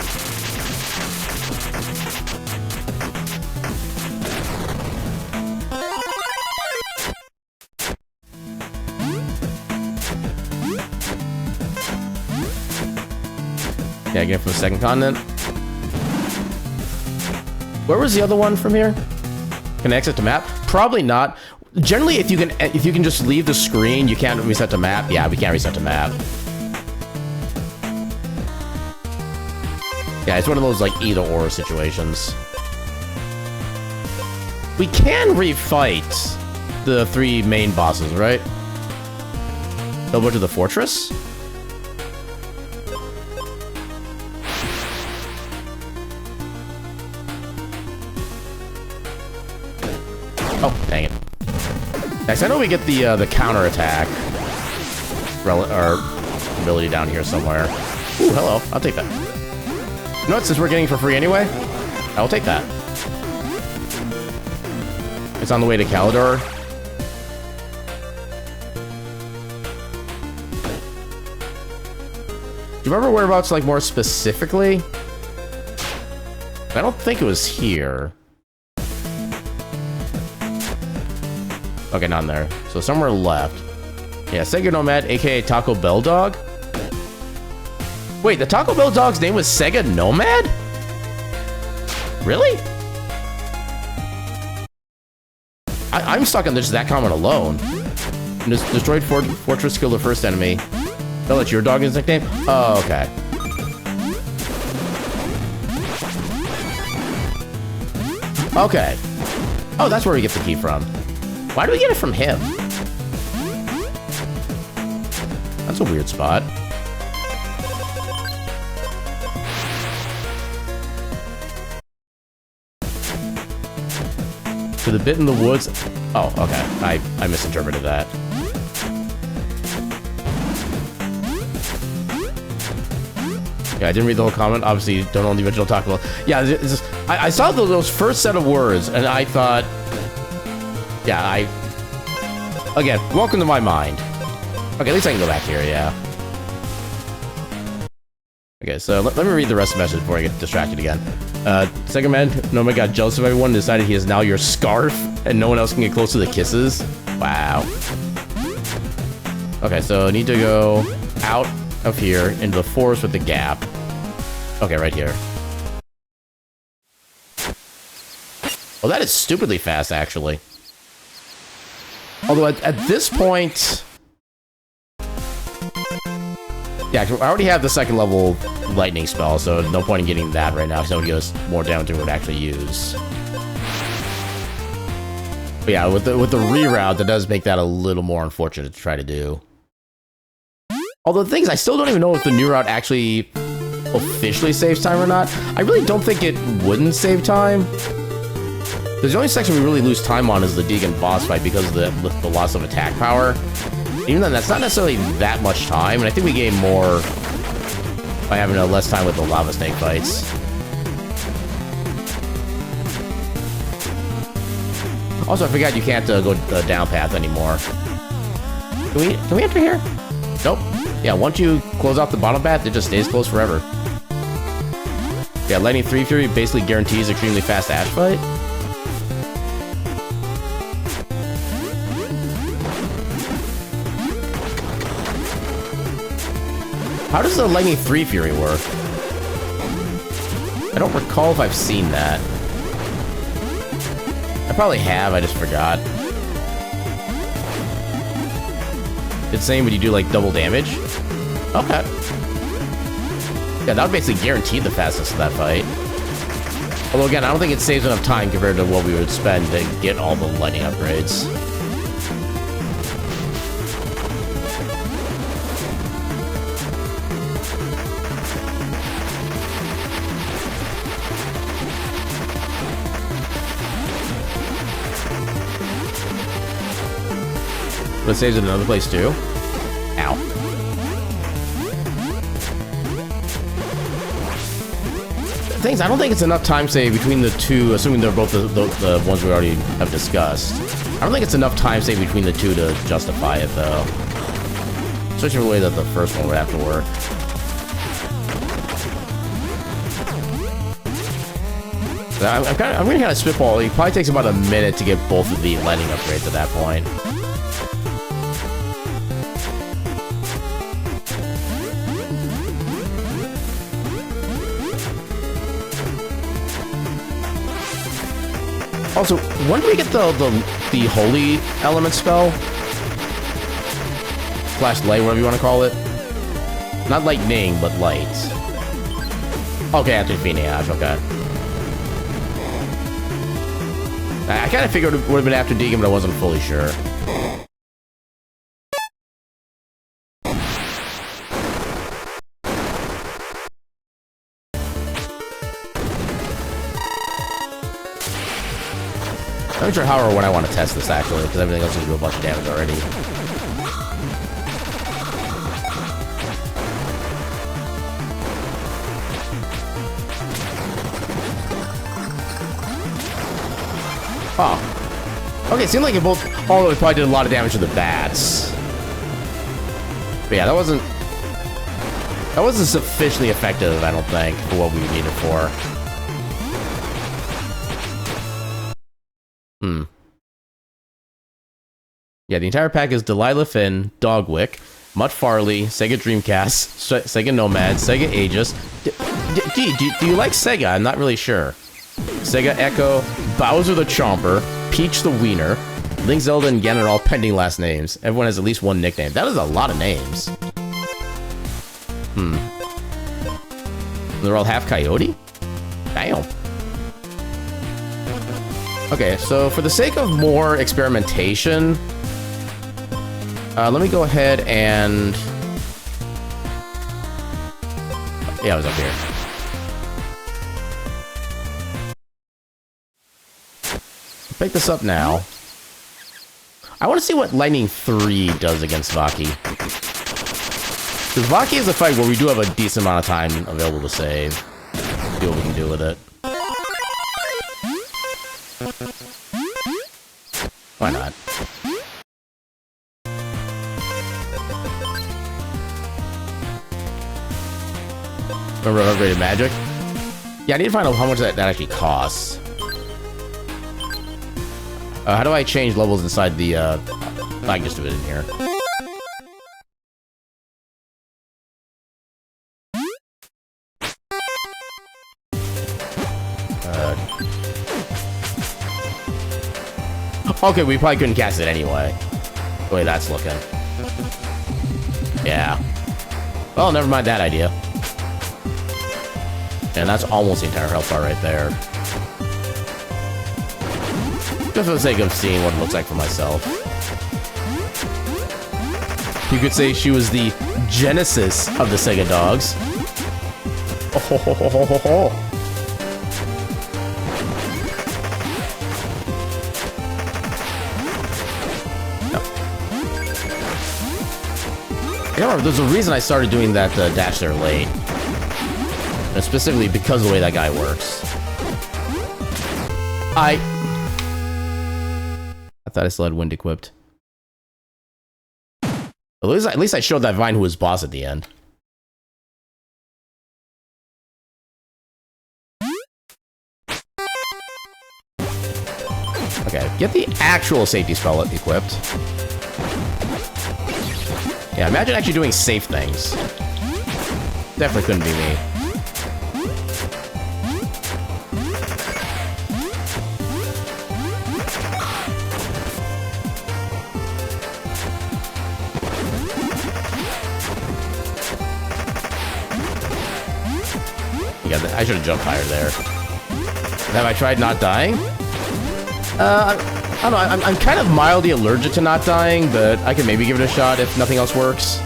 Yeah, get it from the second continent. Where was the other one from here? Can I exit to map? Probably not. Generally, if you can just leave the screen, you can't reset to map. Yeah, we can't reset to map. Yeah, it's one of those like either or situations. We can refight the 3 main bosses, right? Over to the fortress. Oh, dang it. Next, I know we get the counter attack ability down here somewhere. Ooh, hello. I'll take that. You know what? Since we're getting it for free anyway, I'll take that. It's on the way to Calidor. Do you remember whereabouts, like, more specifically? I don't think it was here. Okay, not in there. So somewhere left. Yeah, Sega Nomad, aka Taco Bell Dog. Wait, the Taco Bell Dog's name was Sega Nomad? Really? I'm stuck on just that comment alone. Destroyed Fortress, killed the first enemy. Oh, that's your dog is nickname? Oh, okay. Okay. Oh, that's where we get the key from. Why do we get it from him? That's a weird spot. To the bit in the woods. Oh, okay. I misinterpreted that. Yeah, I didn't read the whole comment. Obviously, don't own the original Taco Bell. Yeah, it's just, I saw those first set of words, and I thought... Yeah, again, welcome to my mind. Okay, at least I can go back here, yeah. Okay, so let me read the rest of the message before I get distracted again. Second man, Nomad got jealous of everyone and decided he is now your scarf, and no one else can get close to the kisses. Wow. Okay, so I need to go out of here into the forest with the gap. Okay, right here. Well, that is stupidly fast, actually. Although at this point... Yeah, I already have the second level lightning spell, so no point in getting that right now, because that would give us more damage than we would actually use. But yeah, with the reroute, that does make that a little more unfortunate to try to do. Although the thing is, I still don't even know if the new route actually officially saves time or not. I really don't think it wouldn't save time. Because the only section we really lose time on is the Deegan boss fight because of the loss of attack power. Even then, that's not necessarily that much time, and I think we gain more by having less time with the lava snake fights. Also, I forgot you can't go down path anymore. Can we enter here? Nope. Yeah, once you close off the bottom path, it just stays closed forever. Yeah, Lightning 3 Fury basically guarantees extremely fast Ash fight. How does the Lightning 3 Fury work? I don't recall if I've seen that. I probably have, I just forgot. It's saying when you do like double damage? Okay. Yeah, that would basically guarantee the fastness of that fight. Although again, I don't think it saves enough time compared to what we would spend to get all the lightning upgrades. But it saves it in another place too? Ow. Things, I don't think it's enough time save between the two, assuming they're both the ones we already have discussed. I don't think it's enough time save between the two to justify it, though. Especially the way that the first one would have to work. I'm gonna kind of spitball. It probably takes about a minute to get both of the lightning upgrades at that point. Also, when do we get the holy element spell? Flash light, whatever you want to call it. Not lightning, but light. Okay, after defeating Ash, okay. I kind of figured it would have been after Deegan, but I wasn't fully sure. I'm not sure how or when I want to test this, actually, because everything else is going to do a bunch of damage already. Oh. Okay, it seemed like it both... Although it probably did a lot of damage to the bats. But yeah, that wasn't sufficiently effective, I don't think, for what we need it for. Yeah, the entire pack is Delilah Finn, Dogwick, Mutt Farley, Sega Dreamcast, Sega Nomad, Sega Aegis. Do you like Sega? I'm not really sure. Sega Echo, Bowser the Chomper, Peach the Wiener, Link, Zelda, and Ganon are all pending last names. Everyone has at least one nickname. That is a lot of names. They're all half coyote? Damn. Okay, so for the sake of more experimentation, let me go ahead and... Yeah, I was up here. Pick this up now. I want to see what Lightning 3 does against Vaki. Because Vaki is a fight where we do have a decent amount of time available to save. See what we can do with it. Why not? Remember upgraded magic? Yeah, I need to find out how much that actually costs. How do I change levels inside the, I can just do it in here. Okay, we probably couldn't cast it anyway. The way that's looking. Yeah. Well, never mind that idea. And that's almost the entire health bar right there. Just for the sake of seeing what it looks like for myself. You could say she was the genesis of the Sega dogs. Oh, ho, ho, ho, ho, ho, ho. I remember, there's a reason I started doing that dash there late. And specifically because of the way that guy works. thought I still had wind equipped. At least I showed that Vine who was boss at the end. Okay, get the actual safety spell equipped. Yeah, imagine actually doing safe things. Definitely couldn't be me. Yeah, I should have jumped higher there. Have I tried not dying? I don't know. I'm kind of mildly allergic to not dying, but I could maybe give it a shot if nothing else works.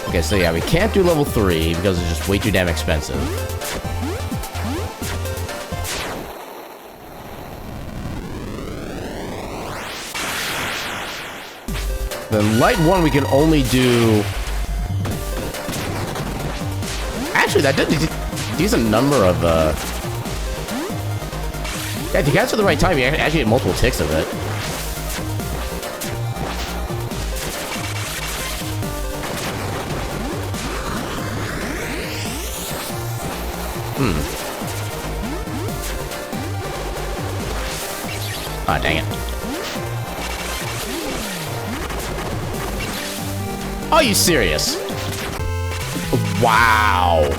Okay, so yeah, we can't do level 3 because it's just way too damn expensive. Then light 1 we can only do... Actually, that did a decent number of, Yeah, if you catch it at the right time, you actually get multiple ticks of it. Ah, dang it. Are you serious? Wow.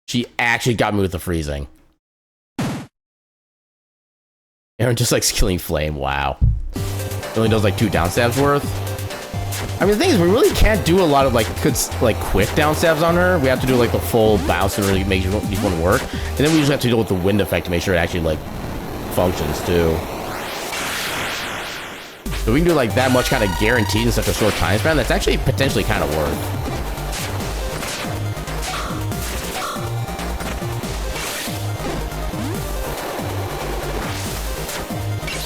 She actually got me with the freezing. Aaron just likes killing flame. Wow. It only does like 2 down stabs worth. I mean, the thing is, we really can't do a lot of like quick down stabs on her. We have to do like the full bounce and really make sure each one work. And then we just have to deal with the wind effect to make sure it actually like functions too. So we can do like that much kind of guaranteed in such a short time span. That's actually potentially kind of worth.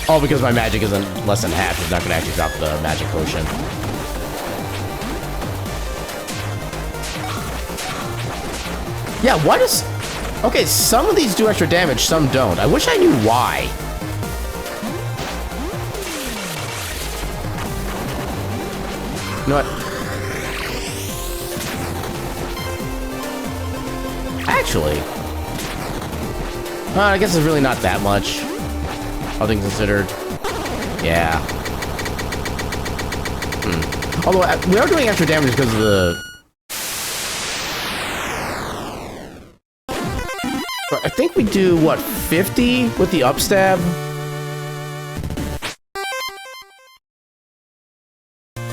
Oh, because my magic isn't less than half, it's not going to actually drop the magic potion. Yeah, why does... Okay, some of these do extra damage, some don't. I wish I knew why. You know what? Actually... I guess it's really not that much. All things considered. Yeah. Although, we are doing extra damage because of the... I think we do, what, 50 with the upstab?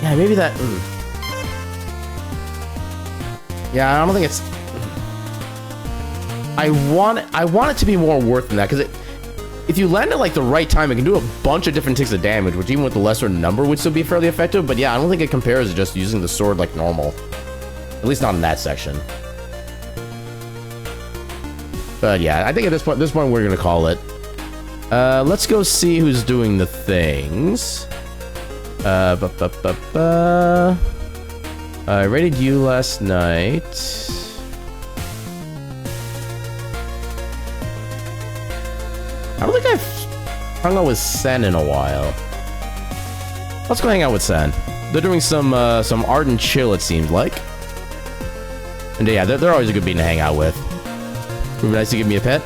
Yeah, maybe that... Yeah, I don't think it's... I want it to be more worth than that, because if you land at like the right time, it can do a bunch of different ticks of damage, which even with the lesser number would still be fairly effective. But yeah, I don't think it compares to just using the sword like normal. At least not in that section. But yeah, I think at this point we're gonna call it. Let's go see who's doing the things. I rated you last night. I don't think I've hung out with Sen in a while. Let's go hang out with Sen. They're doing some art and chill, it seems like. And yeah, they're always a good bean to hang out with. Would be nice to give me a pet.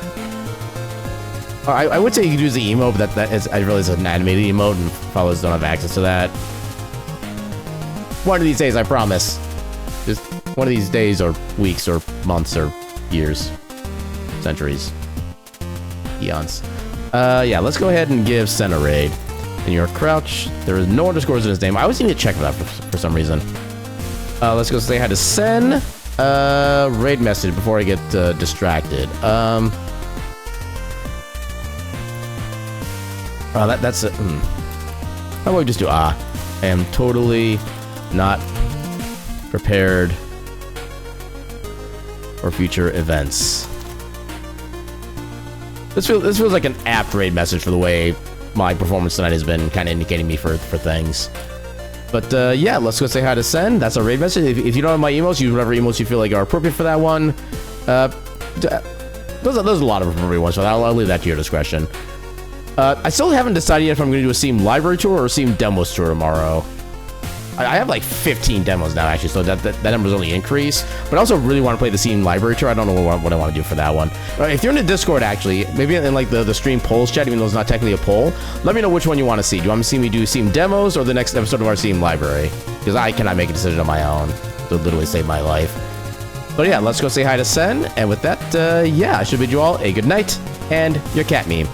I would say you could use the emote, but that is, I realize it's an animated emote and followers don't have access to that. One of these days, I promise. Just one of these days, or weeks, or months, or years. Centuries. Eons. Yeah, let's go ahead and give Sen a raid. And your crouch, there is no underscores in his name. I always need to check for that for some reason. Let's go say hi to Sen. Raid message before I get distracted. That's it. How about we just do I am totally not prepared for future events. This feels like an apt raid message for the way my performance tonight has been kind of indicating me for things. But yeah, let's go say hi to Sen. That's our raid message. If you don't have my emails, use whatever emails you feel like are appropriate for that one. There's a lot of appropriate ones, so I'll leave that to your discretion. I still haven't decided yet if I'm going to do a Steam library tour or a Steam demos tour tomorrow. I have like 15 demos now, actually, so that number's only increased. But I also really want to play the Steam library tour. I don't know what I want to do for that one. If you're in the Discord, actually, maybe in like the stream polls chat, even though it's not technically a poll, let me know which one you want to see. Do you want to see me do Steam demos or the next episode of our Steam library? Because I cannot make a decision on my own. It would literally save my life. But yeah, let's go say hi to Sen. And with that, yeah, I should bid you all a good night and your cat meme.